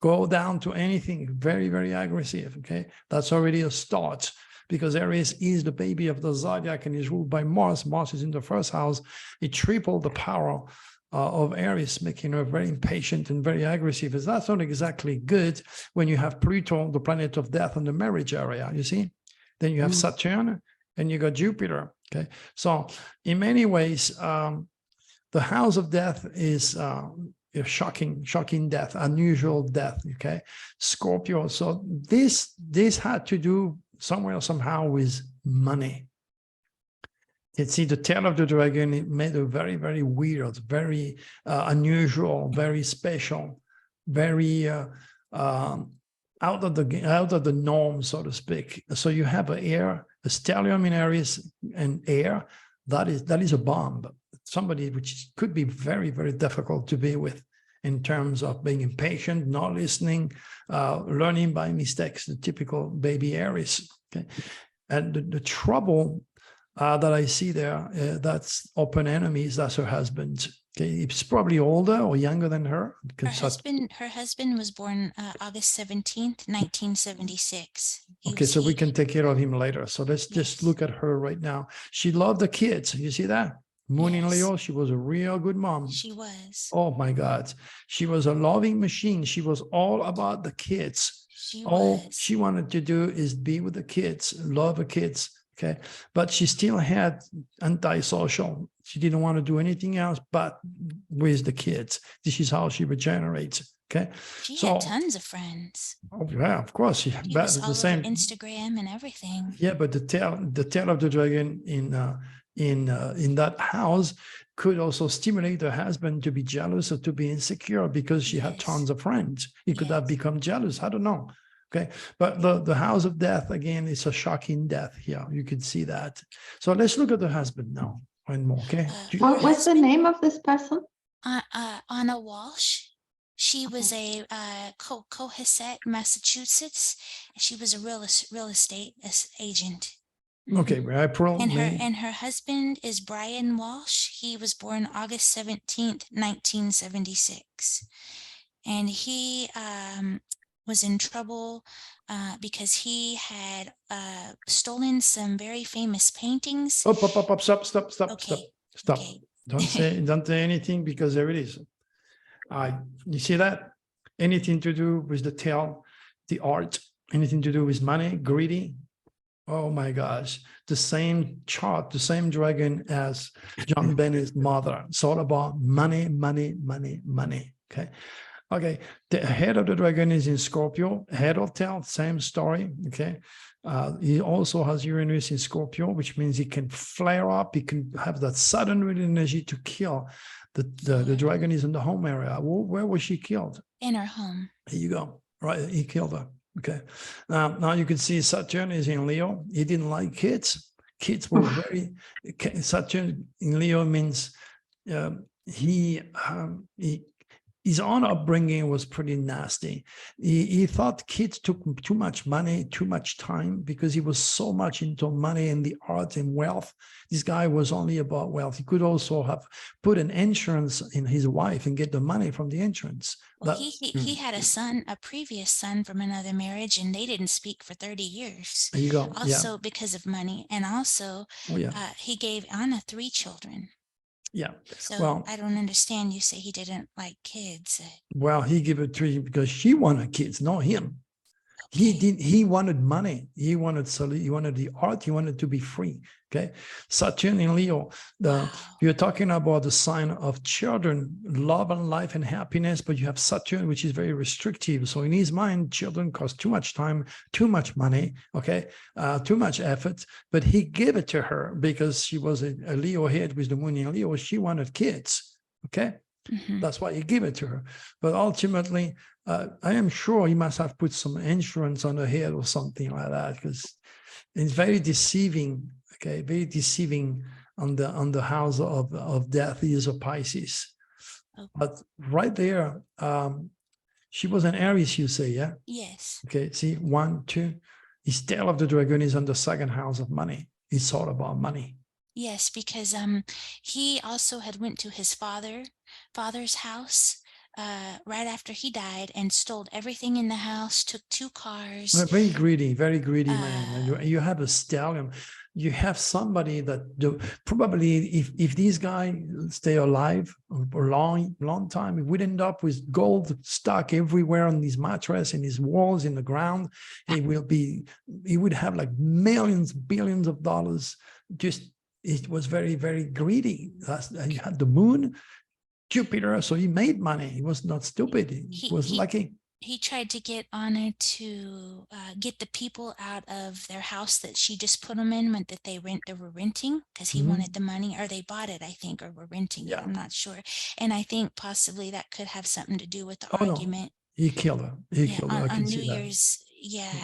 go down to anything. Very aggressive. Okay, that's already a start. Because Aries is the baby of the zodiac and is ruled by Mars. Mars is in the first house. It tripled the power of Aries, making her very impatient and very aggressive. That's not exactly good when you have Pluto, the planet of death, in the marriage area, you see? Then you have Saturn and you got Jupiter, okay? So in many ways, the house of death is a shocking death, unusual death, okay? Scorpio, so this had to do somewhere somehow with money. You see the tail of the dragon, it made a very weird, very unusual, very special, very out of the norm, so to speak. So you have a stellium in Aries and air, that is a bomb. Somebody which could be very difficult to be with in terms of being impatient, not listening, learning by mistakes, the typical baby Aries. Okay, and the trouble that I see there, that's open enemies. That's her husband. Okay, he's probably older or younger than her. Her husband was born August 17th, 1976. Okay, so we can take care of him later. So let's just look at her right now. She loved the kids. You see that? Moon in Leo, she was a real good mom. She was. Oh my God. She was a loving machine. She was all about the kids. All she wanted to do is be with the kids, love the kids. Okay. But she still had antisocial. She didn't want to do anything else but with the kids. This is how she regenerates. Okay. She had tons of friends. Oh, yeah, of course. She was all the same over Instagram and everything. Yeah, but the tail of the dragon in that house could also stimulate her husband to be jealous or to be insecure because she had tons of friends. He could have become jealous. I don't know. Okay. But the house of death, again, is a shocking death here. You can see that. So let's look at the husband now and more. Okay. What's the name of this person? Anna Walsh. She was a Cohasset, Massachusetts. She was a real estate agent. Okay, April. And her husband is Brian Walsh. He was born August 17th, 1976. And he was in trouble because he had stolen some very famous paintings. Stop. Okay. Stop. Okay. Don't say anything, because there it is. You see that? Anything to do with the tail, the art, anything to do with money, greedy. Oh my gosh, the same chart, the same dragon as John Bennett's mother. It's all about money, money, money, money. Okay. Okay. The head of the dragon is in Scorpio, head or tail, same story. Okay. He also has Uranus in Scorpio, which means he can flare up. He can have that sudden energy to kill. The dragon is in the home area. Where was she killed? In her home. Here you go. Right. He killed her. Okay. Now you can see Saturn is in Leo. He didn't like kids. Kids were Saturn in Leo means his own upbringing was pretty nasty. He thought kids took too much money, too much time, because he was so much into money and the art and wealth. This guy was only about wealth. He could also have put an insurance in his wife and get the money from the insurance. Well, he had a previous son from another marriage, and they didn't speak for 30 years. There you go. Also because of money. And also he gave Anna 3 children. Yeah. So well, I don't understand. You say he didn't like kids. Well, he gave it to you because she wanted kids, not him. He wanted money. He wanted the art. He wanted to be free. Okay. Saturn in Leo, you're talking about the sign of children, love and life and happiness, but you have Saturn, which is very restrictive. So in his mind, children cost too much time, too much money, okay, too much effort, but he gave it to her because she was a Leo head with the moon in Leo. She wanted kids. Okay. Mm-hmm. That's why he gave it to her. But ultimately, I am sure he must have put some insurance on her head or something like that, because it's very deceiving. Okay, very deceiving on the house of death. He is a Pisces. Okay. But right there, she was an Aries, you say, yeah? Yes. Okay, see, 1, 2. His tail of the dragon is on the second house of money. It's all about money. Yes, because he also had went to his father's house right after he died and stole everything in the house, took 2 cars. Very greedy man. And you have a stallion. You have somebody that probably if these guys stay alive for a long time, he would end up with gold stuck everywhere on his mattress, in his walls, in the ground. He would have like millions, billions of dollars. It was very, very greedy. You had the moon, Jupiter, so he made money. He was not stupid. He was lucky. He tried to get Anna to get the people out of their house that she just put them in, that they were renting, because he wanted the money, or they bought it, I think, or were renting it. I'm not sure. And I think possibly that could have something to do with the argument. No. He killed her. He killed her. On New Year's,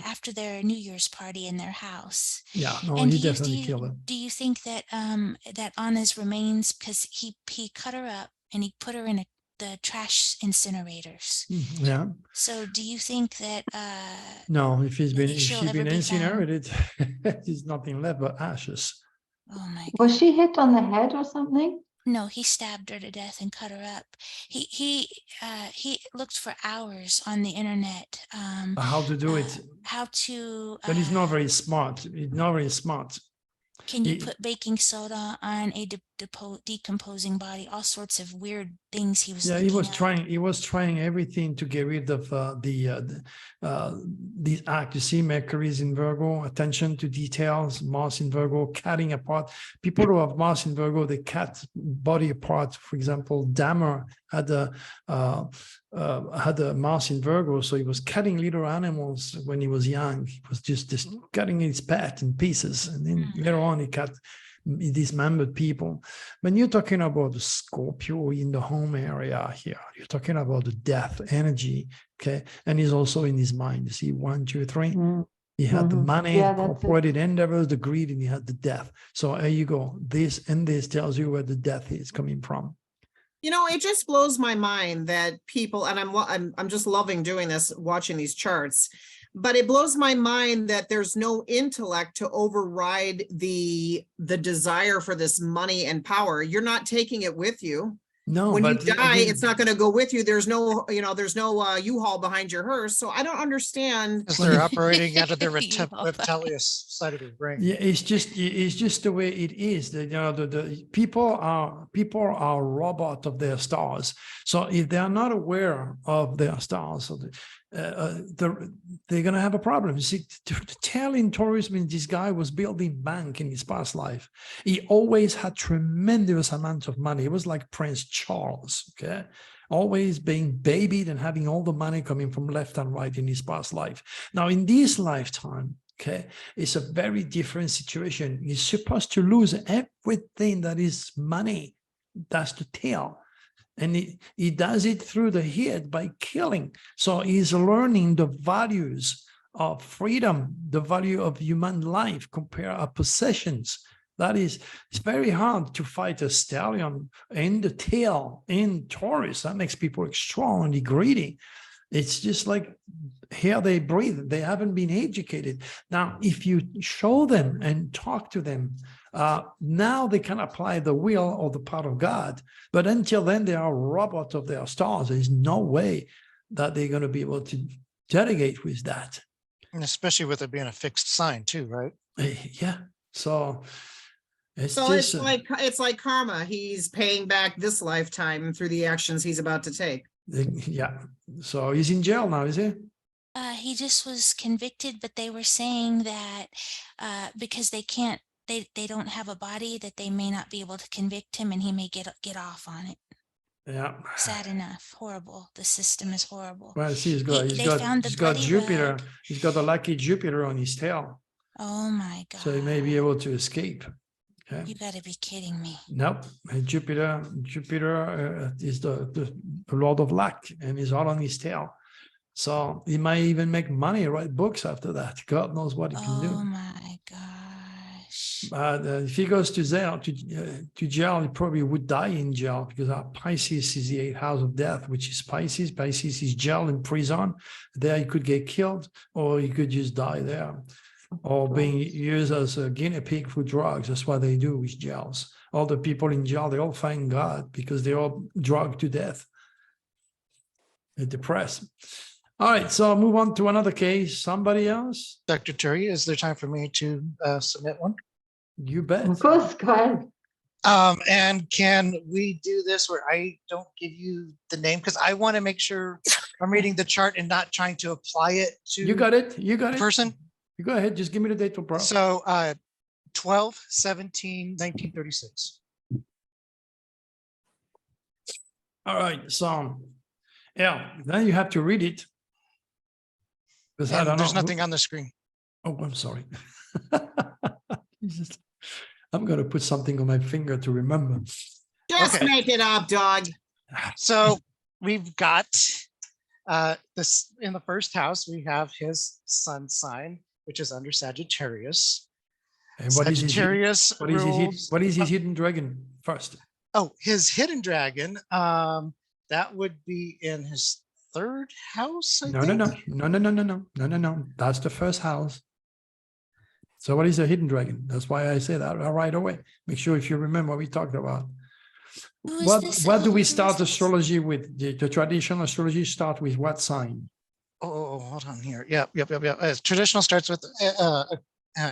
after their New Year's party in their house. Yeah, no, and he definitely killed her. Do you think that that Anna's remains, because he cut her up and he put her in the trash incinerators? Yeah. So do you think that no, if she's been incinerated, there's nothing left but ashes. Oh my God. Was she hit on the head or something? No, he stabbed her to death and cut her up. He looked for hours on the internet. How to do it? How to? But he's not very smart. He's not very smart. Can you put baking soda on a decomposing body? All sorts of weird things he was. Yeah, he was trying. He was trying everything to get rid of these act. You see, Mercury is in Virgo. Attention to details. Mars in Virgo. Cutting apart. People who have Mars in Virgo, they cut body apart. For example, Dahmer had a Mars in Virgo, so he was cutting little animals when he was young. He was just cutting his pet in pieces, and then later on he dismembered people. When you're talking about the Scorpio in the home area here, you're talking about the death energy, okay? And he's also in his mind. You see, 1, 2, 3. He had the money, corporate endeavors, the greed, and he had the death. So there you go. This tells you where the death is coming from. You know, it just blows my mind that people, and I'm just loving doing this, watching these charts, but it blows my mind that there's no intellect to override the desire for this money and power. You're not taking it with you. No, When you but die, again, it's not going to go with you. There's no, there's no U-Haul behind your hearse. So I don't understand. Because they're operating out of their You know, reptilious side of their brain. yeah, it's just the way it is. The, the people are robot of their stars. So if they are not aware of their stars, so they're gonna have a problem. You see, to tell in Taurus means this guy was building bank in his past life. He always had tremendous amounts of money. It was like Prince Charles, okay? Always being babied and having all the money coming from left and right in his past life. Now, in this lifetime, okay, it's a very different situation. He's supposed to lose everything that is money. That's the tail. And he does it through the head by killing. So he's learning the values of freedom, the value of human life compared to possessions. That is, it's very hard to fight a stallion in the tail in Taurus. That makes people extremely greedy. It's just like here they breathe. They haven't been educated. Now, if you show them and talk to them, now they can apply the will or the part of God. But until then, they are robots of their stars. There's no way that they're going to be able to delegate with that. And especially with it being a fixed sign too, right? Yeah. So it's So just it's like karma. He's paying back this lifetime through the actions he's about to take. yeah. So he's in jail now, is he? he just was convicted, but they were saying that because they can't, they don't have a body, that they may not be able to convict him, and he may get off on it. Yeah. Sad enough. Horrible. The system is horrible. Well, see, he's They found the got bloody Jupiter. rug. He's got a lucky Jupiter on his tail, Oh my God. so he may be able to escape. Okay. You gotta be kidding me. Nope. And Jupiter is the Lord of Luck, and he's all on his tail. So he might even make money, write books after that. God knows what he can Oh do. my gosh. If he goes to jail, he probably would die in jail, because our Pisces is the 8th house of death, which is Pisces. Pisces is jail and prison. There he could get killed, or he could just die there, or being used as a guinea pig for drugs. That's what they do with jails. All the people in jail, they all find God because they're all drugged to death. They're depressed. All right, so I'll move on to another case. Somebody else? Dr. Turi, is there time for me to submit one? You bet. Of course, go ahead. And can we do this where I don't give you the name? Because I want to make sure I'm reading the chart and not trying to apply it to You got it. You got the it. person. You go ahead. Just give me the date of birth. So 12/17/1936. All right, so yeah, then you have to read it. Because I And don't there's know. nothing on the screen. Oh, I'm sorry. Jesus. I'm going to put something on my finger to remember. Just Okay. make it up, dog. So we've got this in the first house, we have his sun sign, which is under Sagittarius. And what is his hidden, Sagittarius what is his hidden dragon first? Oh, his hidden dragon, that would be in his third house, I No. That's the first house. So what is a hidden dragon? That's why I say that right away. Make sure if you remember what we talked about. Who is this? What do we Who is start this? astrology with? The traditional astrology start with what sign? Oh, hold on here. Yep. Traditional starts with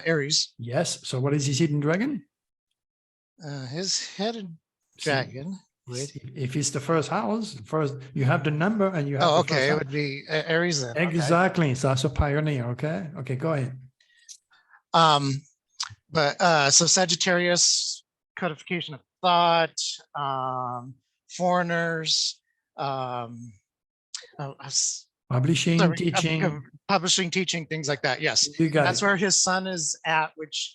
Aries. Yes. So what is his hidden dragon? His hidden dragon. If it's the first house, first you have the number and you have. Oh, the okay. first It house. would be Aries then. Okay. Exactly. So that's a pioneer. Okay. Okay. Go ahead. So Sagittarius, codification of thought, foreigners, Publishing, sorry, teaching. publishing, teaching, things like that. Yes. You got That's it. where his sun is at, which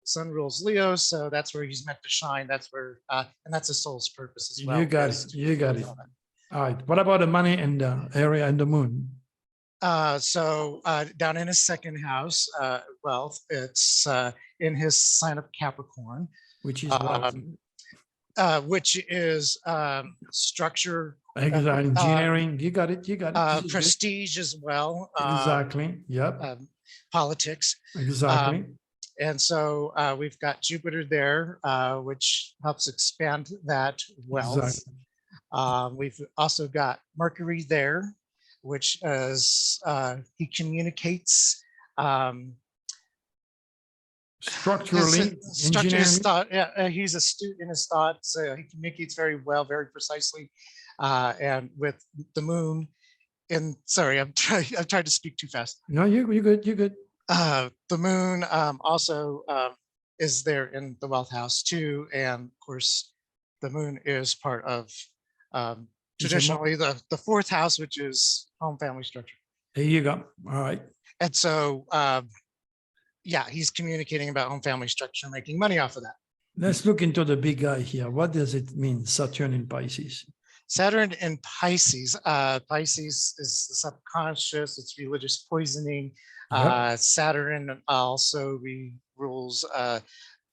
sun rules Leo. So that's where he's meant to shine. That's where, and that's his soul's purpose as well. You got is it. to You got it. fulfill that. All right. What about the money and the area and the moon? So down in his second house, wealth, it's in his sign of Capricorn, Which is what? which is structure, Exactly. Engineering. You got it. You got it. This is good. prestige as well. Exactly. Yep. Politics. Exactly. And so we've got Jupiter there, which helps expand that wealth. Exactly. We've also got Mercury there, which is he communicates Structurally, structure his engineering. thought. Yeah, he's astute in his thoughts. He communicates very well, very precisely. And with the moon, and sorry, I'm trying to speak too fast. No, you're good. You're good. The moon also is there in the wealth house too, and of course, the moon is part of traditionally the fourth house, which is home family structure. There you go. All right. And so, yeah, he's communicating about home family structure, making money off of that. Let's look into the big guy here. What does it mean, Saturn in Pisces? Saturn in Pisces. Pisces is the subconscious. It's religious poisoning. Yep. Saturn also rules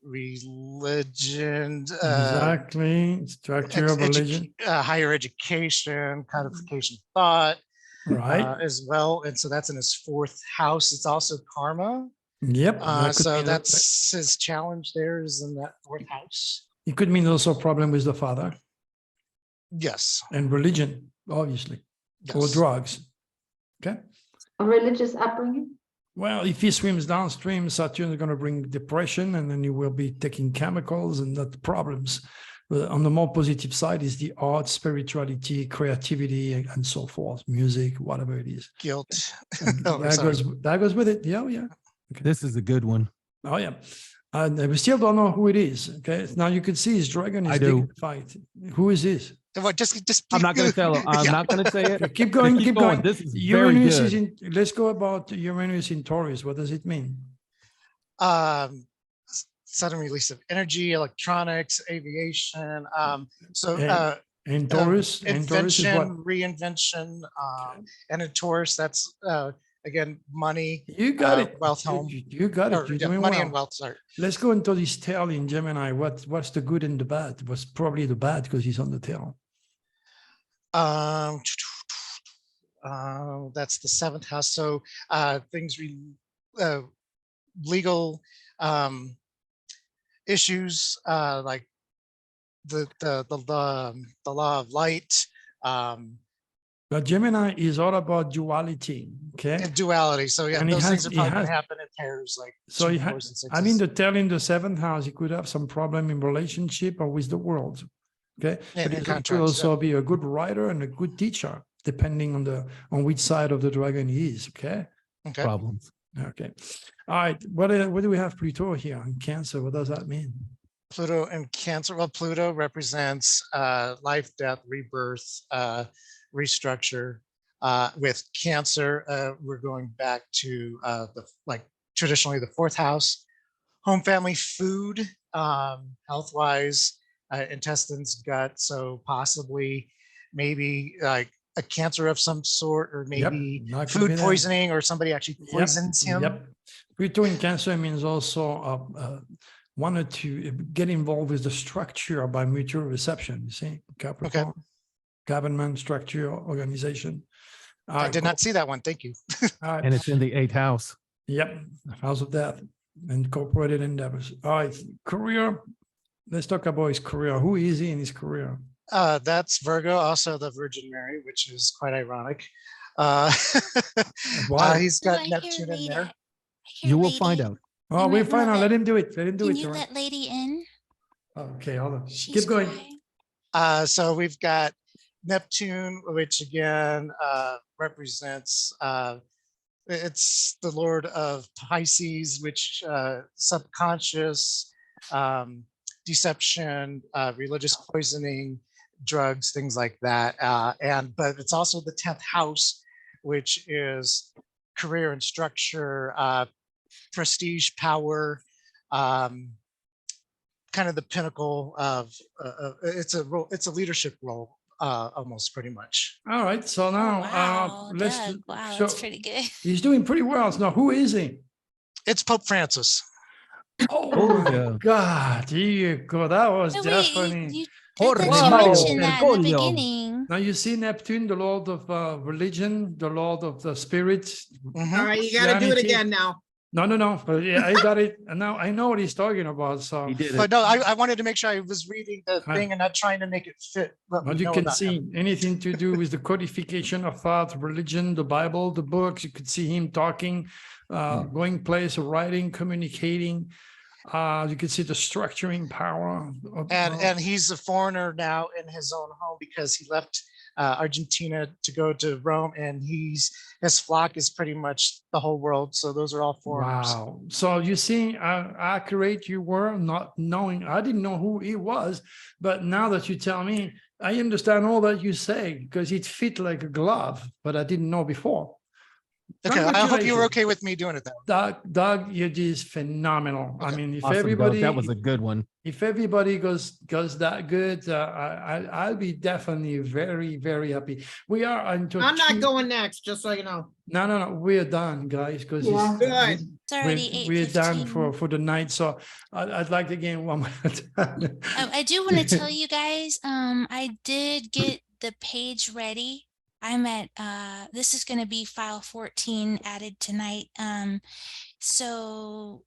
religion. Exactly. Structure of religion. Higher education, codification of thought. Right. As well. And so that's in his fourth house. It's also karma. Yep. That could So mean that's his challenge there is in that fourth house. it could mean also a problem with the father Yes. and religion, obviously, or Yes. drugs. Okay. A religious upbringing? Well, if he swims downstream, Saturn is going to bring depression, and then you will be taking chemicals and that problems. But on the more positive side is the arts, spirituality, creativity, and so forth, music, whatever it is. Guilt. And Oh, sorry. that goes with it. Yeah, yeah. This is a good one. Oh, yeah. And we still don't know who it is. Okay. Now you can see his dragon is I do. digging the fight. Who is this? Well, just I'm not going to tell him. I'm Yeah. not going to say it. Keep going, keep going. This is very Uranus good. is in, let's go about Uranus in Taurus. What does it mean? Sudden release of energy, electronics, aviation. So And- And Taurus, and Taurus is what? invention, reinvention, and in Taurus, that's again money. You got it. Wealth, home. You got Or, it. You're yeah, doing money well. and wealth. Sorry. Let's go into this tail in Gemini. What's the good and the bad? What's probably the bad because he's on the tail. That's the seventh house. So things legal issues like the law of light, But Gemini is all about duality. Okay. and duality. So yeah, And it those has- things are it probably going has- to happen in pairs, like So two, you have, fours, and sixes. I mean, the tail in the seventh house, he could have some problem in relationship or with the world. Okay. Yeah, But in he could contracts, also be a good writer and a good teacher, depending on which side of the dragon he is. Okay. Okay. Problems. Okay. All right. What do we have Pluto here in Cancer? What does that mean? Pluto and Cancer. Well, Pluto represents life, death, rebirth, restructure. With Cancer, we're going back to traditionally the fourth house, home, family, food, health wise, intestines, gut. So possibly maybe like a cancer of some sort, or Yep, maybe that could be food that. poisoning, or somebody actually Yep, poisons him. Yep. Pluto in Cancer means also wanted to get involved with the structure by mutual reception. You see, Capricorn, government structure, organization. I did not see that one. Thank you. All right. And it's in the 8th house. Yep, house of death and corporate endeavors. All right, career. Let's talk about his career. Who is he in his career? That's Virgo, also the Virgin Mary, which is quite ironic. Why? He's got I hear Neptune in lady. there. I hear You will lady. find out. Oh, You we're might fine wanna now. let- Let him do it. Let him do Can it. you Joanne. let lady in? Okay, hold on. She's Keep going. crying. So we've got Neptune, which again represents it's the Lord of Pisces, which subconscious, deception, religious poisoning, drugs, things like that. But it's also the 10th house, which is career and structure, prestige, power, kind of the pinnacle of it's a leadership role, almost pretty much. All right. So now Wow, let's. Doug. Wow, so that's pretty good. he's doing pretty well. Now, who is he? It's Pope Francis. Oh, Oh, my yeah. God! Here you go. That was Oh, just wait, funny. I thought you Wow. mentioned that in the Bergoglio. beginning. Now you see Neptune, the Lord of religion, the Lord of the spirit. Mhm. All right, you gotta do it Christianity. again now. No, no, no. But yeah, I got it. And now I know what he's talking about. So He did But it. no, I wanted to make sure I was reading the Huh. thing and not trying to make it fit what we but you know can about see him. anything to do with the codification of thought, religion, the Bible, the books. You could see him talking, going place, writing, communicating. You could see the structuring power. And he's a foreigner now in his own home because he left Argentina to go to Rome, and his flock is pretty much the whole world. So those are all foreigners. Wow. So you see how accurate you were, not knowing. I didn't know who he was, but now that you tell me, I understand all that you say because it fit like a glove, but I didn't know before. Okay, I hope you were Congratulations. okay with me doing it that way. Doug, you did phenomenal. I Okay. mean, if Awesome, Doug. everybody, That was a good one. if everybody goes that good, I'll be definitely very, very happy. We are into. I'm not two- going next, just so you know. No, we're done, guys, because Yeah. Good. It's already we're done 8:15. for the night. So I'd like to gain one more time. I do want to tell you guys, I did get the page ready. I'm at, this is going to be file 14 added tonight. So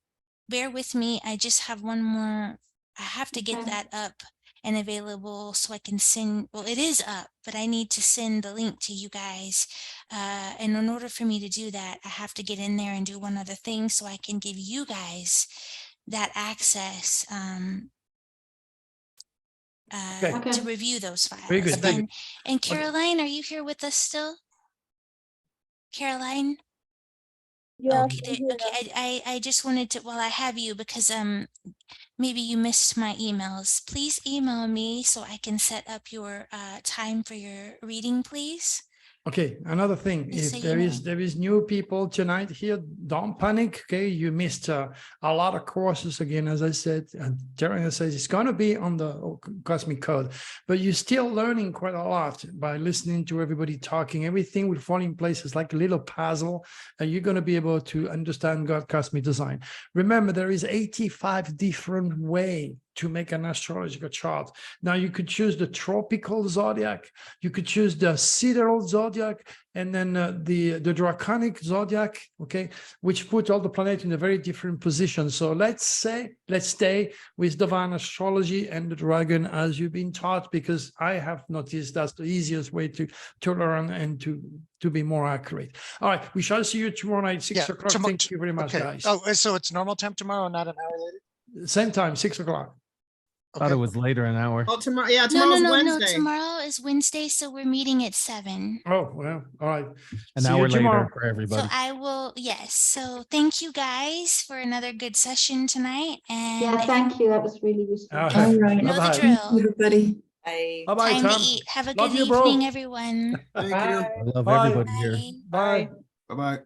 bear with me. I just have one more. I have to get Okay. that up and available so I can send, well, it is up, but I need to send the link to you guys. And in order for me to do that, I have to get in there and do one other thing so I can give you guys that access Okay. Okay. to review those files. Very good. Thank you. And Caroline, are you here with us still? Caroline? Yes, Okay, I'm here. okay. I just wanted to, well, I have you because maybe you missed my emails. Please email me so I can set up your time for your reading, please. Okay, another thing, Just so if you there is new people tonight here, don't panic, okay? You missed a lot of courses again, as I said, and Terry says it's gonna be on the Cosmic Code, but you're still learning quite a lot by listening to everybody talking. Everything will fall in place. It's like a little puzzle, and you're gonna be able to understand God Cosmic Design. Remember, there is 85 different ways to make an astrological chart. Now you could choose the tropical zodiac, you could choose the sidereal zodiac, and then the draconic zodiac, okay, which put all the planets in a very different position. So let's stay with divine astrology and the dragon as you've been taught, because I have noticed that's the easiest way to learn and to be more accurate. All right, we shall see you tomorrow night, 6 Yeah, o'clock. Thank you very much, Okay. guys. Oh, so it's normal time tomorrow, not an hour later? Same time, 6 o'clock. Thought Okay. it was later an hour. Oh, tomorrow, yeah, No, no, tomorrow's no, no. Wednesday. Tomorrow is Wednesday, so we're meeting at 7. Oh, well, all right. An See you hour tomorrow. later for So everybody. I will, yes. So thank you guys for another good session tonight. And Yeah, thank you. That was really useful. All All right. you know the Bye-bye. drill. Everybody. Bye-bye, Time to Tom. eat. Have a Love good you, bro. evening, everyone. Thank you. Bye. I love Bye. everybody here. Bye. Bye-bye.